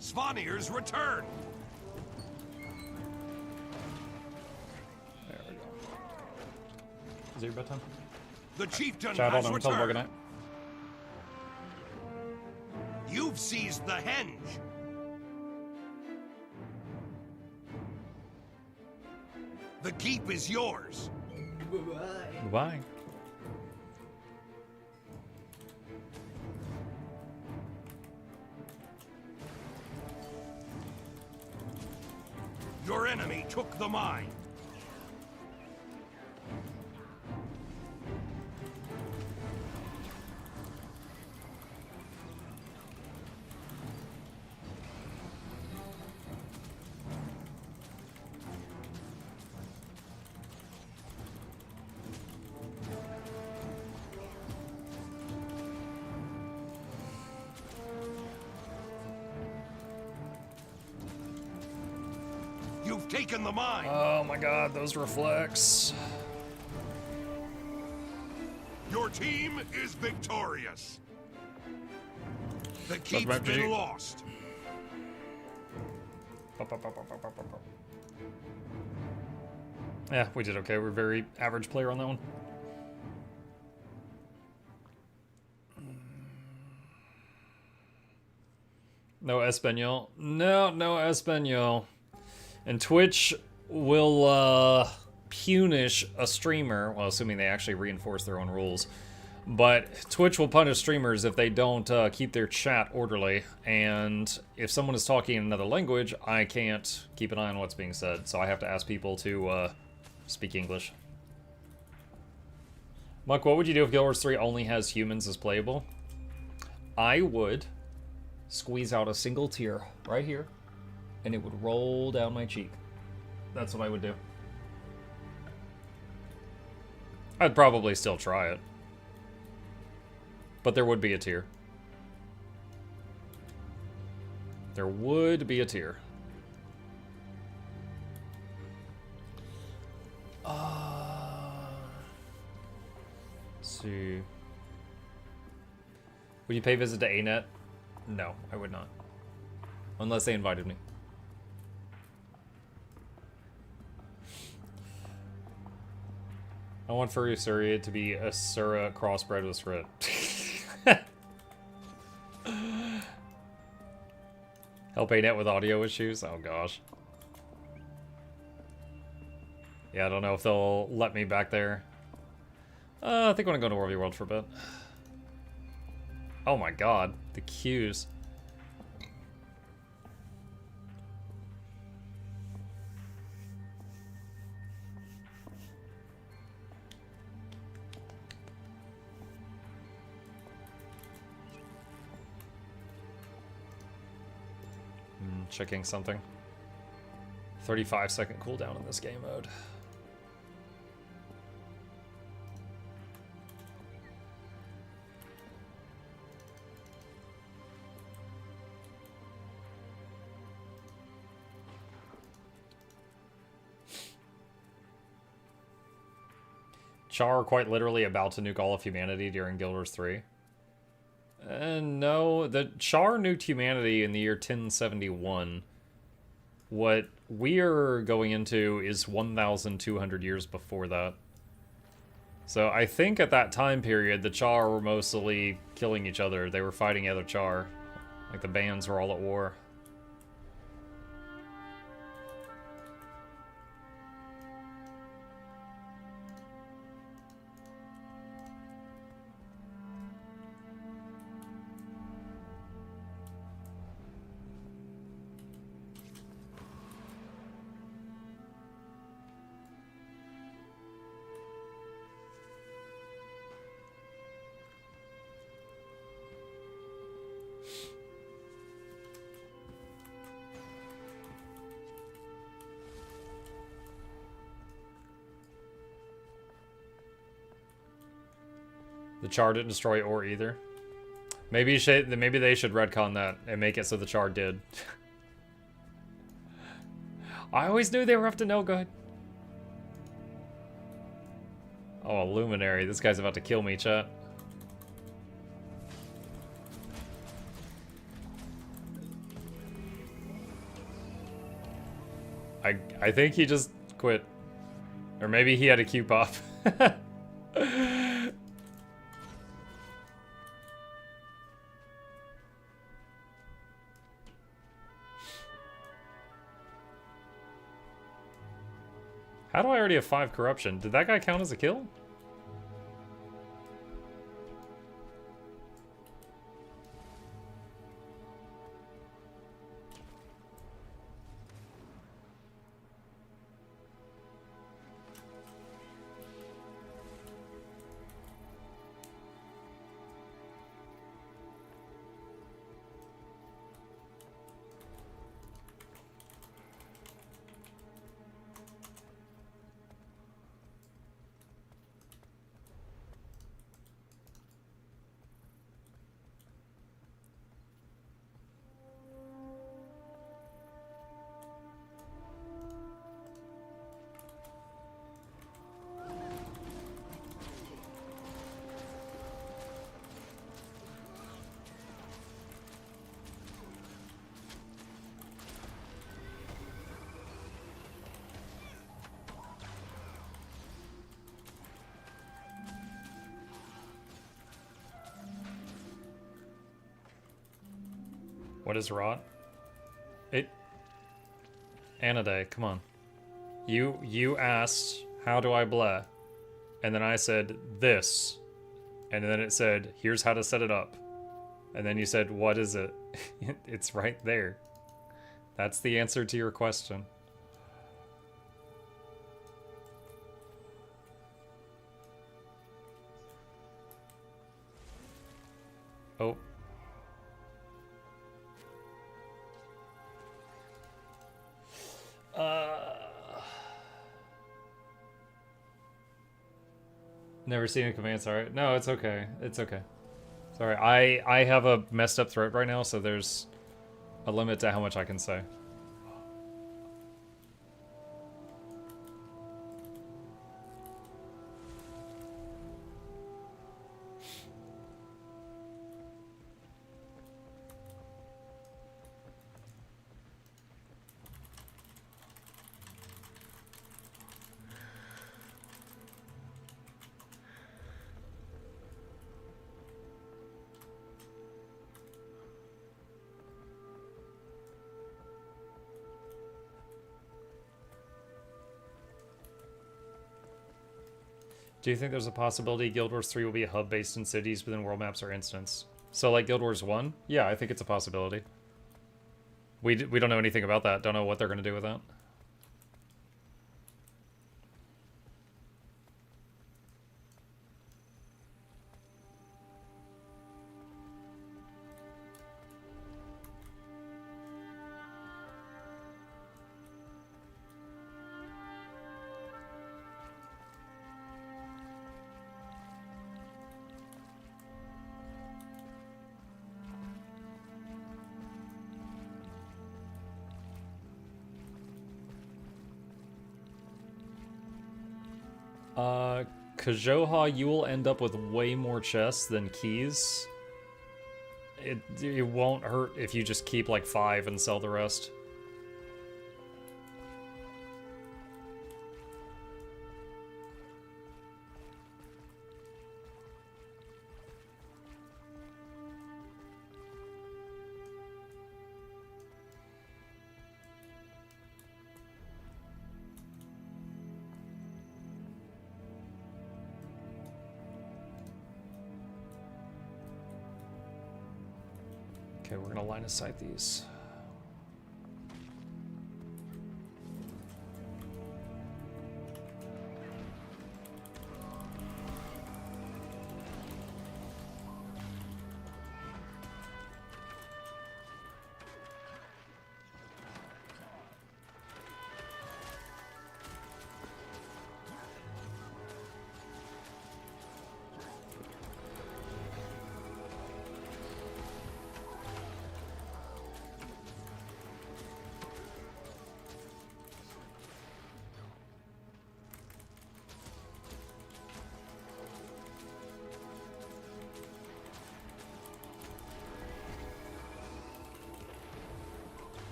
[SPEAKER 2] Svanir's return.
[SPEAKER 1] There we go. Is it your bedtime?
[SPEAKER 2] The chieftain
[SPEAKER 1] Chat, hold
[SPEAKER 2] has
[SPEAKER 1] on. Tell them good
[SPEAKER 2] returned.
[SPEAKER 1] night.
[SPEAKER 2] You've seized the henge. The keep is yours.
[SPEAKER 1] Bye.
[SPEAKER 2] Your enemy took the mine. You've taken the mine.
[SPEAKER 1] Oh my god, those reflex.
[SPEAKER 2] Your team is victorious. The
[SPEAKER 1] map
[SPEAKER 2] keep's
[SPEAKER 1] GG.
[SPEAKER 2] been lost.
[SPEAKER 1] Yeah, we did okay. We're a very average player on that one. No Espanol. No Espanol. And Twitch will punish a streamer, well, assuming they actually reinforce their own rules. But Twitch will punish streamers if they don't keep their chat orderly. And if someone is talking in another language, I can't keep an eye on what's being said. So I have to ask people to speak English. Muck, what would you do if Guild Wars 3 only has humans as playable? I would squeeze out a single tear right here, and it would roll down my cheek. That's what I would do. I'd probably still try it. But there would be a tear. There would be a tear. Let's see. Would you pay visit to ANET? No, I would not. Unless they invited me. I want Furry Surya to be a Sura crossbred with Srit. Help ANET with audio issues? Oh gosh. Yeah, I don't know if they'll let me back there. I think I want to go to World v World for a bit. Oh my god, the queues. Checking something. 35-second cooldown in this game mode. Char are quite literally about to nuke all of humanity during Guild Wars 3. No, the Char nuked humanity in the year 1071. What we're going into is 1,200 years before that. So I think at that time period, the Char were mostly killing each other. They were fighting other Char. Like the bands were all at war. The Char didn't destroy Ore either. Maybe they should retcon that and make it so the Char did. I always knew they were up to no good. Oh, Luminary. This guy's about to kill me, chat. I think he just quit. Or maybe he had a Q pop. How do I already have 5 corruption? Did that guy count as a kill? What is rot? Anaday, come on. You asked, how do I bleh? And then I said, this. And then it said, here's how to set it up. And then you said, what is it? It's right there. That's the answer to your question. Oh. Never seen a command, sorry. No, it's okay. It's okay. Sorry, I have a messed up throat right now, so there's a limit to how much I can say. Do you think there's a possibility Guild Wars 3 will be a hub based in cities within world maps or instance? So like Guild Wars 1? Yeah, I think it's a possibility. We don't know anything about that. Don't know what they're going to do with that. Kajoha, you will end up with way more chests than keys. It won't hurt if you just keep like 5 and sell the rest. Okay, we're gonna line of sight these.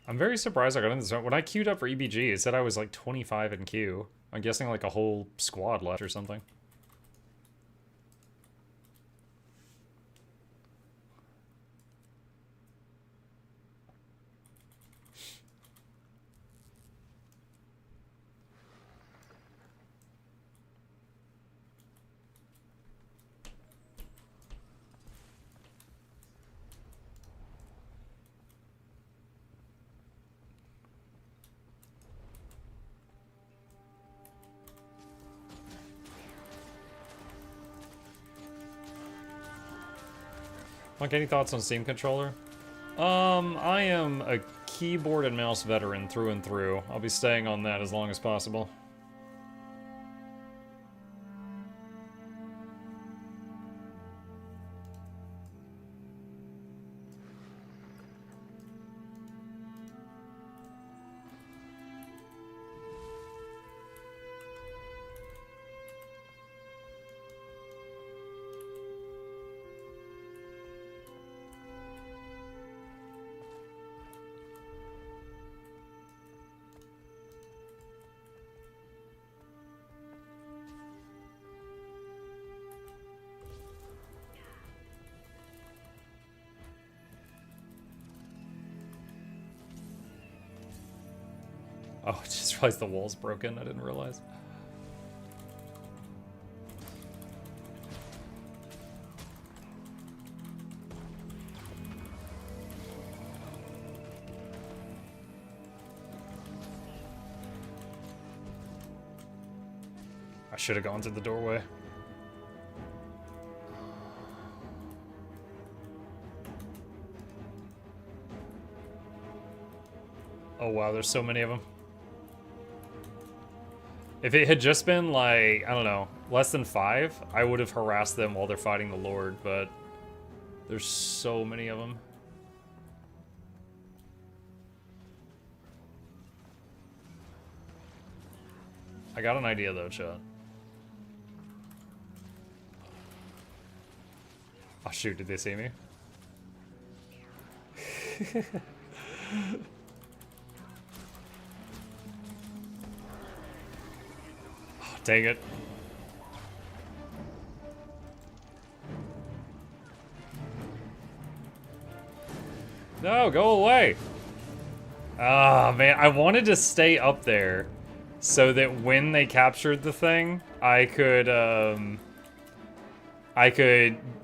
[SPEAKER 1] I'm very surprised I got in this. When I queued up for EBG, it said I was like 25 in queue. I'm guessing like a whole squad left or something. Mike, any thoughts on Steam controller? I am a keyboard and mouse veteran through and through. I'll be staying on that as long as possible. Oh, I just realized the wall's broken. I didn't realize. I should have gone through the doorway. Oh wow, there's so many of them. If it had just been like, I don't know, less than 5, I would have harassed them while they're fighting the Lord, but there's so many of them. I got an idea though, chat. Oh shoot, did they see me? Dang it. No, go away. Ah, man, I wanted to stay up there so that when they captured the thing, I could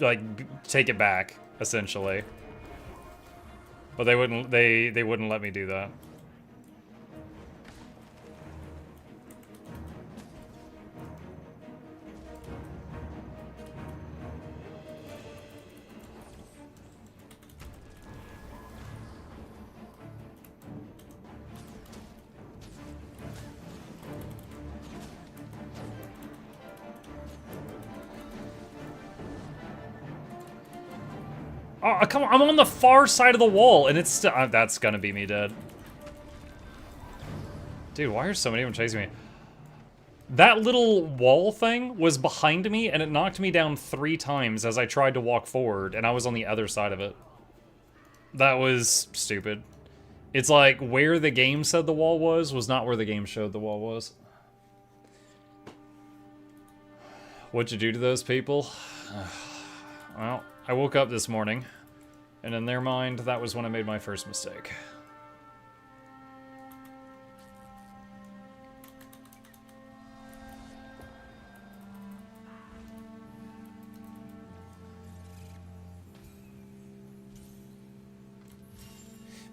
[SPEAKER 1] like take it back essentially. But they wouldn't let me do that. Oh, come on, I'm on the far side of the wall, and it's still... that's gonna be me dead. Dude, why are so many of them chasing me? That little wall thing was behind me, and it knocked me down 3 times as I tried to walk forward, and I was on the other side of it. That was stupid. It's like, where the game said the wall was not where the game showed the wall was. What'd you do to those people? Well... I woke up this morning, and in their mind, that was when I made my first mistake.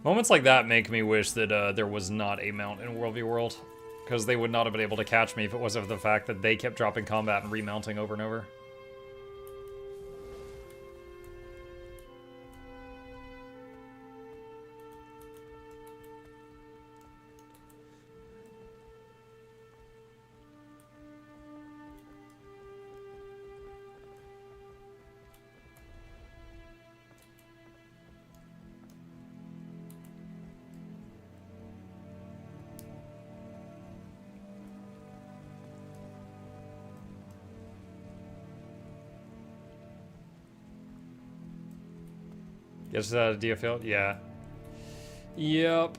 [SPEAKER 1] Moments like that make me wish that there was not a mount in World v World, because they would not have been able to catch me if it wasn't for the fact that they kept dropping combat and remounting over and over. Gets out of DFL? Yeah. Yep.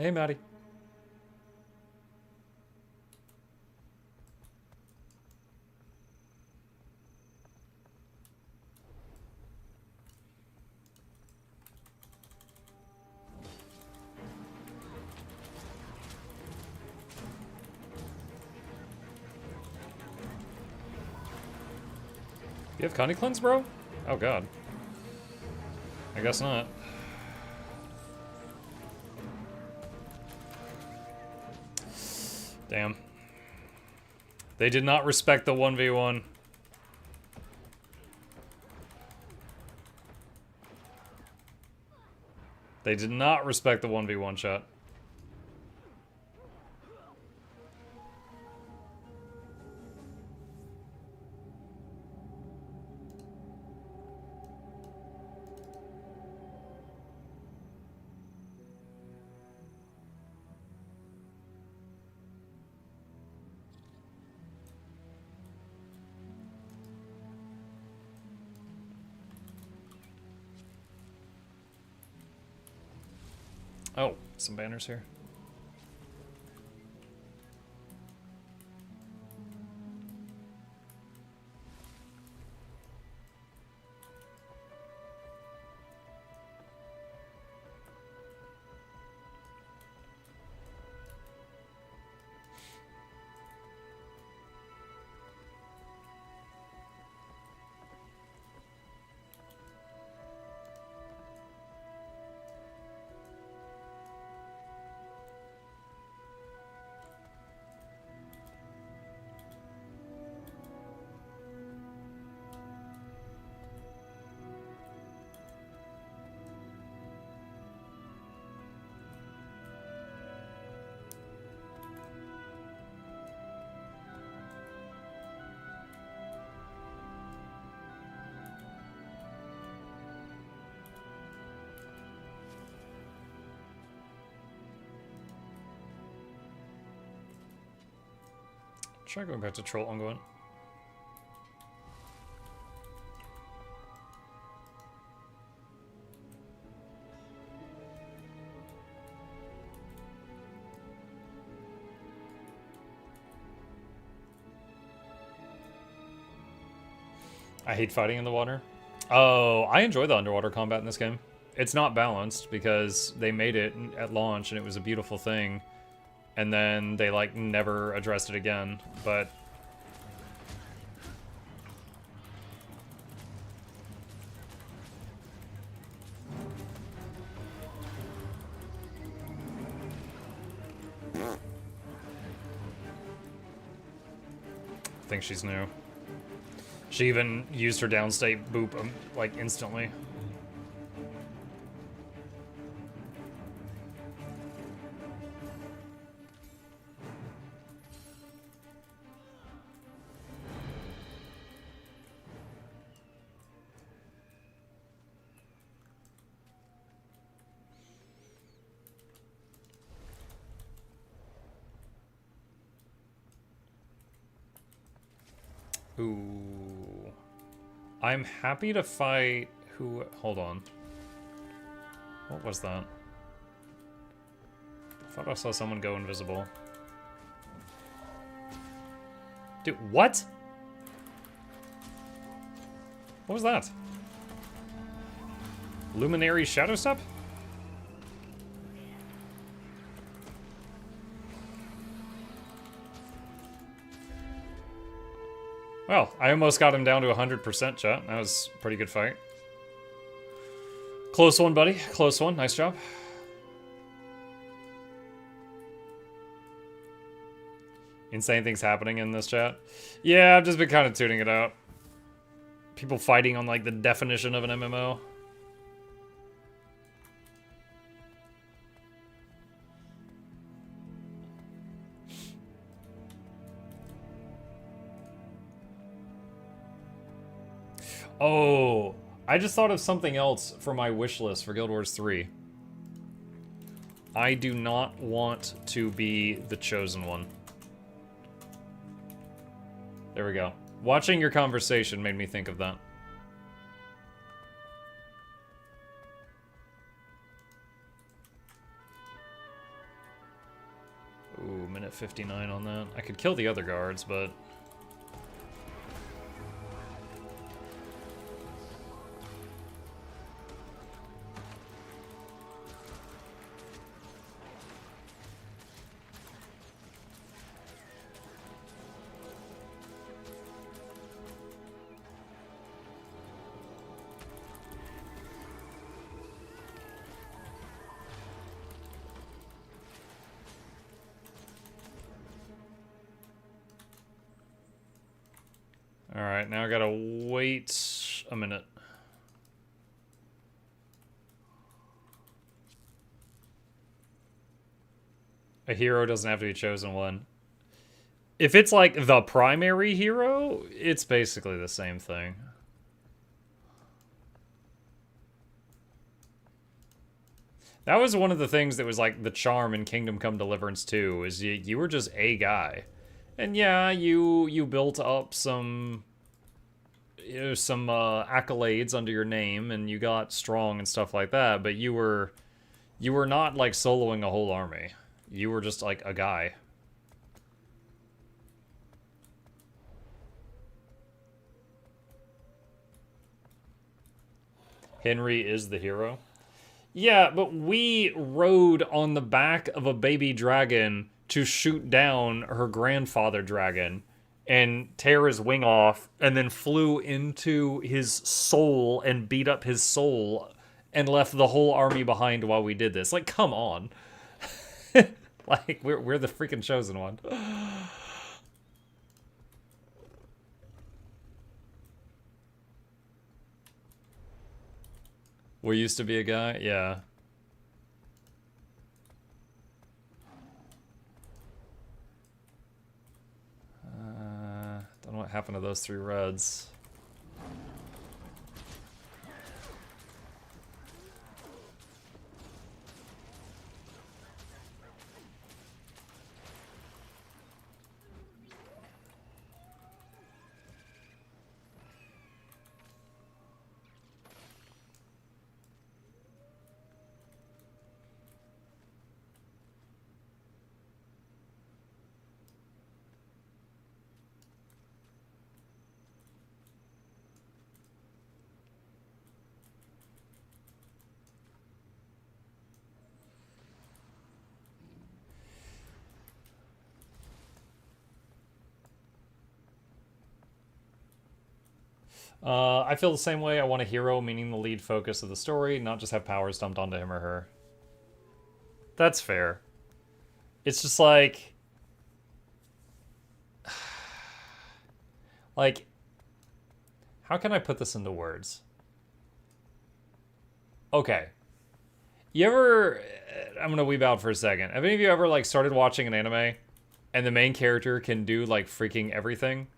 [SPEAKER 1] Hey, Maddie. You have Connie Cleanse, bro? Oh, God. I guess not. Damn. They did not respect the 1v1. They did not respect the 1v1 shot. Oh, some banners here. Try going back to Troll Unguent. I hate fighting in the water. Oh, I enjoy the underwater combat in this game. It's not balanced because they made it at launch and it was a beautiful thing. And then they, like, never addressed it again, but... I think she's new. She even used her downstate boop, like, instantly. Ooh. I'm happy to fight who... Hold on. What was that? I thought I saw someone go invisible. Dude, what? What was that? Luminary Shadow Step? Well, I almost got him down to 100%, chat. That was a pretty good fight. Close one, buddy. Close one. Nice job. Insane things happening in this chat. Yeah, I've just been kind of tuning it out. People fighting on, like, the definition of an MMO. Oh, I just thought of something else for my wish list for Guild Wars 3. I do not want to be the chosen one. There we go. Watching your conversation made me think of that. at 59 on that. I could kill the other guards, but... Alright, now I gotta wait a minute. A hero doesn't have to be chosen one. If it's like the primary hero, it's basically the same thing. That was one of the things that was like the charm in Kingdom Come Deliverance 2, is you were just a guy. And yeah, you built up some accolades under your name, and you got strong and stuff like that, but you were not like soloing a whole army. You were just like a guy. Henry is the hero. Yeah, but we rode on the back of a baby dragon to shoot down her grandfather dragon and tear his wing off, and then flew into his soul and beat up his soul and left the whole army behind while we did this. Like, come on. Like, we're the freaking chosen one. We used to be a guy? Yeah. Don't know what happened to those 3 reds. I feel the same way. I want a hero, meaning the lead focus of the story, not just have powers dumped onto him or her. That's fair. It's just like... Like... How can I put this into words? Okay. You ever... I'm gonna weeb out for a second. Have any of you ever, like, started watching an anime, and the main character can do, like, freaking everything?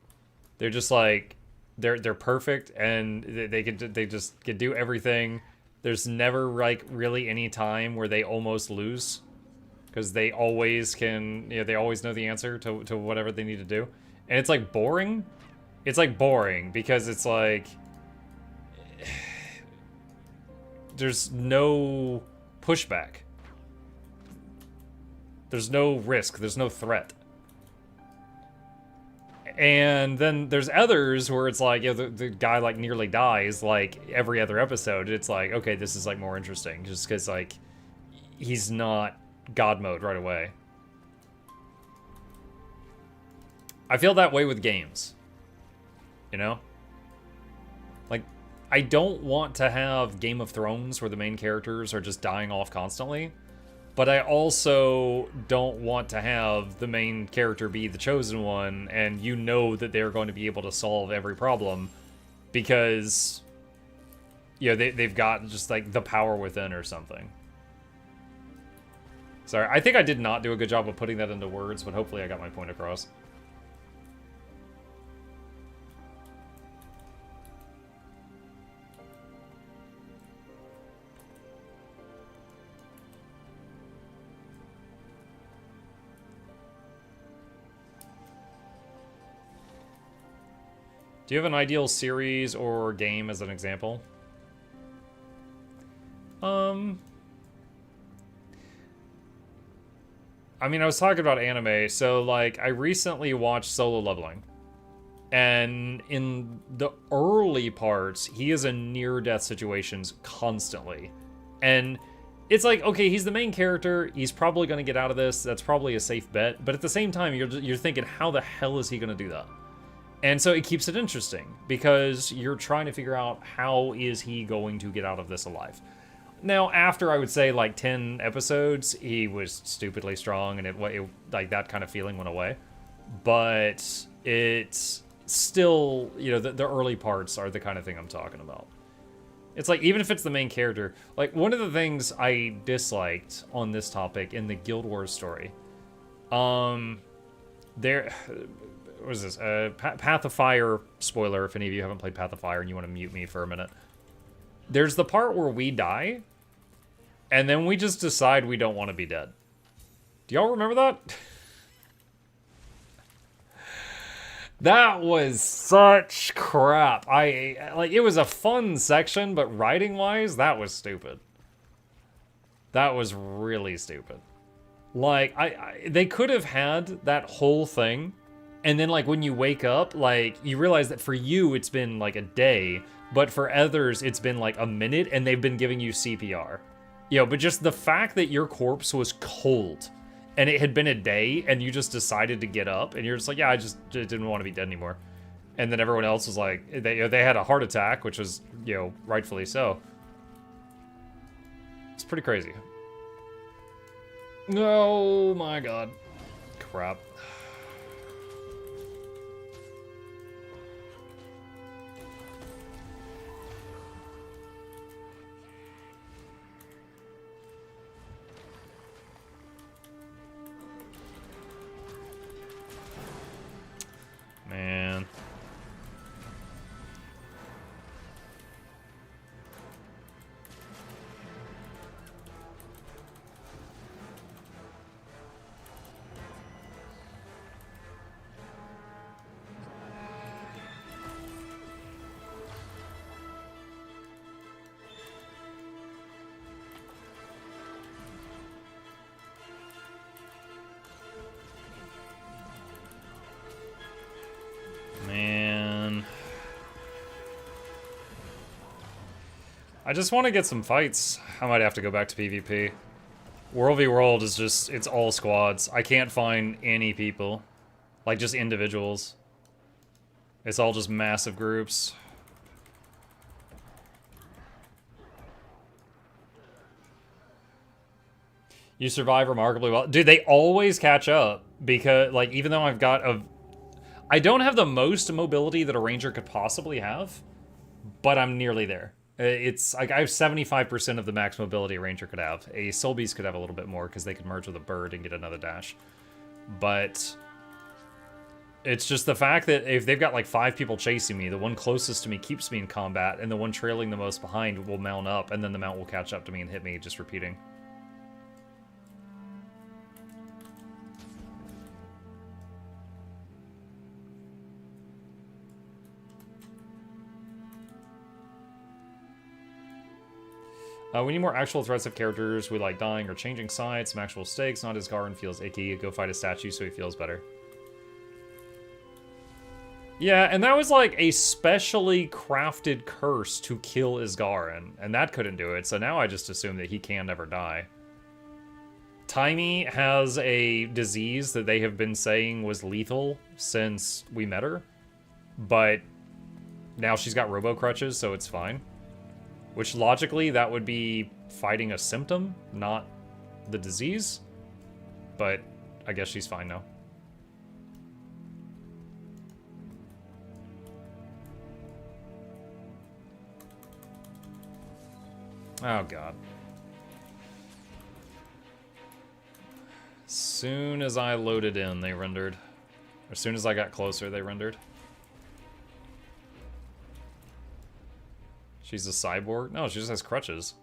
[SPEAKER 1] They're just, like... They're perfect, and they just can do everything. There's never like really any time where they almost lose, because they always can, you know, they always know the answer to whatever they need to do. And it's like boring. It's like boring because it's like there's no pushback. There's no risk. There's no threat. And then there's others where it's like, you know, the guy like nearly dies like every other episode. It's like, okay, this is like more interesting just because like he's not God mode right away. I feel that way with games, you know? Like, I don't want to have Game of Thrones where the main characters are just dying off constantly. But I also don't want to have the main character be the chosen one, and you know that they're going to be able to solve every problem because, you know, they've got just, like, the power within or something. Sorry, I think I did not do a good job of putting that into words, but hopefully I got my point across. Do you have an ideal series or game as an example? I mean, I was talking about anime, so, like, I recently watched Solo Leveling. And in the early parts, he is in near-death situations constantly. And it's like, okay, he's the main character, he's probably going to get out of this, that's probably a safe bet, but at the same time, you're thinking, how the hell is he going to do that? And so it keeps it interesting, because you're trying to figure out how is he going to get out of this alive. Now, after, I would say, like, 10 episodes, he was stupidly strong, and it like, that kind of feeling went away. But it's still, you know, the early parts are the kind of thing I'm talking about. It's like, even if it's the main character, like, one of the things I disliked on this topic in the Guild Wars story, what was this? Path of Fire spoiler, if any of you haven't played Path of Fire and you want to mute me for a minute. There's the part where we die, and then we just decide we don't want to be dead. Do y'all remember that? That was such crap. Like, it was a fun section, but writing-wise, that was stupid. That was really stupid. Like, they could have had that whole thing, and then, like, when you wake up, like, you realize that for you, it's been, like, a day, but for others, it's been, like, a minute, and they've been giving you CPR. You know, but just the fact that your corpse was cold, and it had been a day, and you just decided to get up, and you're just like, yeah, I just didn't want to be dead anymore. And then everyone else was like, they had a heart attack, which was, you know, rightfully so. It's pretty crazy. Oh my god. Crap. Man. Man. I just want to get some fights. I might have to go back to PvP. World v World is just, it's all squads. I can't find any people. Like, just individuals. It's all just massive groups. You survive remarkably well. Dude, they always catch up. Because, like, even though I've got a... I don't have the most mobility that a ranger could possibly have, but I'm nearly there. It's like I have 75% of the max mobility a ranger could have. A soul beast could have a little bit more because they could merge with a bird and get another dash. But it's just the fact that if they've got like 5 people chasing me, the one closest to me keeps me in combat, and the one trailing the most behind will mount up, and then the mount will catch up to me and hit me, just repeating. We need more actual threats of characters we like dying or changing sides, some actual stakes, not as Garen feels icky. Go fight a statue so he feels better. Yeah, and that was like a specially crafted curse to kill Isgaren, and that couldn't do it, so now I just assume that he can never die. Taimi has a disease that they have been saying was lethal since we met her, but now she's got robo crutches, so it's fine. Which, logically, that would be fighting a symptom, not the disease. But I guess she's fine now. Oh, God. As soon as I loaded in, they rendered. As soon as I got closer, they rendered. She's a cyborg? No, she just has crutches.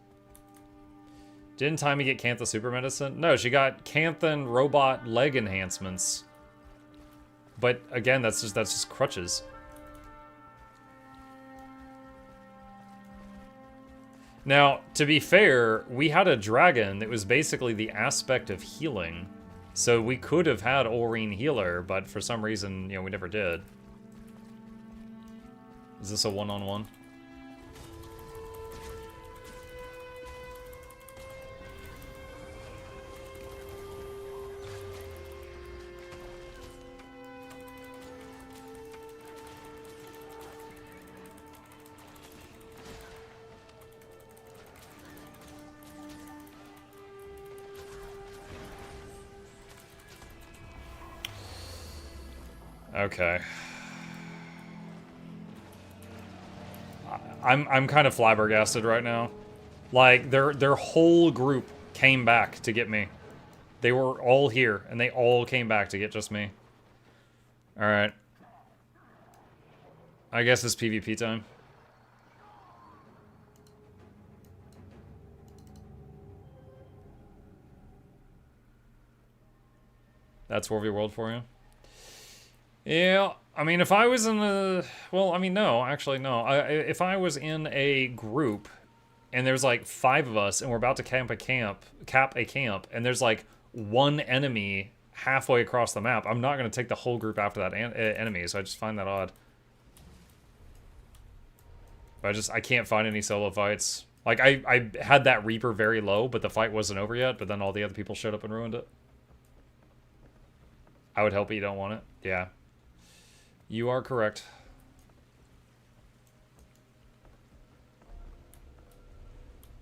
[SPEAKER 1] Didn't Taimi get Cantha super medicine? No, she got Canthan robot leg enhancements. But again, that's just crutches. Now, to be fair, we had a dragon that was basically the aspect of healing So we could have had Aurene healer, but for some reason, you know, we never did. Is this a one-on-one? Okay. I'm kind of flabbergasted right now. Like their whole group came back to get me. They were all here and they all came back to get just me. All right. I guess it's PvP time. That's War v World for you. Yeah, I mean, if I was in a... Well, I mean, no, actually, no. If I was in a group, and there's, like, 5 of us, and we're about to cap a camp, and there's, like, one enemy halfway across the map, I'm not going to take the whole group after that enemy, so I just find that odd. But I can't find any solo fights. Like, I had that Reaper very low, but the fight wasn't over yet, but then all the other people showed up and ruined it. I would help, but you don't want it. Yeah. You are correct.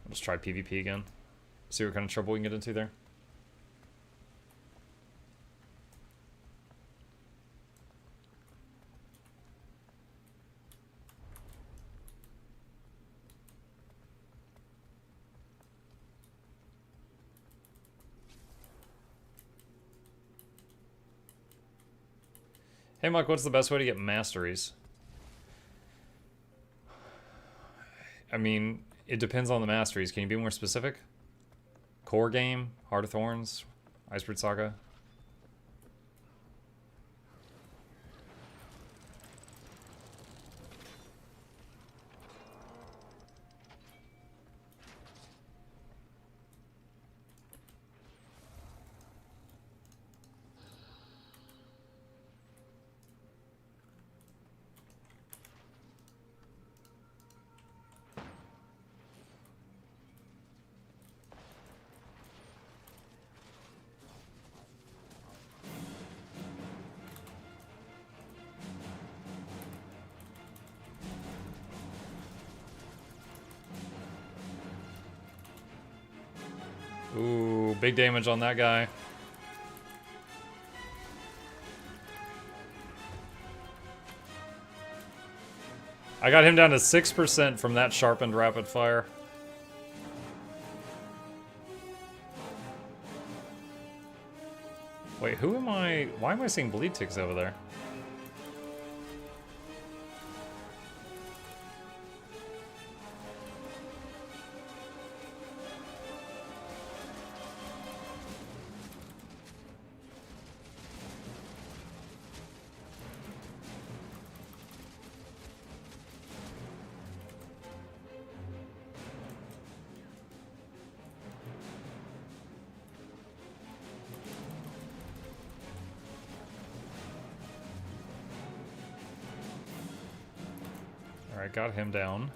[SPEAKER 1] I'll just try PvP again. See what kind of trouble we can get into there. Hey Mike, what's the best way to get masteries? I mean, it depends on the masteries. Can you be more specific? Core game, Heart of Thorns, Icebird Saga. Ooh, big damage on that guy. I got him down to 6% from that sharpened rapid fire. Wait, who am I? Why am I seeing bleed ticks over there? Alright, got him down.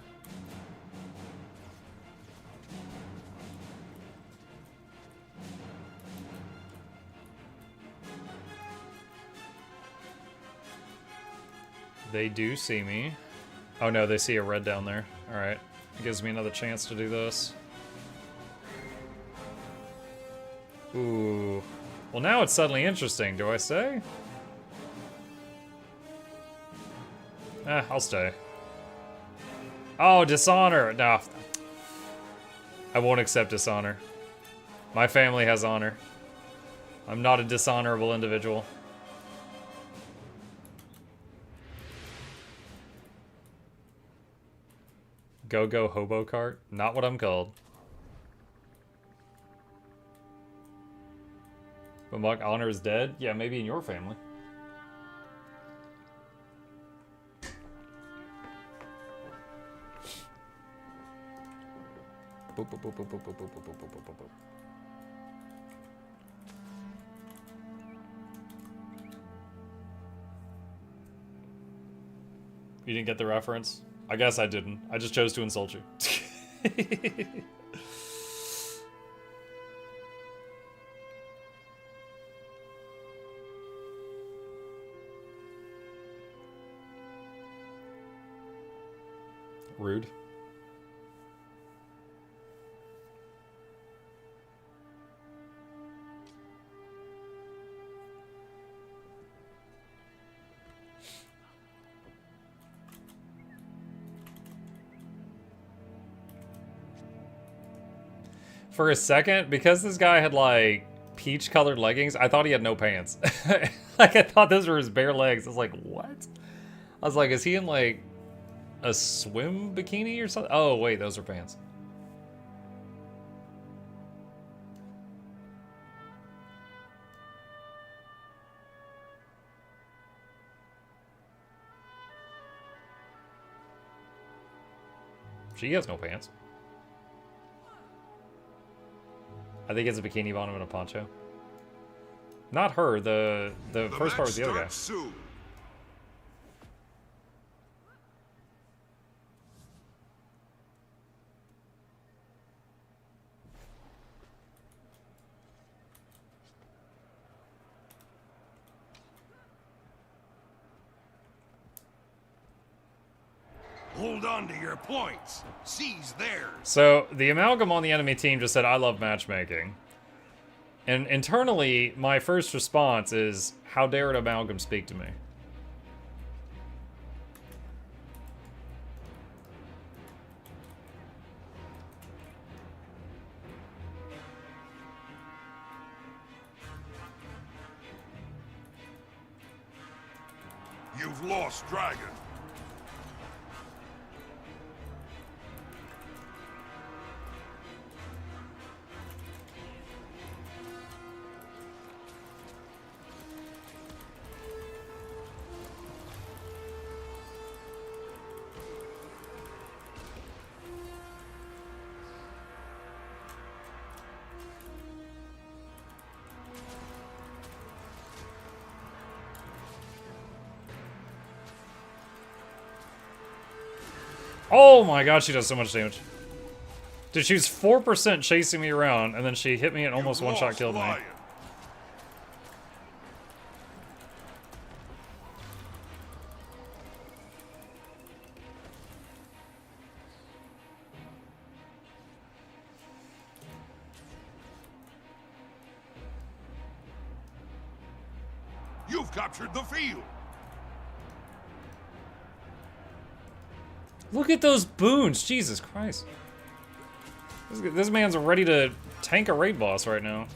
[SPEAKER 1] They do see me. Oh no, they see a red down there. Alright, it gives me another chance to do this. Ooh. Well, now it's suddenly interesting, do I stay? I'll stay. Oh, dishonor! No. I won't accept dishonor. My family has honor. I'm not a dishonorable individual. Go-go hobo cart? Not what I'm called. But Muck, honor is dead? Yeah, maybe in your family. Boop, boop, boop, boop, boop, boop, boop, boop, boop, boop, boop, boop. You didn't get the reference? I guess I didn't. I just chose to insult you. Rude. For a second, because this guy had like peach colored leggings, I thought he had no pants. Like I thought those were his bare legs. I was like, what? I was like, is he in like a swim bikini or something? Oh wait, those are pants. She has no pants. I think it's a bikini bottom and a poncho. Not her, the first part was the other guy.
[SPEAKER 2] Soon. Hold on to your points. Seize theirs.
[SPEAKER 1] So the amalgam on the enemy team just said, I love matchmaking. And internally, my first response is, how dare an amalgam speak to me?
[SPEAKER 2] You've lost, Dragon.
[SPEAKER 1] Oh my god, she does so much damage. Dude, she was 4% chasing me around, and then she hit me and almost one-shot killed me.
[SPEAKER 2] You've captured the field.
[SPEAKER 1] Look at those boons, Jesus Christ. This man's ready to tank a raid boss right now.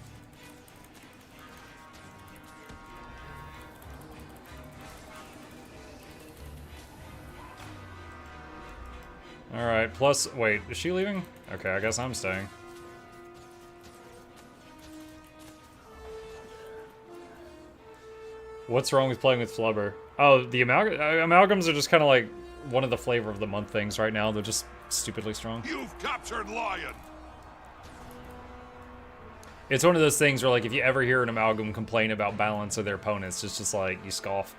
[SPEAKER 1] Alright, plus, wait, is she leaving? Okay, I guess I'm staying. What's wrong with playing with Flubber? Oh, the amalgams are just kind of like one of the flavor of the month things right now. They're just stupidly strong.
[SPEAKER 2] You've captured Lion.
[SPEAKER 1] It's one of those things where, like, if you ever hear an amalgam complain about balance of their opponents, it's just like, you scoff.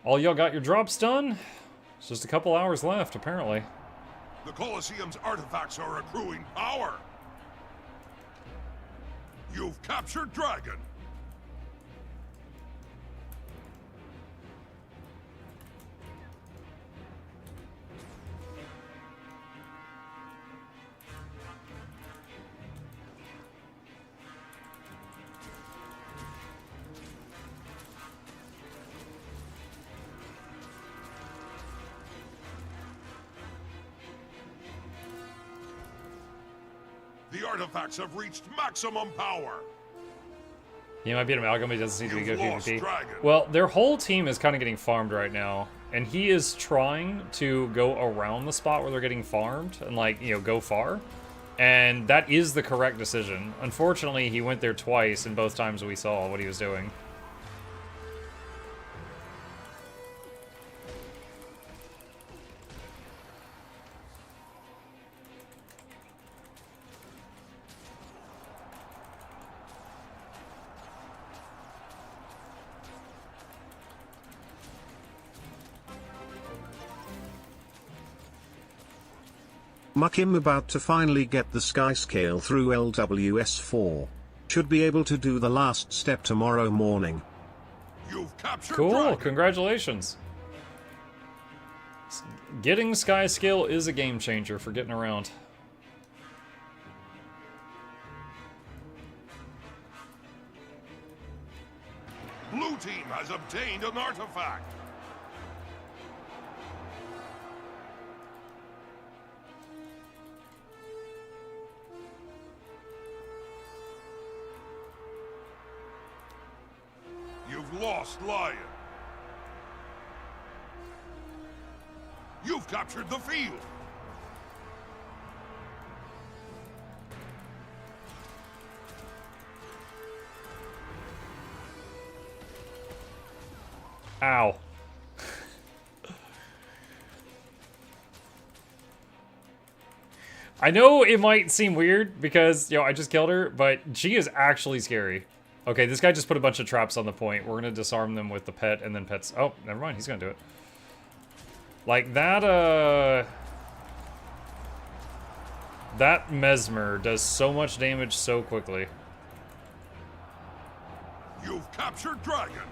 [SPEAKER 1] All y'all got your drops done? It's just a couple hours left, apparently.
[SPEAKER 2] The Colosseum's artifacts are accruing power. You've captured Dragon. The artifacts have reached maximum power.
[SPEAKER 1] He might be an amalgam, but he doesn't seem to be good
[SPEAKER 2] You've lost,
[SPEAKER 1] PvP.
[SPEAKER 2] Dragon.
[SPEAKER 1] Well, their whole team is kind of getting farmed right now, and he is trying to go around the spot where they're getting farmed and, like, you know, go far. And that is the correct decision. Unfortunately, he went there twice, and both times we saw what he was doing.
[SPEAKER 4] Mukim about to finally get the sky scale through LWS4. Should be able to do the last step tomorrow morning.
[SPEAKER 2] You've captured
[SPEAKER 1] Cool,
[SPEAKER 2] Dragon.
[SPEAKER 1] congratulations. Getting sky scale is a game changer for getting around.
[SPEAKER 2] Blue team has obtained an artifact. You've lost Lion. You've captured the field.
[SPEAKER 1] Ow. I know it might seem weird because, I just killed her, but she is actually scary. Okay, this guy just put a bunch of traps on the point. We're gonna disarm them with the pet, and then pets... Oh, never mind, he's gonna do it. Like, that Mesmer does so much damage so quickly.
[SPEAKER 2] You've captured Dragon.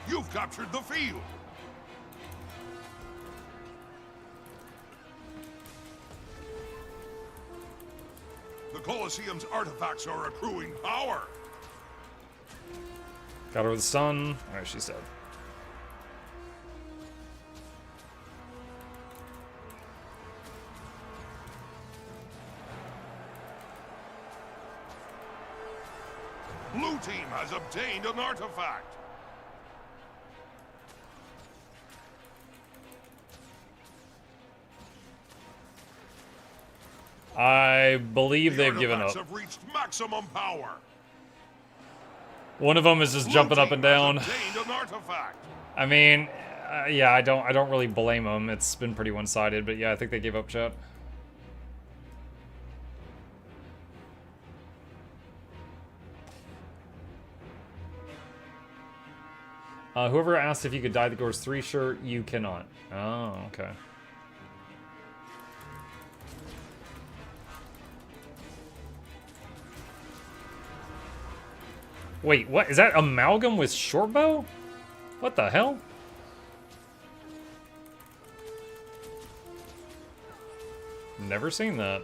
[SPEAKER 2] You've captured the field. The Colosseum's artifacts are accruing power.
[SPEAKER 1] Got her with the sun. Alright, she's dead.
[SPEAKER 2] Blue team has obtained an artifact.
[SPEAKER 1] I believe
[SPEAKER 2] The
[SPEAKER 1] they've given up.
[SPEAKER 2] artifacts have reached maximum power.
[SPEAKER 1] One of them is just
[SPEAKER 2] Blue
[SPEAKER 1] jumping up
[SPEAKER 2] team
[SPEAKER 1] and down.
[SPEAKER 2] has obtained an artifact.
[SPEAKER 1] I mean, yeah, I don't really blame them. It's been pretty one-sided, but yeah, I think they gave up, chat. Whoever asked if you could dye the Gores 3 shirt, you cannot. Oh, okay. Wait, what? Is that amalgam with shortbow? What the hell? Never seen that.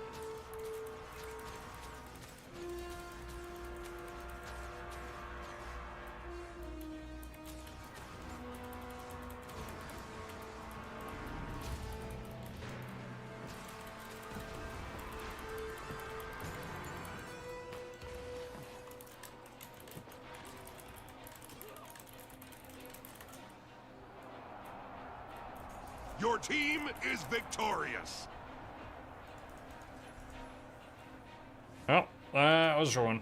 [SPEAKER 2] Your team is victorious.
[SPEAKER 1] Oh, that was a short one.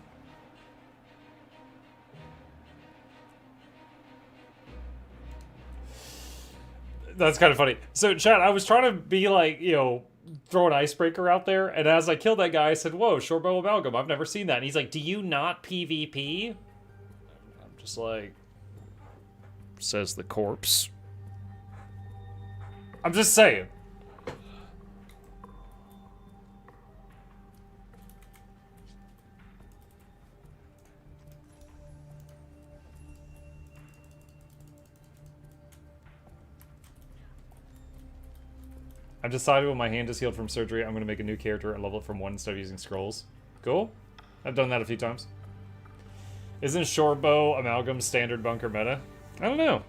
[SPEAKER 1] That's kind of funny. So, chat, I was trying to be like, throw an icebreaker out there, and as I killed that guy, I said, whoa, shortbow amalgam, I've never seen that. And he's like, do you not PvP? I'm just like, says the corpse. I'm just saying. I've decided when my hand is healed from surgery, I'm going to make a new character and level it from 1 instead of using scrolls. Cool. I've done that a few times. Isn't shortbow amalgam standard bunker meta? I don't know.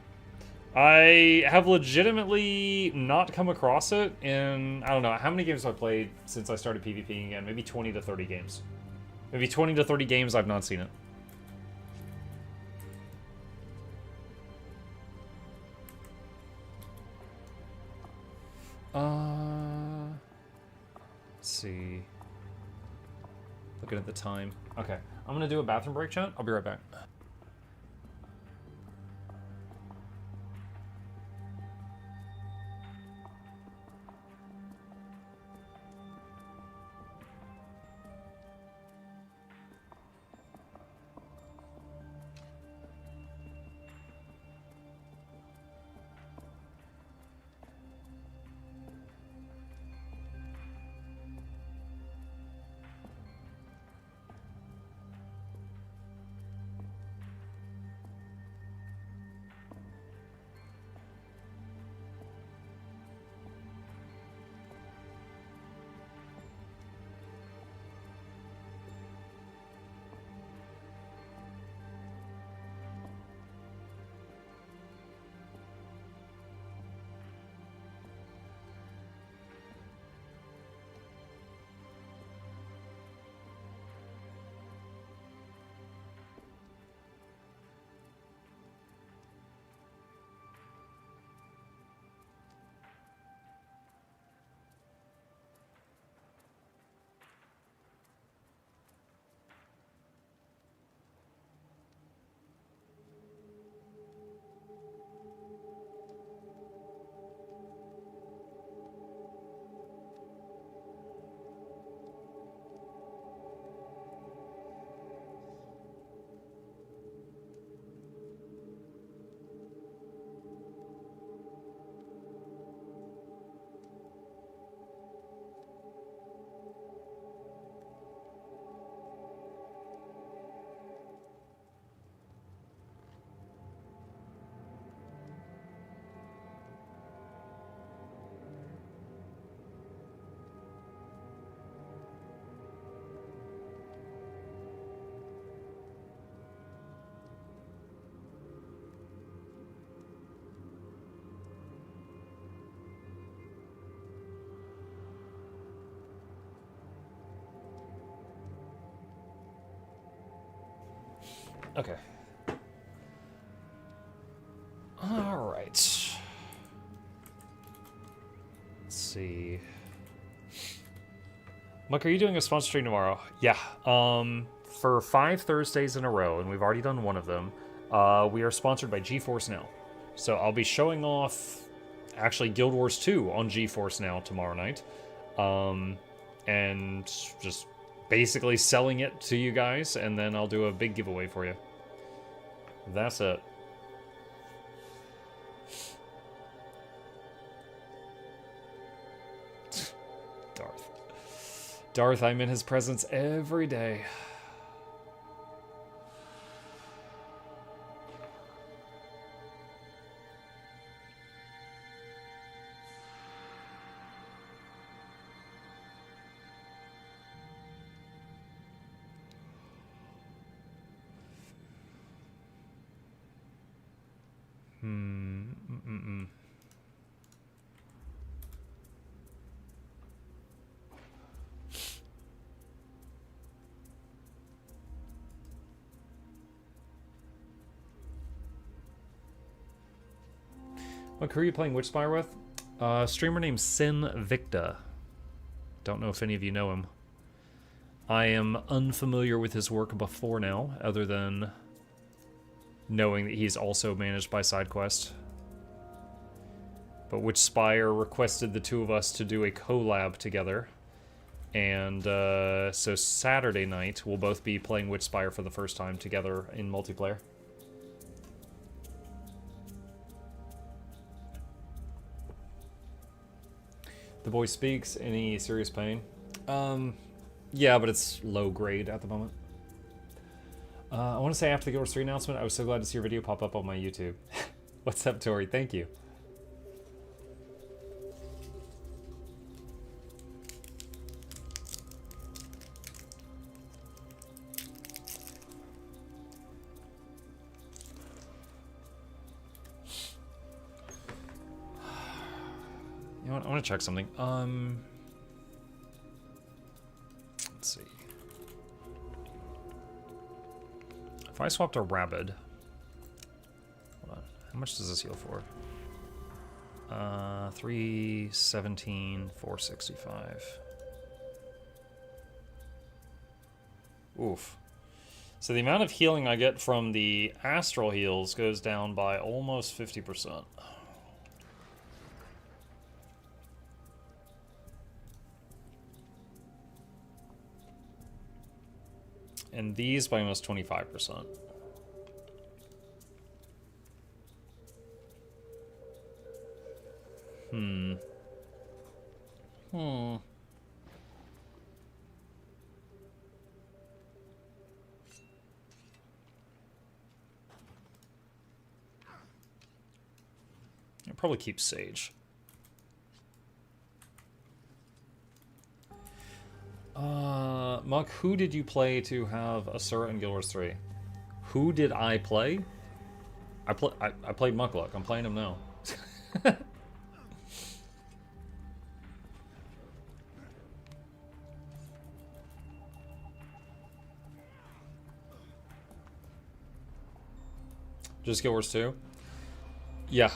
[SPEAKER 1] I have legitimately not come across it in, I don't know, how many games have I played since I started PvPing again? Maybe 20 to 30 games. Maybe 20 to 30 games, I've not seen it. Let's see. Looking at the time. Okay, I'm gonna do a bathroom break, chat. I'll be right back. Okay. All right. Let's see. Muck, are you doing a sponsor stream tomorrow? Yeah. For 5 Thursdays in a row, and we've already done one of them, we are sponsored by GeForce Now. So I'll be showing off, actually, Guild Wars 2 on GeForce Now tomorrow night. And just basically selling it to you guys, and then I'll do a big giveaway for you. That's it. Darth, I'm in his presence every day. What crew are you playing Witchspire with? Streamer named Sin Victa. Don't know if any of you know him. I am unfamiliar with his work before now, other than knowing that he's also managed by SideQuest. But Witchspire requested the two of us to do a collab together. And so Saturday night, we'll both be playing Witchspire for the first time together in multiplayer. The boy speaks. Any serious pain? Yeah, but it's low grade at the moment. I want to say after the Guild Wars 3 announcement, I was so glad to see your video pop up on my YouTube. What's up, Tori? Thank you. You know what? I want to check something. Let's see. If I swapped a Rabid, hold on. How much does this heal for? 317, 465. Oof. So the amount of healing I get from the astral heals goes down by almost 50%. And these by almost 25%. I'll probably keep Sage. Muck, who did you play to have Asura in Guild Wars 3? Who did I play? I played Mukluk. I'm playing him now. Just Guild Wars 2? Yeah.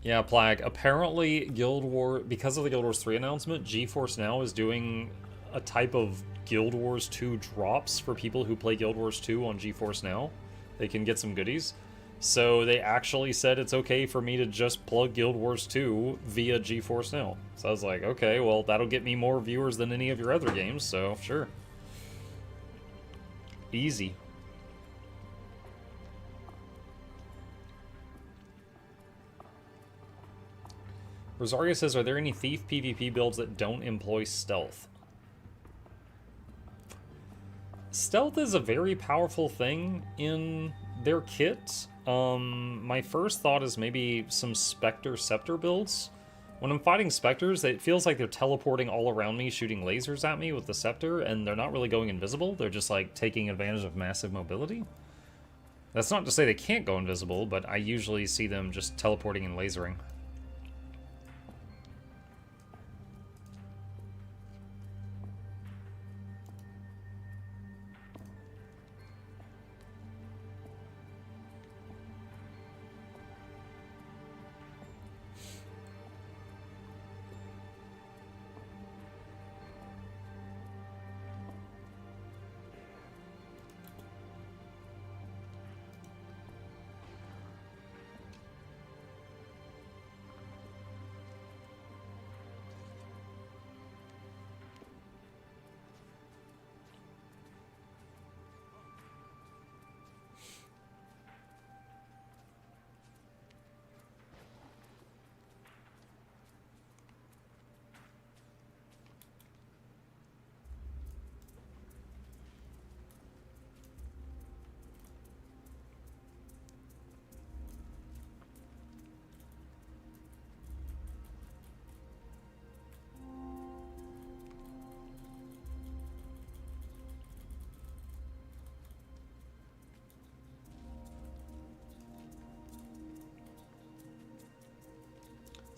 [SPEAKER 1] Yeah, Plague. Apparently, Guild War, because of the Guild Wars 3 announcement, GeForce Now is doing a type of Guild Wars 2 drops for people who play Guild Wars 2 on GeForce Now. They can get some goodies. So they actually said it's okay for me to just plug Guild Wars 2 via GeForce Now. So I was like, okay, well, that'll get me more viewers than any of your other games, so sure. Easy. Rosario says, are there any Thief PvP builds that don't employ stealth? Stealth is a very powerful thing in their kit. My first thought is maybe some Spectre Scepter builds. When I'm fighting Spectres, it feels like they're teleporting all around me, shooting lasers at me with the Scepter, and they're not really going invisible. They're just, like, taking advantage of massive mobility. That's not to say they can't go invisible, but I usually see them just teleporting and lasering.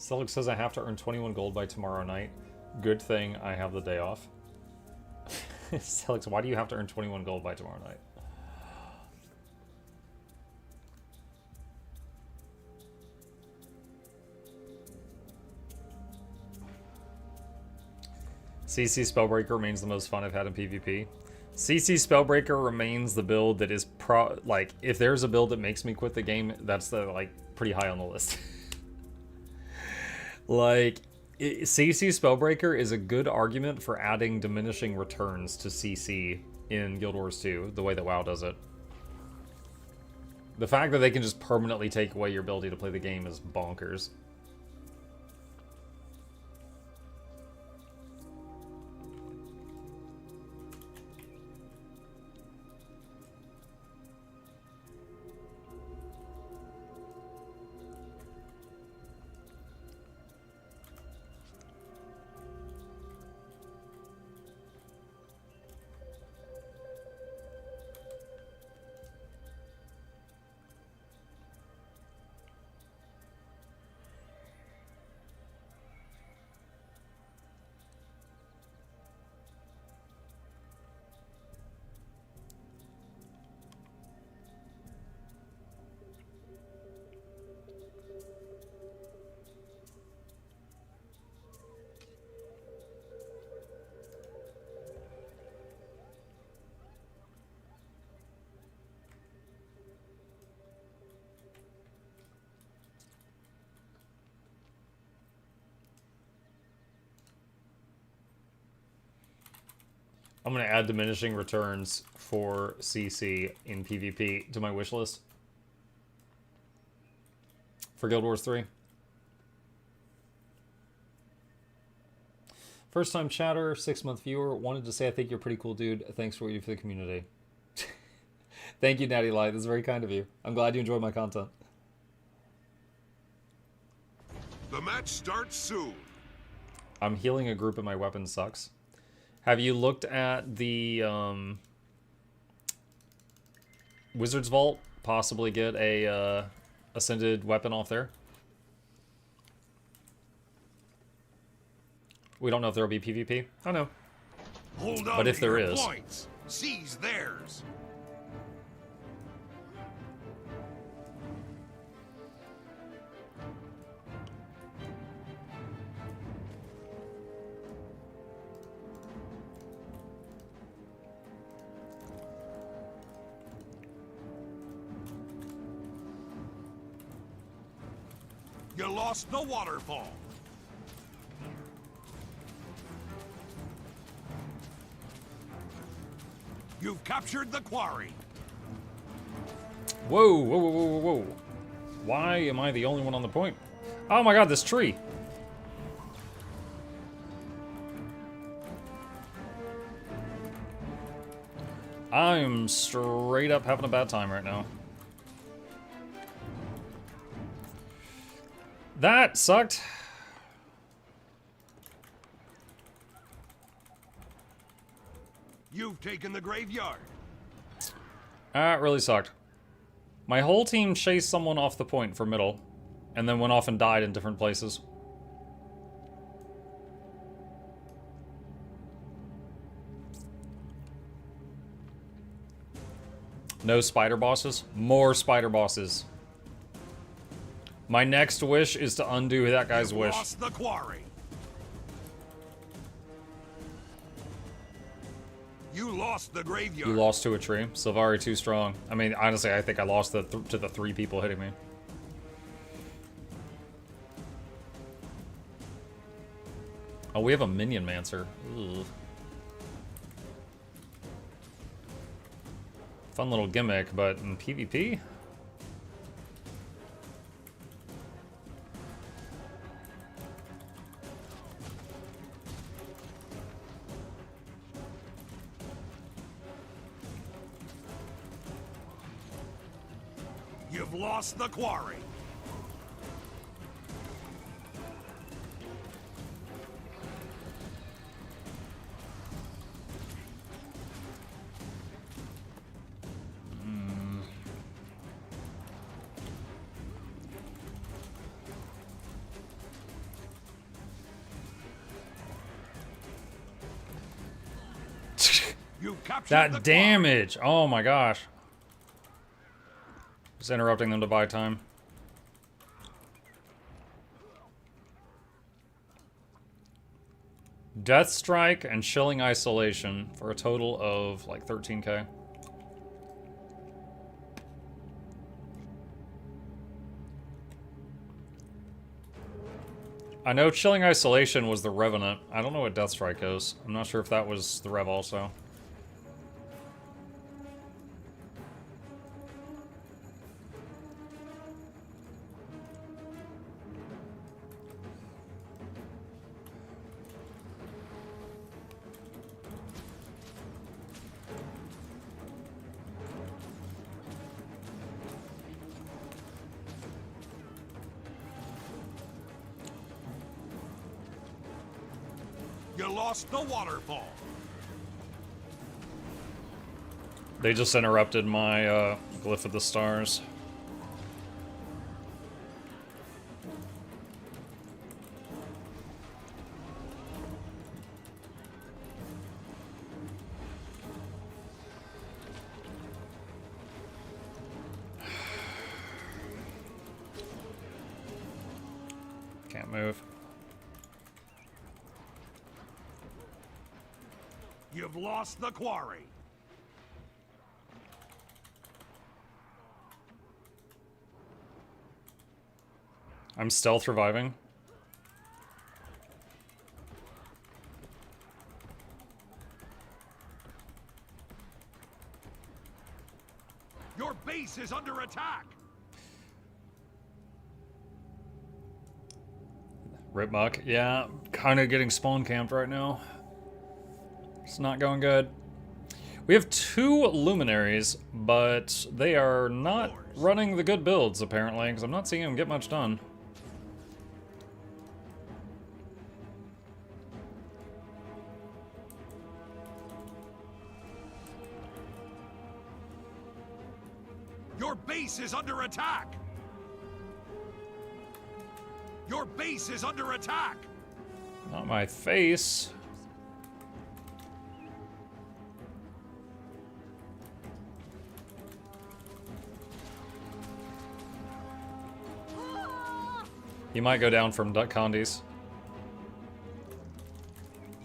[SPEAKER 1] Selleck says I have to earn 21 gold by tomorrow night. Good thing I have the day off. Selleck, why do you have to earn 21 gold by tomorrow night? CC Spellbreaker remains the most fun I've had in PvP. CC Spellbreaker remains the build that is like, if there's a build that makes me quit the game, that's the, like, pretty high on the list. Like, CC Spellbreaker is a good argument for adding diminishing returns to CC in Guild Wars 2, the way that WoW does it. The fact that they can just permanently take away your ability to play the game is bonkers. I'm going to add diminishing returns for CC in PvP to my wish list for Guild Wars 3. First time chatter, 6-month viewer. Wanted to say I think you're a pretty cool dude. Thanks for what you do for the community. Thank you, Natty Light. This is very kind of you. I'm glad you enjoyed my content.
[SPEAKER 2] The match starts soon.
[SPEAKER 1] I'm healing a group and my weapon sucks. Have you looked at the Wizard's Vault? Possibly get a ascended weapon off there? We don't know if there will be PvP. I don't know.
[SPEAKER 2] Hold on,
[SPEAKER 1] but if there is,
[SPEAKER 2] points. Seize theirs. You lost the waterfall. You've captured the quarry.
[SPEAKER 1] Whoa, whoa, whoa, whoa, whoa. Why am I the only one on the point? Oh my god, this tree. I'm straight up having a bad time right now. That sucked.
[SPEAKER 2] You've taken the graveyard.
[SPEAKER 1] That really sucked. My whole team chased someone off the point for middle, and then went off and died in different places. No spider bosses? More spider bosses. My next wish is to undo that guy's wish.
[SPEAKER 2] Lost the quarry. You lost the graveyard.
[SPEAKER 1] You lost to a tree. Sylvari too strong. I mean, honestly, I think I lost to the 3 people hitting me. Oh, we have a Minion Mancer. Ugh. Fun little gimmick, but in PvP?
[SPEAKER 2] You've lost the quarry. You've captured the
[SPEAKER 1] That damage! Oh my gosh. Just interrupting them to buy time. Death Strike and Chilling Isolation for a total of like 13k. I know Chilling Isolation was the Revenant. I don't know what Death Strike is. I'm not sure if that was the Rev also.
[SPEAKER 2] You lost the waterfall.
[SPEAKER 1] They just interrupted my Glyph of the Stars. Can't move.
[SPEAKER 2] You've lost the quarry.
[SPEAKER 1] I'm stealth reviving.
[SPEAKER 2] Your base is under attack.
[SPEAKER 1] Rip Muck. Yeah, kind of getting spawn camped right now. It's not going good. We have 2 luminaries, but they are not running the good builds, apparently, because I'm not seeing them get much done.
[SPEAKER 2] Your base is under attack. Your base is under attack.
[SPEAKER 1] Not my face. He might go down from Duck Condies.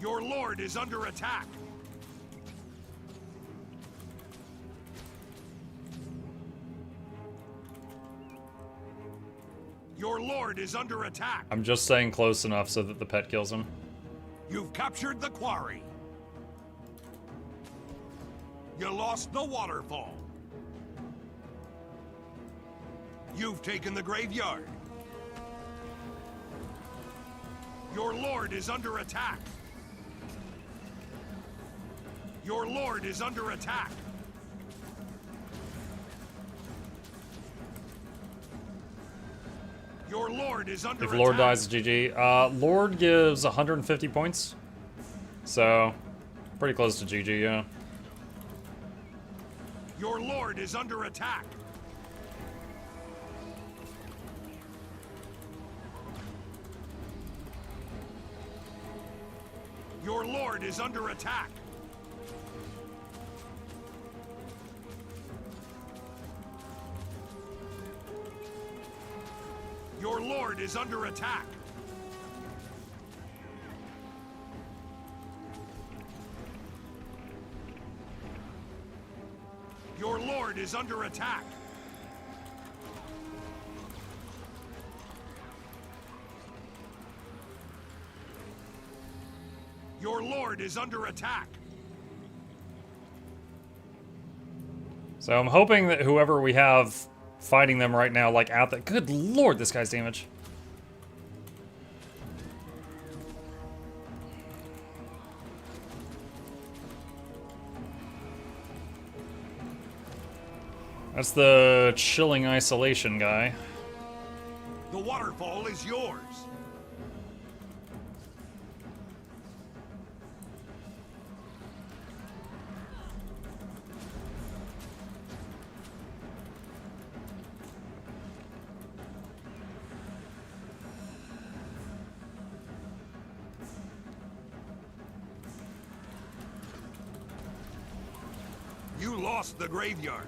[SPEAKER 2] Your lord is under attack. Your lord is under attack.
[SPEAKER 1] I'm just staying close enough so that the pet kills him.
[SPEAKER 2] You've captured the quarry. You lost the waterfall. You've taken the graveyard. Your lord is under attack. Your lord is under attack. Your lord is under
[SPEAKER 1] If
[SPEAKER 2] attack.
[SPEAKER 1] Lord dies, it's GG. Lord gives 150 points. So, pretty close to GG, yeah.
[SPEAKER 2] Your lord is under attack. Your lord is under attack. Your lord is under attack. Your lord is under attack. Your lord is under attack.
[SPEAKER 1] So I'm hoping that whoever we have fighting them right now, like at the... Good lord, this guy's damage. That's the Chilling Isolation guy.
[SPEAKER 2] The waterfall is yours. lost the graveyard.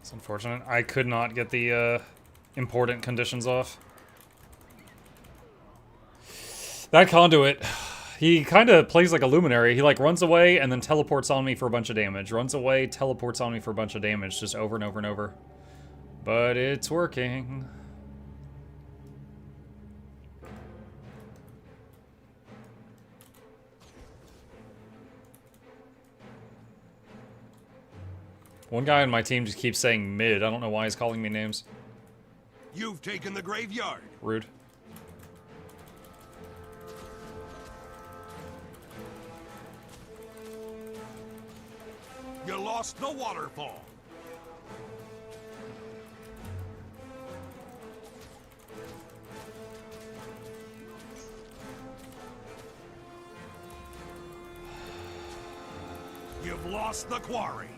[SPEAKER 1] It's unfortunate. I could not get the important conditions off. That conduit, he kind of plays like a luminary. He like runs away and then teleports on me for a bunch of damage. Runs away, teleports on me for a bunch of damage, just over and over and over. But it's working. One guy on my team just keeps saying mid. I don't know why he's calling me names.
[SPEAKER 2] You've taken the graveyard.
[SPEAKER 1] Rude.
[SPEAKER 2] You lost the waterfall. You've lost the quarry.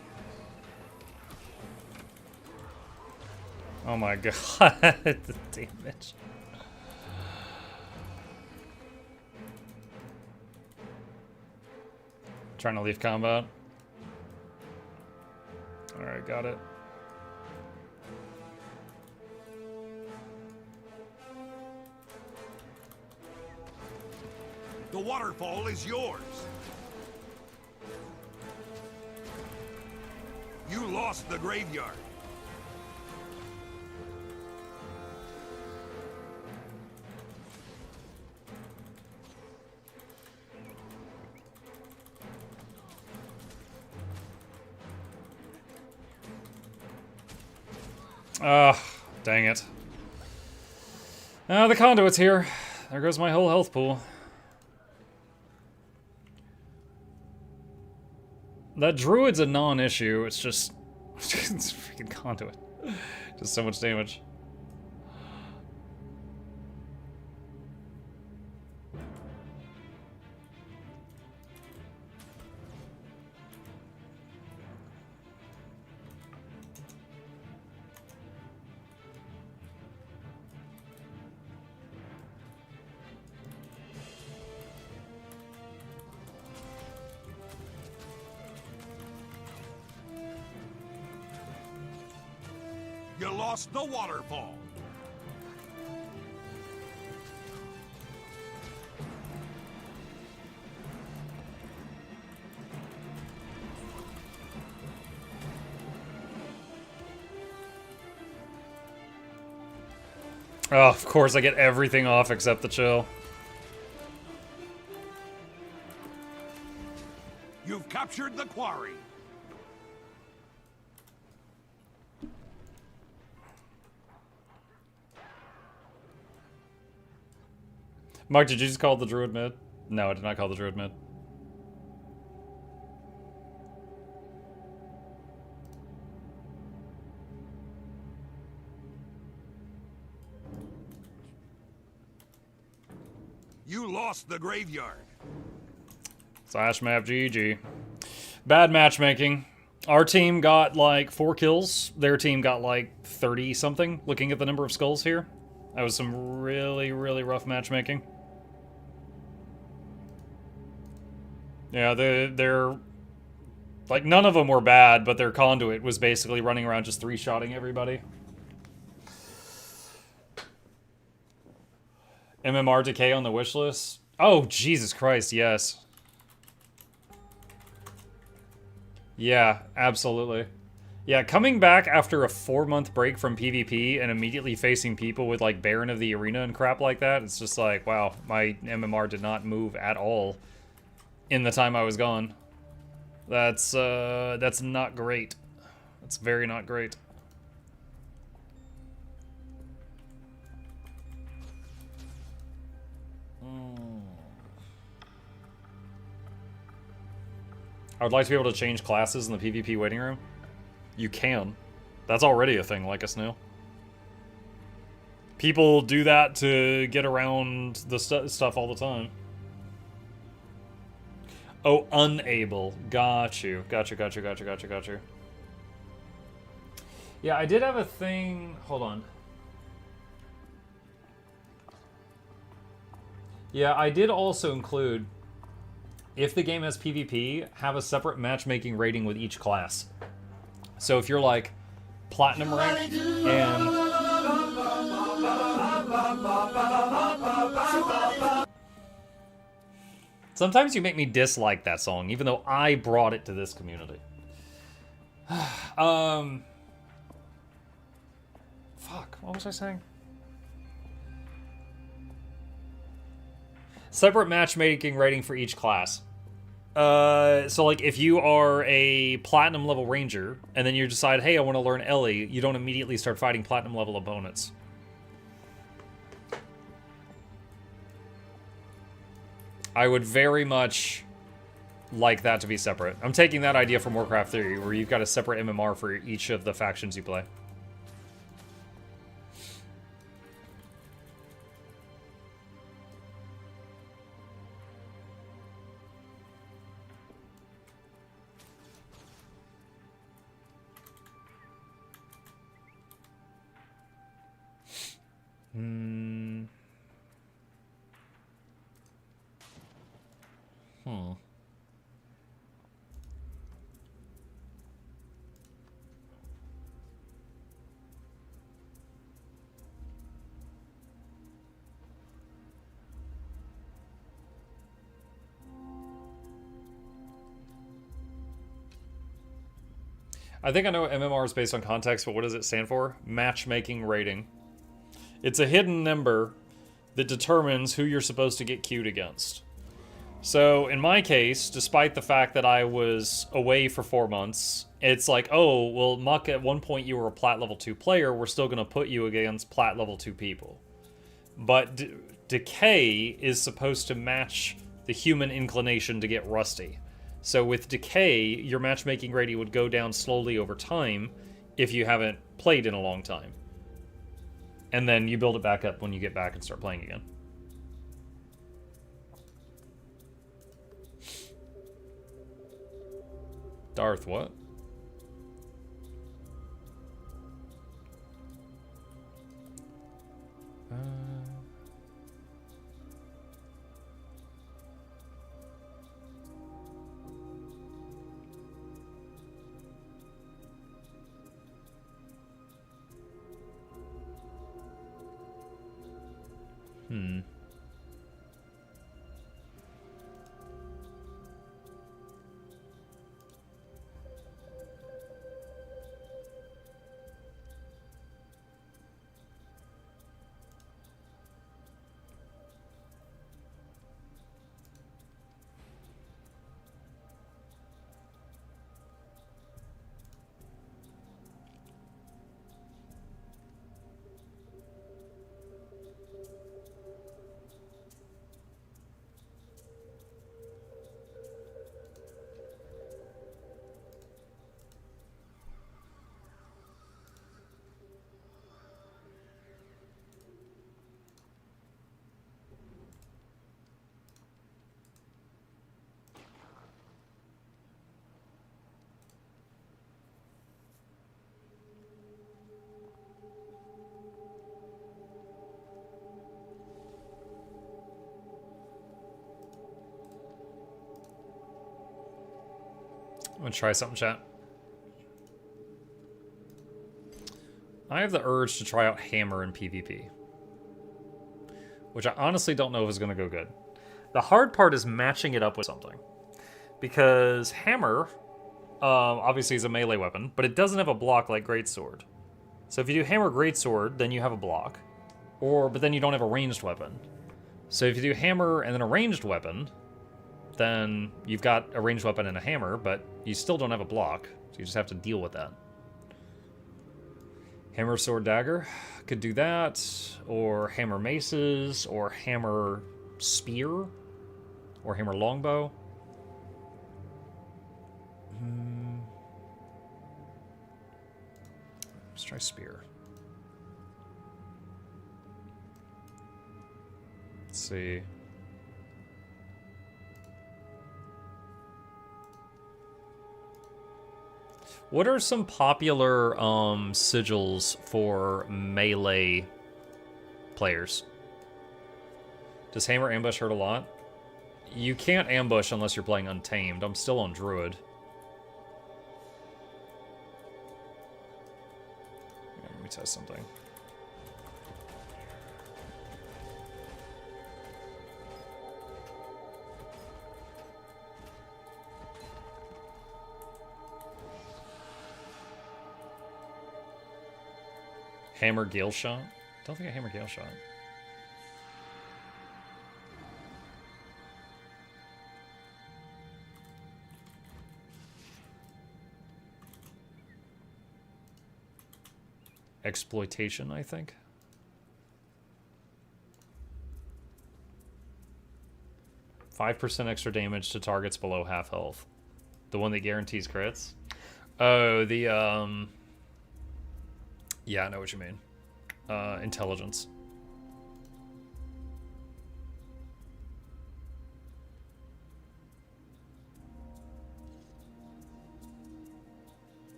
[SPEAKER 1] Oh my god, the damage. Trying to leave combat. Alright, got it.
[SPEAKER 2] The waterfall is yours. You lost the graveyard.
[SPEAKER 1] Ah, dang it. The conduit's here. There goes my whole health pool. That druid's a non-issue. It's just... it's freaking conduit. Just so much damage.
[SPEAKER 2] You lost the waterfall.
[SPEAKER 1] Oh, of course I get everything off except the chill.
[SPEAKER 2] You've captured the quarry.
[SPEAKER 1] Mark, did you just call the druid mid? No, I did not call the druid mid.
[SPEAKER 2] You lost the graveyard.
[SPEAKER 1] Slash map GG. Bad matchmaking. Our team got like 4 kills. Their team got like 30 something, looking at the number of skulls here. That was some really, really rough matchmaking. Yeah, they're like, none of them were bad, but their conduit was basically running around just 3-shotting everybody. MMR decay on the wish list? Oh, Jesus Christ, yes. Yeah, absolutely. Yeah, coming back after a 4-month break from PvP and immediately facing people with like Baron of the Arena and crap like that, it's just like, wow, my MMR did not move at all in the time I was gone. That's not great. That's very not great. I would like to be able to change classes in the PvP waiting room. You can. That's already a thing, like a snail. People do that to get around the stuff all the time. Oh, unable. Got you. Got you. Yeah, I did have a thing... Hold on. Yeah, I did also include, if the game has PvP, have a separate matchmaking rating with each class. So if you're like platinum rank and sometimes you make me dislike that song, even though I brought it to this community. Fuck, what was I saying? Separate matchmaking rating for each class. So like if you are a platinum level ranger and then you decide, hey, I want to learn Ellie, you don't immediately start fighting platinum level opponents. I would very much like that to be separate. I'm taking that idea from Warcraft 3, where you've got a separate MMR for each of the factions you play. I think I know MMR is based on context, but what does it stand for? Matchmaking rating. It's a hidden number that determines who you're supposed to get queued against. So in my case, despite the fact that I was away for 4 months, it's like, oh, well, Muck, at one point you were a Plat level 2 player, we're still going to put you against Plat level 2 people. But Decay is supposed to match the human inclination to get rusty. So with Decay, your matchmaking rating would go down slowly over time if you haven't played in a long time. And then you build it back up when you get back and start playing again. Darth, what? I'm gonna try something, chat. I have the urge to try out Hammer in PvP, which I honestly don't know if is gonna go good. The hard part is matching it up with something, because Hammer obviously is a melee weapon, but it doesn't have a block like Greatsword. So if you do Hammer Greatsword, then you have a block, but then you don't have a ranged weapon. So if you do Hammer and then a ranged weapon, then you've got a ranged weapon and a hammer, but you still don't have a block, so you just have to deal with that. Hammer, sword, dagger, could do that, or hammer maces, or hammer spear, or hammer longbow. Let's try spear. Let's see. What are some popular sigils for melee players? Does hammer ambush hurt a lot? You can't ambush unless you're playing Untamed. I'm still on Druid. Let me test something. Hammer Gale Shot? Don't think I hammer Gale Shot. Exploitation, I think. %5 extra damage to targets below half health. The one that guarantees crits? Oh, the, yeah, I know what you mean. Intelligence.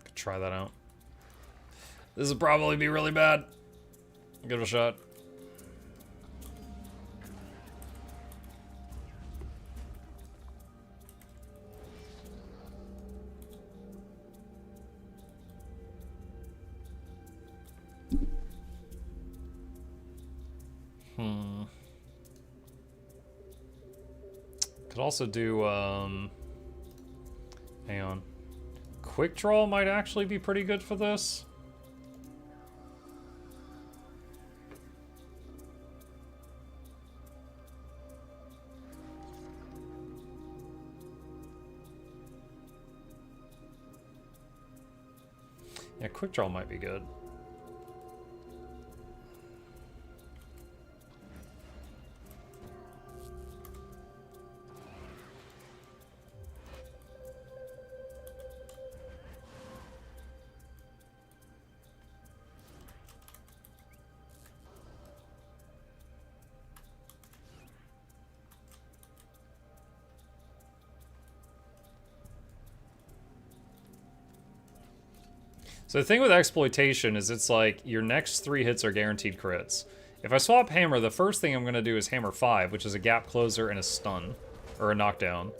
[SPEAKER 1] Could try that out. This will probably be really bad. Give it a shot. Could also do, hang on. Quick Draw might actually be pretty good for this. Yeah, Quick Draw might be good. So the thing with exploitation is it's like your next 3 hits are guaranteed crits. If I swap hammer, the first thing I'm going to do is hammer 5, which is a gap closer and a stun, or a knockdown.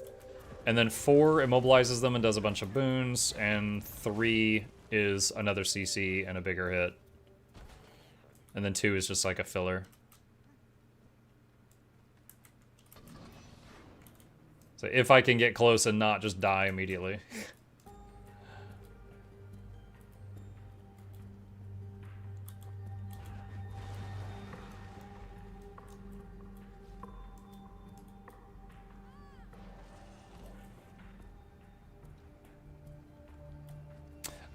[SPEAKER 1] And then 4 immobilizes them and does a bunch of boons, and 3 is another CC and a bigger hit. And then 2 is just like a filler. So if I can get close and not just die immediately.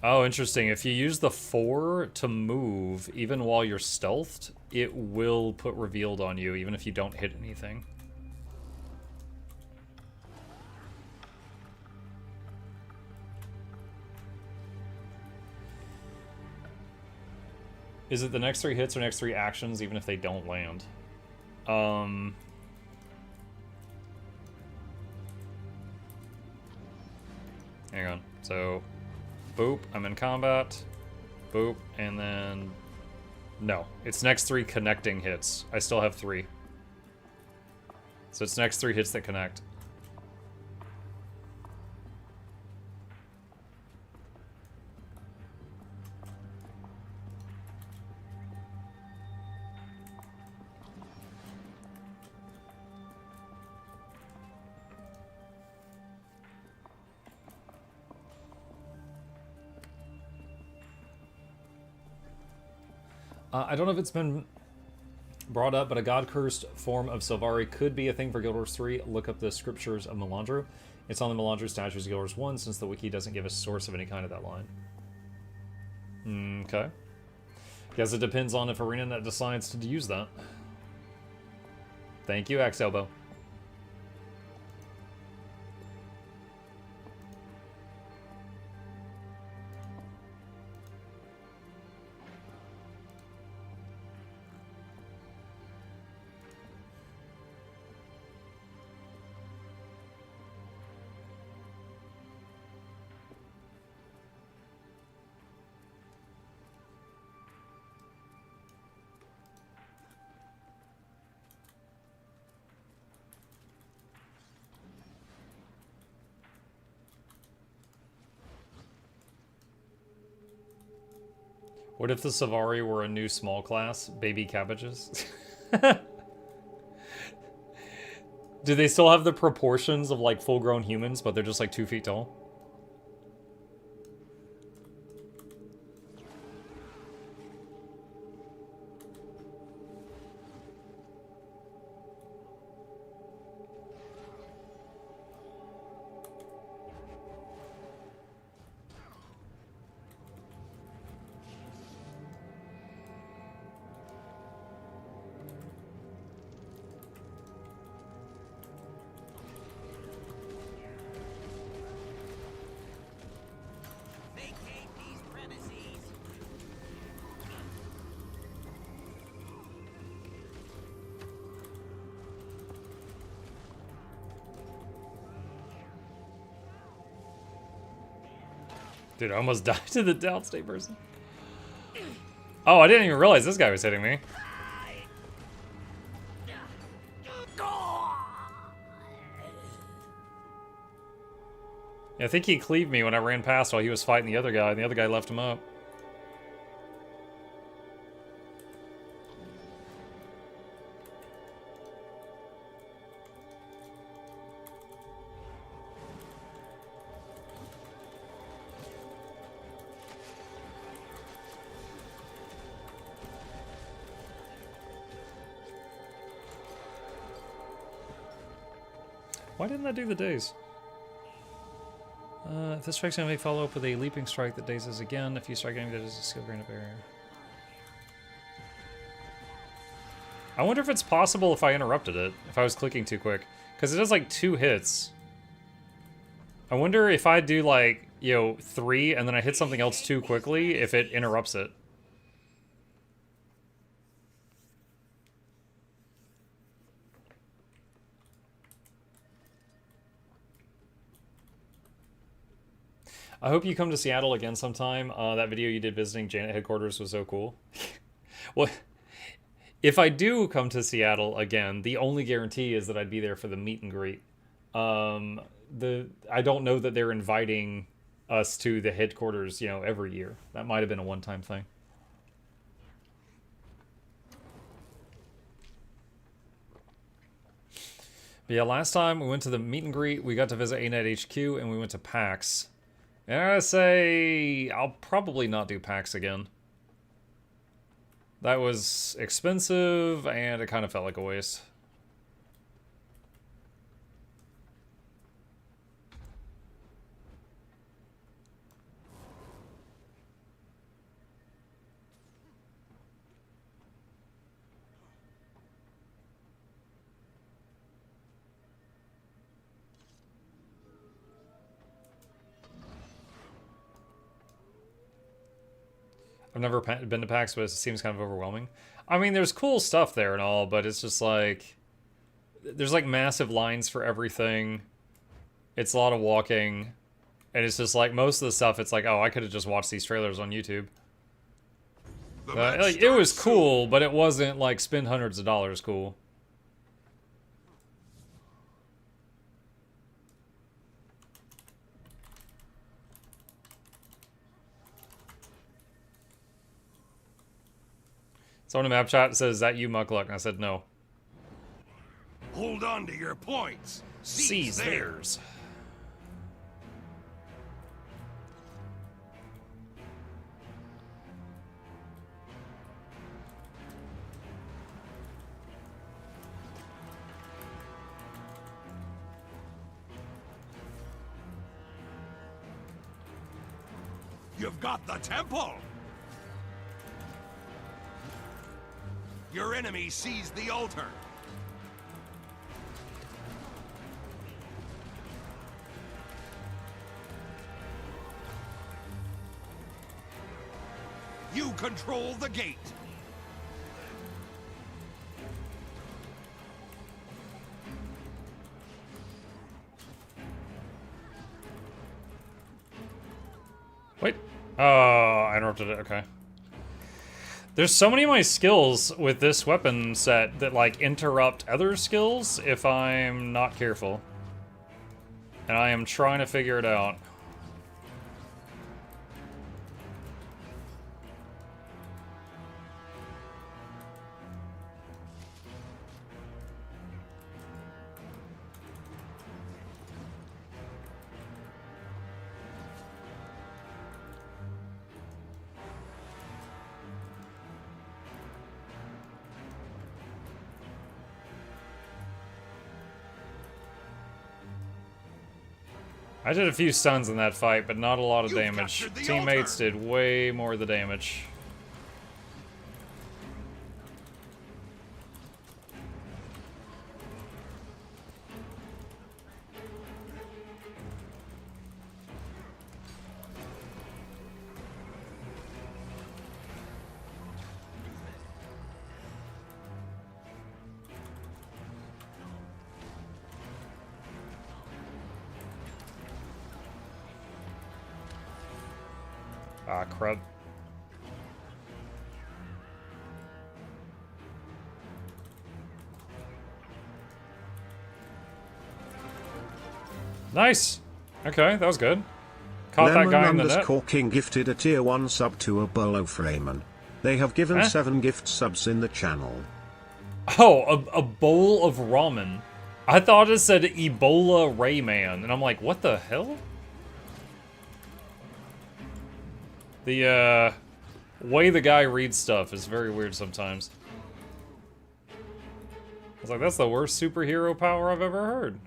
[SPEAKER 1] Oh, interesting. If you use the 4 to move, even while you're stealthed, it will put revealed on you, even if you don't hit anything. Is it the next 3 hits or next 3 actions, even if they don't land? Hang on. So... boop, I'm in combat. Boop, and then... no, it's next 3 connecting hits. I still have 3. So it's next 3 hits that connect. I don't know if it's been brought up, but a god-cursed form of Sylvari could be a thing for Guild Wars 3. Look up the scriptures of Melandru. It's on the Melandru statues of Guild Wars 1, since the wiki doesn't give a source of any kind of that line. Okay. Guess it depends on if ArenaNet decides to use that. Thank you, Axe Elbow. What if the Savari were a new small class? Baby cabbages? Do they still have the proportions of like full-grown humans, but they're just like 2 feet tall? Dude, I almost died to the downstate person. Oh, I didn't even realize this guy was hitting me. Yeah, I think he cleaved me when I ran past while he was fighting the other guy, and the other guy left him up. Why didn't I do the daze? If this strike's gonna make follow up with a leaping strike that dazes again. If you strike any that is a skill granted barrier. I wonder if it's possible if I interrupted it, if I was clicking too quick. Because it does like 2 hits. I wonder if I do like, you know, 3 and then I hit something else too quickly, if it interrupts it. I hope you come to Seattle again sometime. That video you did visiting Janet headquarters was so cool. Well, if I do come to Seattle again, the only guarantee is that I'd be there for the meet and greet. I don't know that they're inviting us to the headquarters, you know, every year. That might have been a one-time thing. But yeah, last time we went to the meet and greet, we got to visit ANET HQ, and we went to PAX. And I gotta say, I'll probably not do PAX again. That was expensive, and it kind of felt like a waste. I've never been to PAX, but it seems kind of overwhelming. I mean, there's cool stuff there and all, but it's just like... There's like massive lines for everything. It's a lot of walking. And it's just like, most of the stuff, it's like, oh, I could have just watched these trailers on YouTube. Like, it was cool, but it wasn't like spend hundreds of dollars cool. Someone in map chat says, "Is that you, Mukluk?" And I said, no.
[SPEAKER 2] Hold on to your points.
[SPEAKER 1] Seize theirs.
[SPEAKER 2] You've got the temple. Your enemy seized the altar. You control the gate.
[SPEAKER 1] Wait. Oh, I interrupted it. Okay. There's so many of my skills with this weapon set that, like, interrupt other skills if I'm not careful. And I am trying to figure it out. I did a few stuns in that fight, but not a lot of
[SPEAKER 2] You've
[SPEAKER 1] damage.
[SPEAKER 2] captured the
[SPEAKER 1] Teammates
[SPEAKER 2] altar.
[SPEAKER 1] did way more of the damage. Ah, crud. Nice! Okay, that was good. Caught that guy in the net.
[SPEAKER 4] Lemon_King gifted a tier 1 sub to a Bolo Freeman. They have given
[SPEAKER 1] Huh?
[SPEAKER 4] 7 gift subs in the channel.
[SPEAKER 1] Oh, a bowl of ramen. I thought it said Ebola Rayman, and I'm like, what the hell? The, way the guy reads stuff is very weird sometimes. I was like, that's the worst superhero power I've ever heard.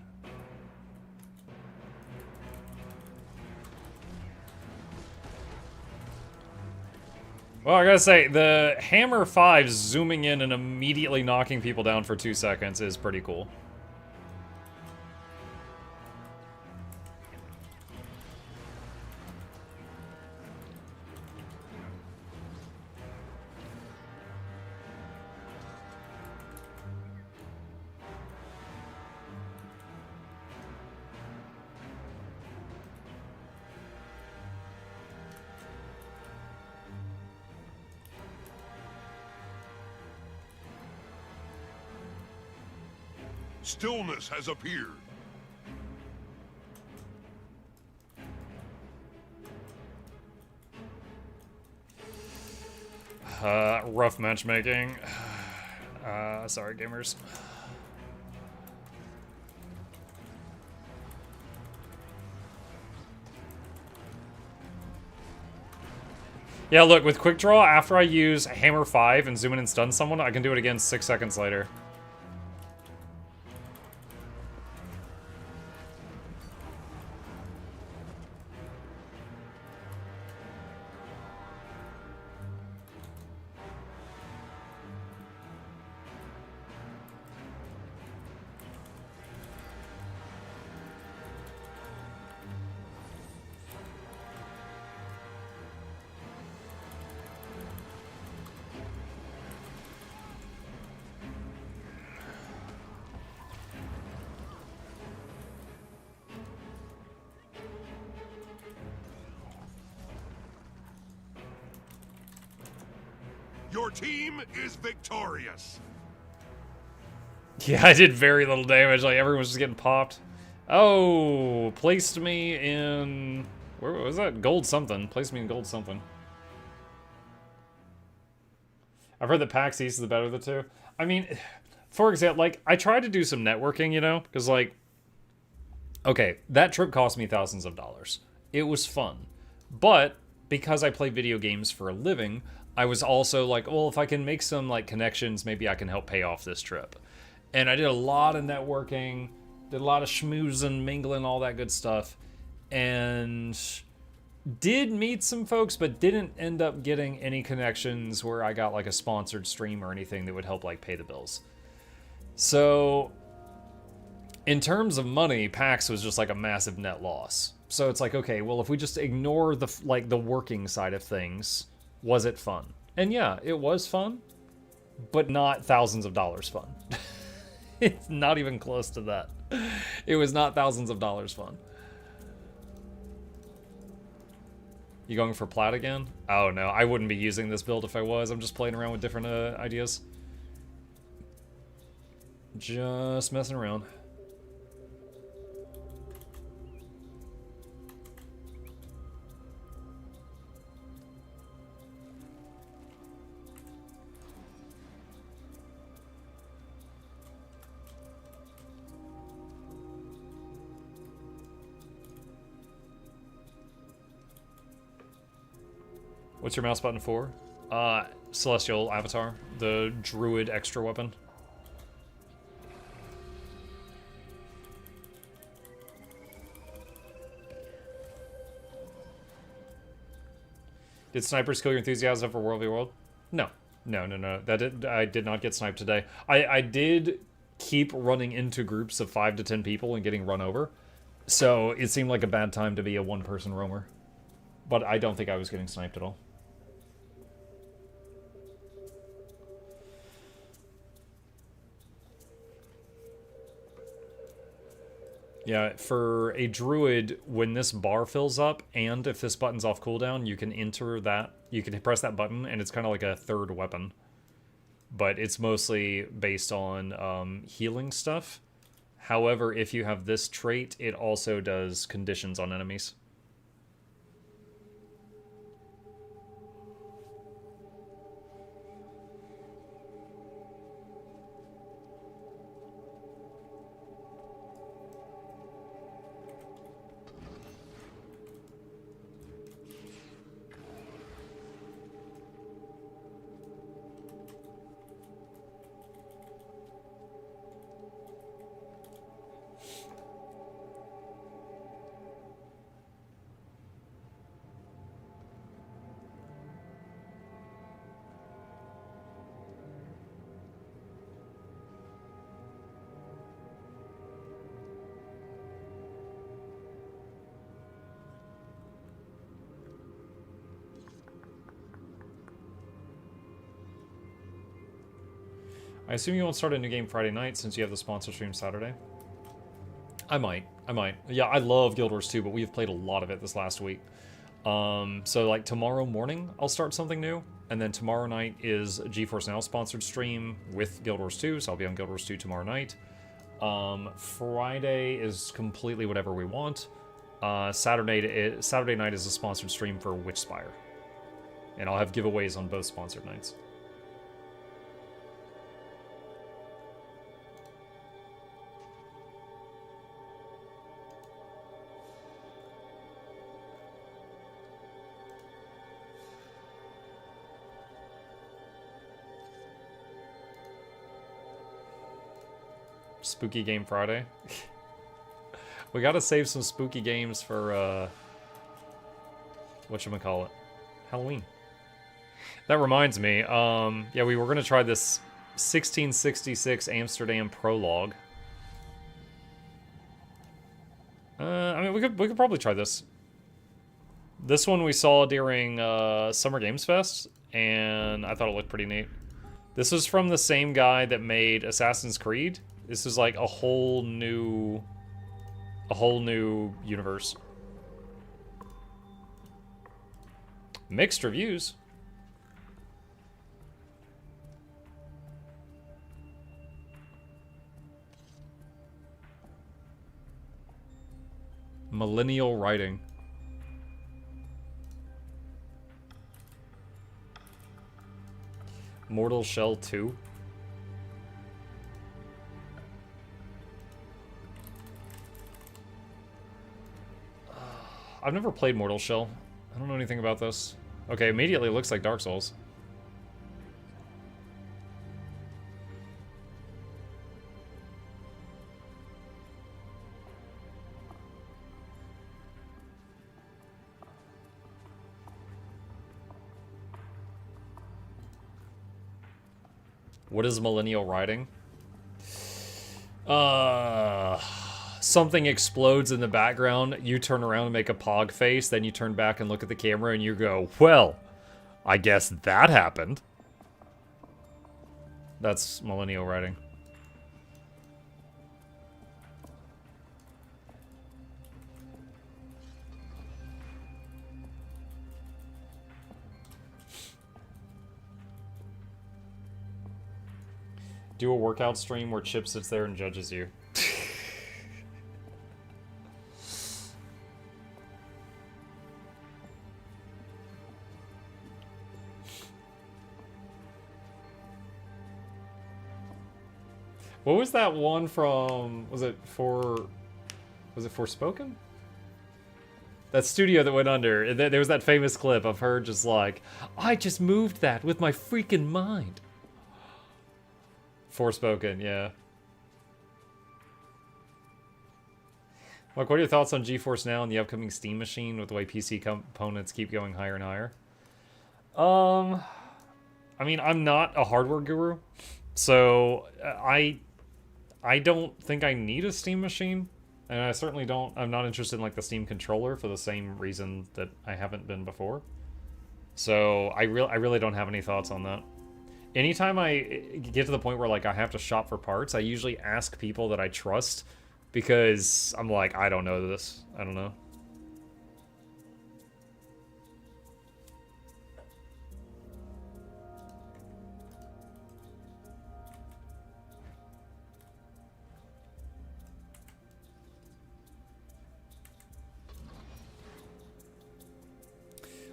[SPEAKER 1] Well, I gotta say, the Hammer 5 zooming in and immediately knocking people down for 2 seconds is pretty cool.
[SPEAKER 2] Stillness has appeared.
[SPEAKER 1] Rough matchmaking. Sorry, gamers. Yeah, look, with Quick Draw, after I use Hammer 5 and zoom in and stun someone, I can do it again 6 seconds later.
[SPEAKER 2] Your team is victorious.
[SPEAKER 1] Yeah, I did very little damage, like everyone was just getting popped. Oh, placed me in... Where was that? Gold something. Placed me in gold something. I've heard that PAX East is the better of the two. I mean, for example, like, I tried to do some networking, you know? Because, like, okay, that trip cost me thousands of dollars. It was fun. But, because I play video games for a living, I was also like, well, if I can make some, like, connections, maybe I can help pay off this trip. And I did a lot of networking, did a lot of schmoozing, mingling, all that good stuff. And did meet some folks, but didn't end up getting any connections where I got, like, a sponsored stream or anything that would help, like, pay the bills. So, in terms of money, PAX was just, like, a massive net loss. So it's like, okay, well, if we just ignore the, like, the working side of things, was it fun? And yeah, it was fun, but not thousands of dollars fun. It's not even close to that. It was not thousands of dollars fun. You going for plat again? Oh no, I wouldn't be using this build if I was. I'm just playing around with different ideas. Just messing around. What's your mouse button for? Celestial Avatar, the druid extra weapon. Did snipers kill your enthusiasm for World v World? No. No. I did not get sniped today. I did keep running into groups of 5 to 10 people and getting run over. So it seemed like a bad time to be a one-person roamer. But I don't think I was getting sniped at all. Yeah, for a druid, when this bar fills up, and if this button's off cooldown, you can enter that, you can press that button, and it's kind of like a third weapon. But it's mostly based on healing stuff. However, if you have this trait, it also does conditions on enemies. I assume you won't start a new game Friday night since you have the sponsor stream Saturday? I might. Yeah, I love Guild Wars 2, but we've played a lot of it this last week. So like tomorrow morning, I'll start something new. And then tomorrow night is a GeForce Now sponsored stream with Guild Wars 2, so I'll be on Guild Wars 2 tomorrow night. Friday is completely whatever we want. Saturday night is a sponsored stream for Witchspire. And I'll have giveaways on both sponsored nights. Spooky Game Friday. We gotta save some spooky games for, whatchamacallit, Halloween. That reminds me, yeah, we were gonna try this 1666 Amsterdam Prologue. I mean, we could probably try this. This one we saw during, Summer Games Fest, and I thought it looked pretty neat. This is from the same guy that made Assassin's Creed. This is like a whole new universe. Mixed reviews. Millennial writing. Mortal Shell 2. I've never played Mortal Shell. I don't know anything about this. Okay, immediately it looks like Dark Souls. What is millennial writing? Something explodes in the background, you turn around and make a pog face, then you turn back and look at the camera and you go, well, I guess that happened. That's millennial writing. Do a workout stream where Chip sits there and judges you. What was that one from, was it Forspoken? That studio that went under. There was that famous clip of her just like, I just moved that with my freaking mind. Forspoken, yeah. Mark, what are your thoughts on GeForce Now and the upcoming Steam machine with the way PC components keep going higher and higher? I mean, I'm not a hardware guru, so I don't think I need a Steam machine, and I certainly don't. I'm not interested in like the Steam controller for the same reason that I haven't been before. So I really don't have any thoughts on that. Anytime I get to the point where like I have to shop for parts, I usually ask people that I trust because I'm like, I don't know this. I don't know.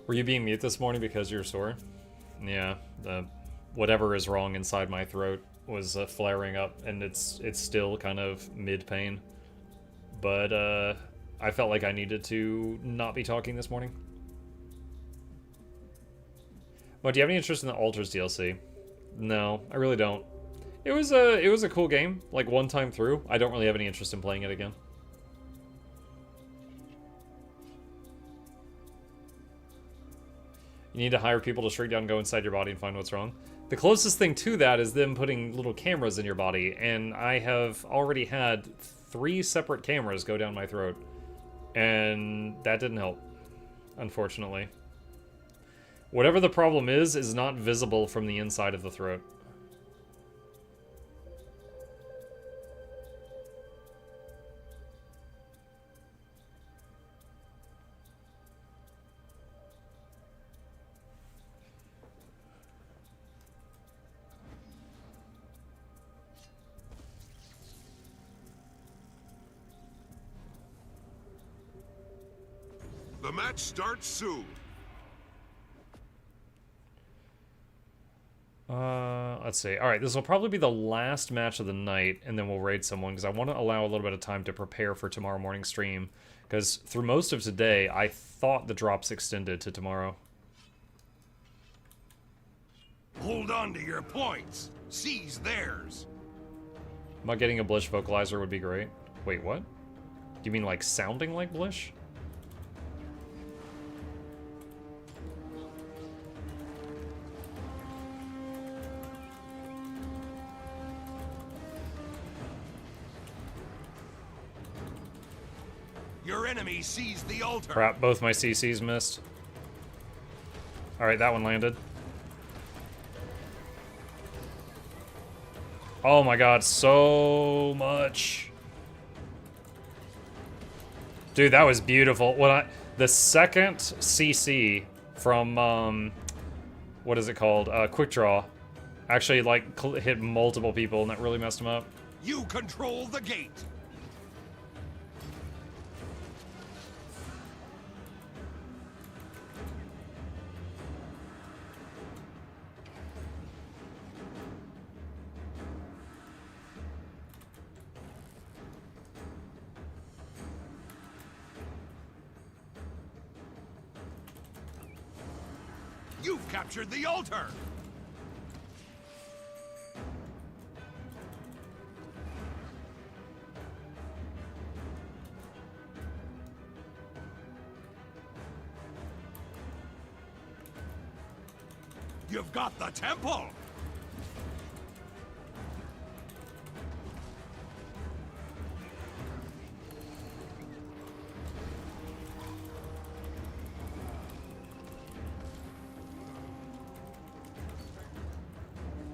[SPEAKER 1] Were you being mute this morning because you're sore? Yeah, whatever is wrong inside my throat was flaring up, and it's still kind of mid-pain. But I felt like I needed to not be talking this morning. Well, do you have any interest in the Altars DLC? No, I really don't. It was a cool game, like one time through. I don't really have any interest in playing it again. You need to hire people to shrink down and go inside your body and find what's wrong. The closest thing to that is them putting little cameras in your body, and I have already had 3 separate cameras go down my throat, and that didn't help, unfortunately. Whatever the problem is not visible from the inside of the throat.
[SPEAKER 2] The match starts soon.
[SPEAKER 1] Let's see. Alright, this will probably be the last match of the night, and then we'll raid someone, because I want to allow a little bit of time to prepare for tomorrow morning stream, because through most of today, I thought the drops extended to tomorrow.
[SPEAKER 2] Hold on to your points. Seize theirs.
[SPEAKER 1] Not getting a Blish vocalizer would be great. Wait, what? Do you mean like sounding like Blish?
[SPEAKER 2] Your enemy seized the altar.
[SPEAKER 1] Crap, both my CCs missed. Alright, that one landed. Oh my god, so much. Dude, that was beautiful. The second CC from, what is it called? Quick Draw. Actually, like, hit multiple people, and that really messed them up.
[SPEAKER 2] You control the gate. You've captured the altar! You've got the temple!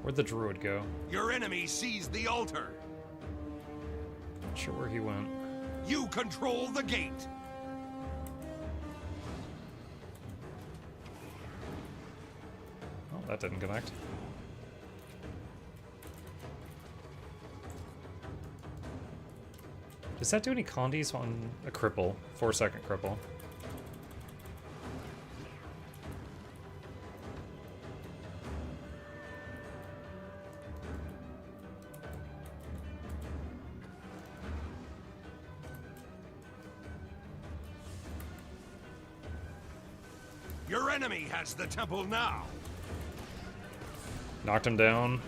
[SPEAKER 1] Where'd the druid go?
[SPEAKER 2] Your enemy seized the altar.
[SPEAKER 1] Not sure where he went.
[SPEAKER 2] You control the gate.
[SPEAKER 1] Oh, that didn't connect. Does that do any condies on a cripple? 4-second cripple.
[SPEAKER 2] Your enemy has the temple now.
[SPEAKER 1] Knocked him down.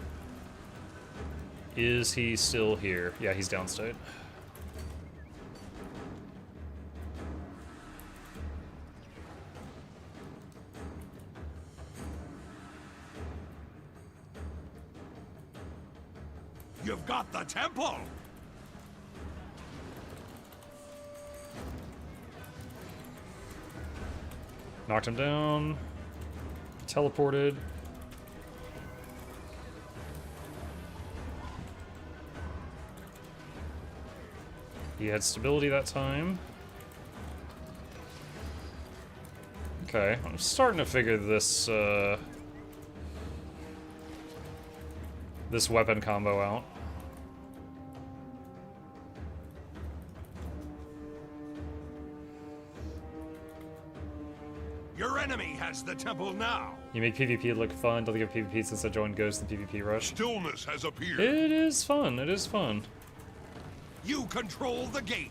[SPEAKER 1] Is he still here? Yeah, he's downstate.
[SPEAKER 2] got the temple!
[SPEAKER 1] Knocked him down. Teleported. He had stability that time. Okay, I'm starting to figure this, this weapon combo out.
[SPEAKER 2] Your enemy has the temple now!
[SPEAKER 1] You make PvP look fun. Don't think of PvP since I joined Ghost in PvP Rush.
[SPEAKER 2] Stillness has appeared.
[SPEAKER 1] It is fun. It is fun.
[SPEAKER 2] You control the gate!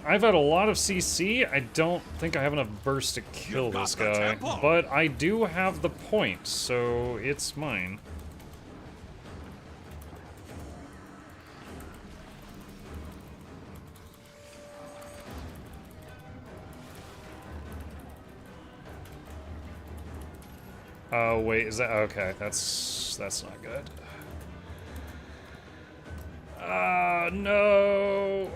[SPEAKER 1] I've had a lot of CC. I don't think I have enough burst to kill this guy. But I do have the point, so it's mine. Oh, wait, is that... Okay, that's not good. No!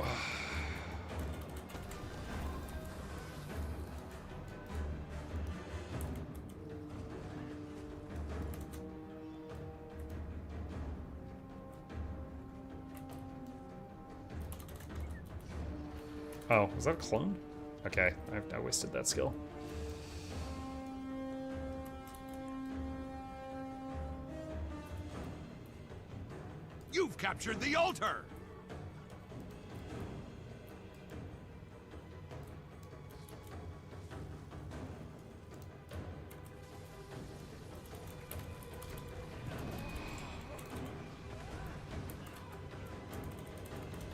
[SPEAKER 1] Oh, was that a clone? Okay, I wasted that skill.
[SPEAKER 2] You've captured the altar!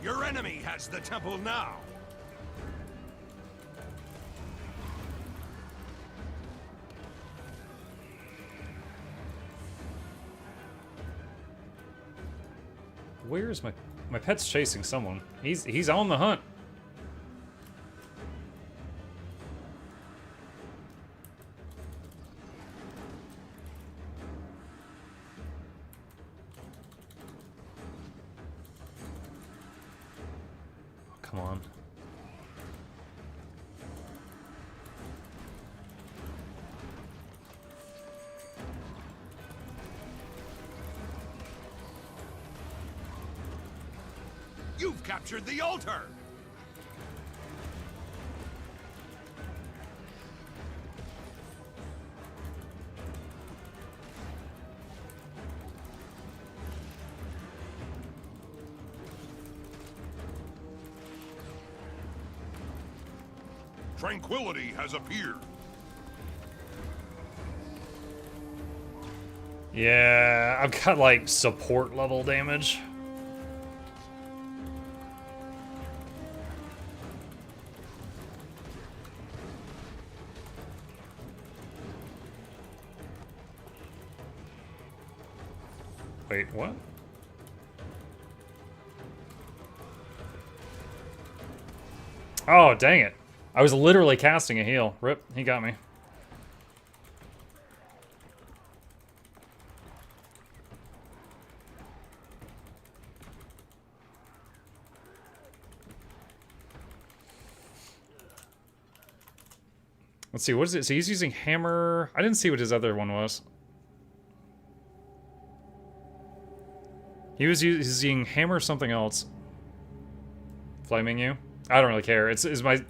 [SPEAKER 2] Your enemy has the temple now!
[SPEAKER 1] Where's my pet's chasing someone? He's on the hunt. Oh, come on.
[SPEAKER 2] You've captured the altar! Tranquility has appeared.
[SPEAKER 1] Yeah, I've got like support level damage. Wait, what? Oh, dang it. I was literally casting a heal. Rip, he got me. Let's see, what is it? So he's using hammer. I didn't see what his other one was. He was using hammer something else. Flaming you? I don't really care. It's my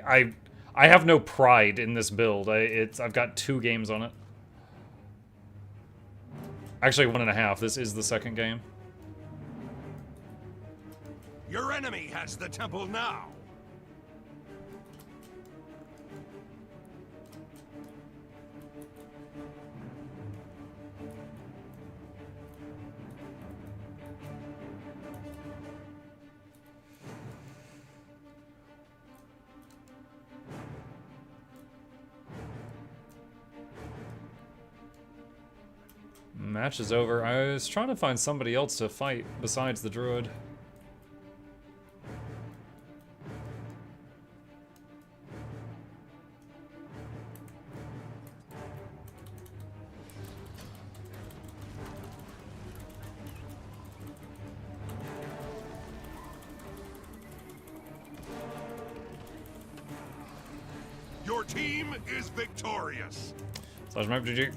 [SPEAKER 1] I have no pride in this build. I've got 2 games on it. Actually 1.5. This is the second game.
[SPEAKER 2] Your enemy has the temple now.
[SPEAKER 1] Match is over. I was trying to find somebody else to fight besides the druid.
[SPEAKER 2] Your team is victorious.
[SPEAKER 1] Slash map GG.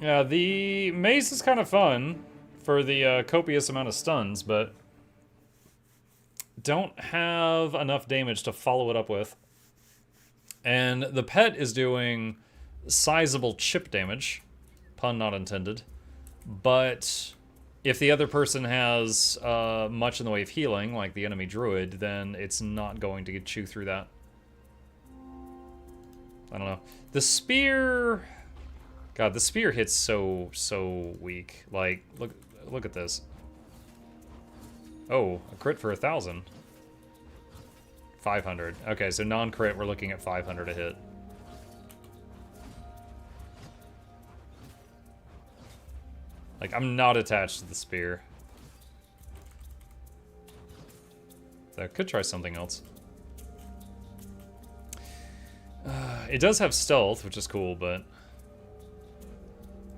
[SPEAKER 1] Yeah, the mace is kind of fun for the copious amount of stuns, but don't have enough damage to follow it up with. And the pet is doing sizable chip damage, pun not intended, but if the other person has much in the way of healing, like the enemy druid, then it's not going to chew through that. I don't know. The spear... God, the spear hits so weak. Like, look at this. Oh, a crit for 1,000. 500. Okay, so non-crit, we're looking at 500 a hit. Like, I'm not attached to the spear. So I could try something else. It does have stealth, which is cool, but...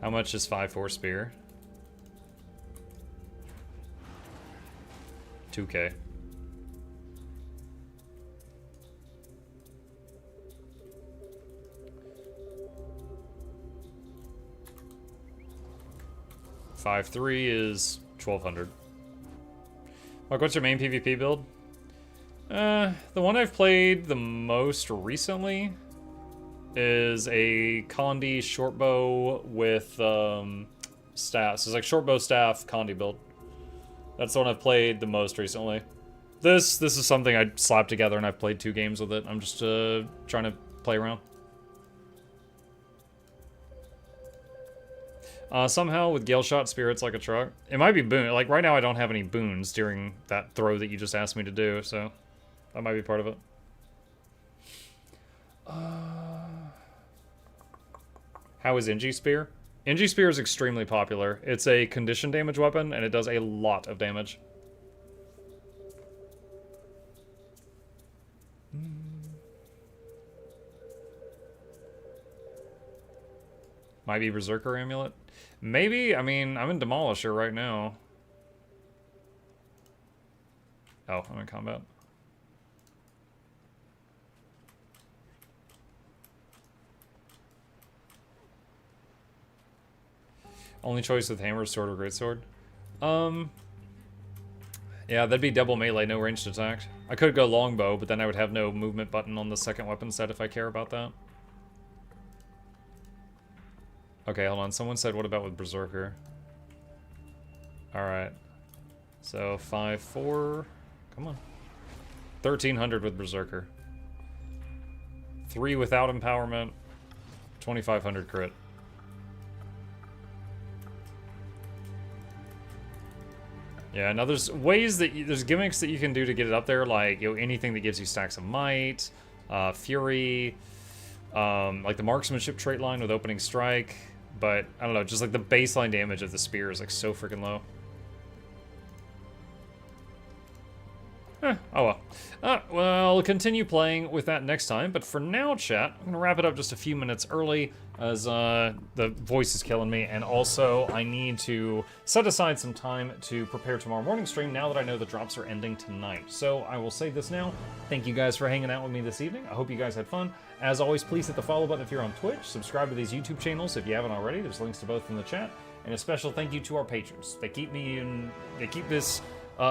[SPEAKER 1] How much is 5-4 spear? 2K. $5-3 is 1,200. Mark, what's your main PvP build? The one I've played the most recently is a Condi shortbow with staff. So it's like shortbow staff Condi build. That's the one I've played the most recently. This is something I slapped together and I've played 2 games with it. I'm just trying to play around. Somehow with Gale Shot Spirits like a truck. It might be boon. Like right now I don't have any boons during that throw that you just asked me to do, so that might be part of it. How is NG Spear? NG Spear is extremely popular. It's a condition damage weapon, and it does a lot of damage. Might be Berserker Amulet. Maybe, I mean, I'm in Demolisher right now. Oh, I'm in combat. Only choice with hammer, sword, or greatsword? Yeah, that'd be double melee, no ranged attack. I could go longbow, but then I would have no movement button on the second weapon set if I care about that. Okay, hold on. Someone said, what about with Berserker? Alright. So, 5-4. Come on. 1,300 with Berserker. 3 without empowerment. 2,500 crit. Yeah, now there's ways that there's gimmicks that you can do to get it up there, like, you know, anything that gives you stacks of might, fury, like the marksmanship trait line with opening strike, but I don't know, just like the baseline damage of the spear is like so freaking low. Oh well. Well, I'll continue playing with that next time, but for now, chat, I'm gonna wrap it up just a few minutes early, as the voice is killing me, and also I need to set aside some time to prepare tomorrow morning stream now that I know the drops are ending tonight. So I will say this now. Thank you guys for hanging out with me this evening. I hope you guys had fun. As always, please hit the follow button if you're on Twitch. Subscribe to these YouTube channels if you haven't already. There's links to both in the chat. And a special thank you to our patrons. They keep this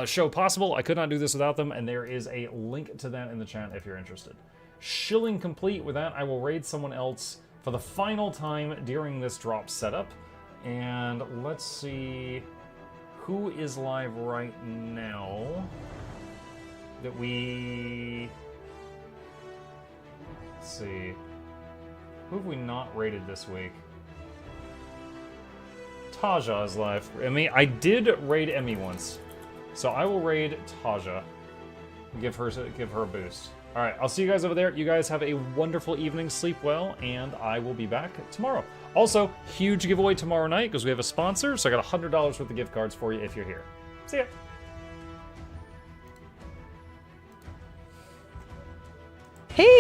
[SPEAKER 1] show possible. I could not do this without them, and there is a link to that in the chat if you're interested. Shilling complete. With that, I will raid someone else for the final time during this drop setup. And let's see who is live right now that we... Let's see. Who have we not raided this week? Taja is live. I did raid Emmy once. So I will raid Taja. Give her a boost. All right, I'll see you guys over there. You guys have a wonderful evening, sleep well, and I will be back tomorrow. Also, huge giveaway tomorrow night because we have a sponsor, so I got $100 worth of gift cards for you if you're here. See ya.
[SPEAKER 8] Hey!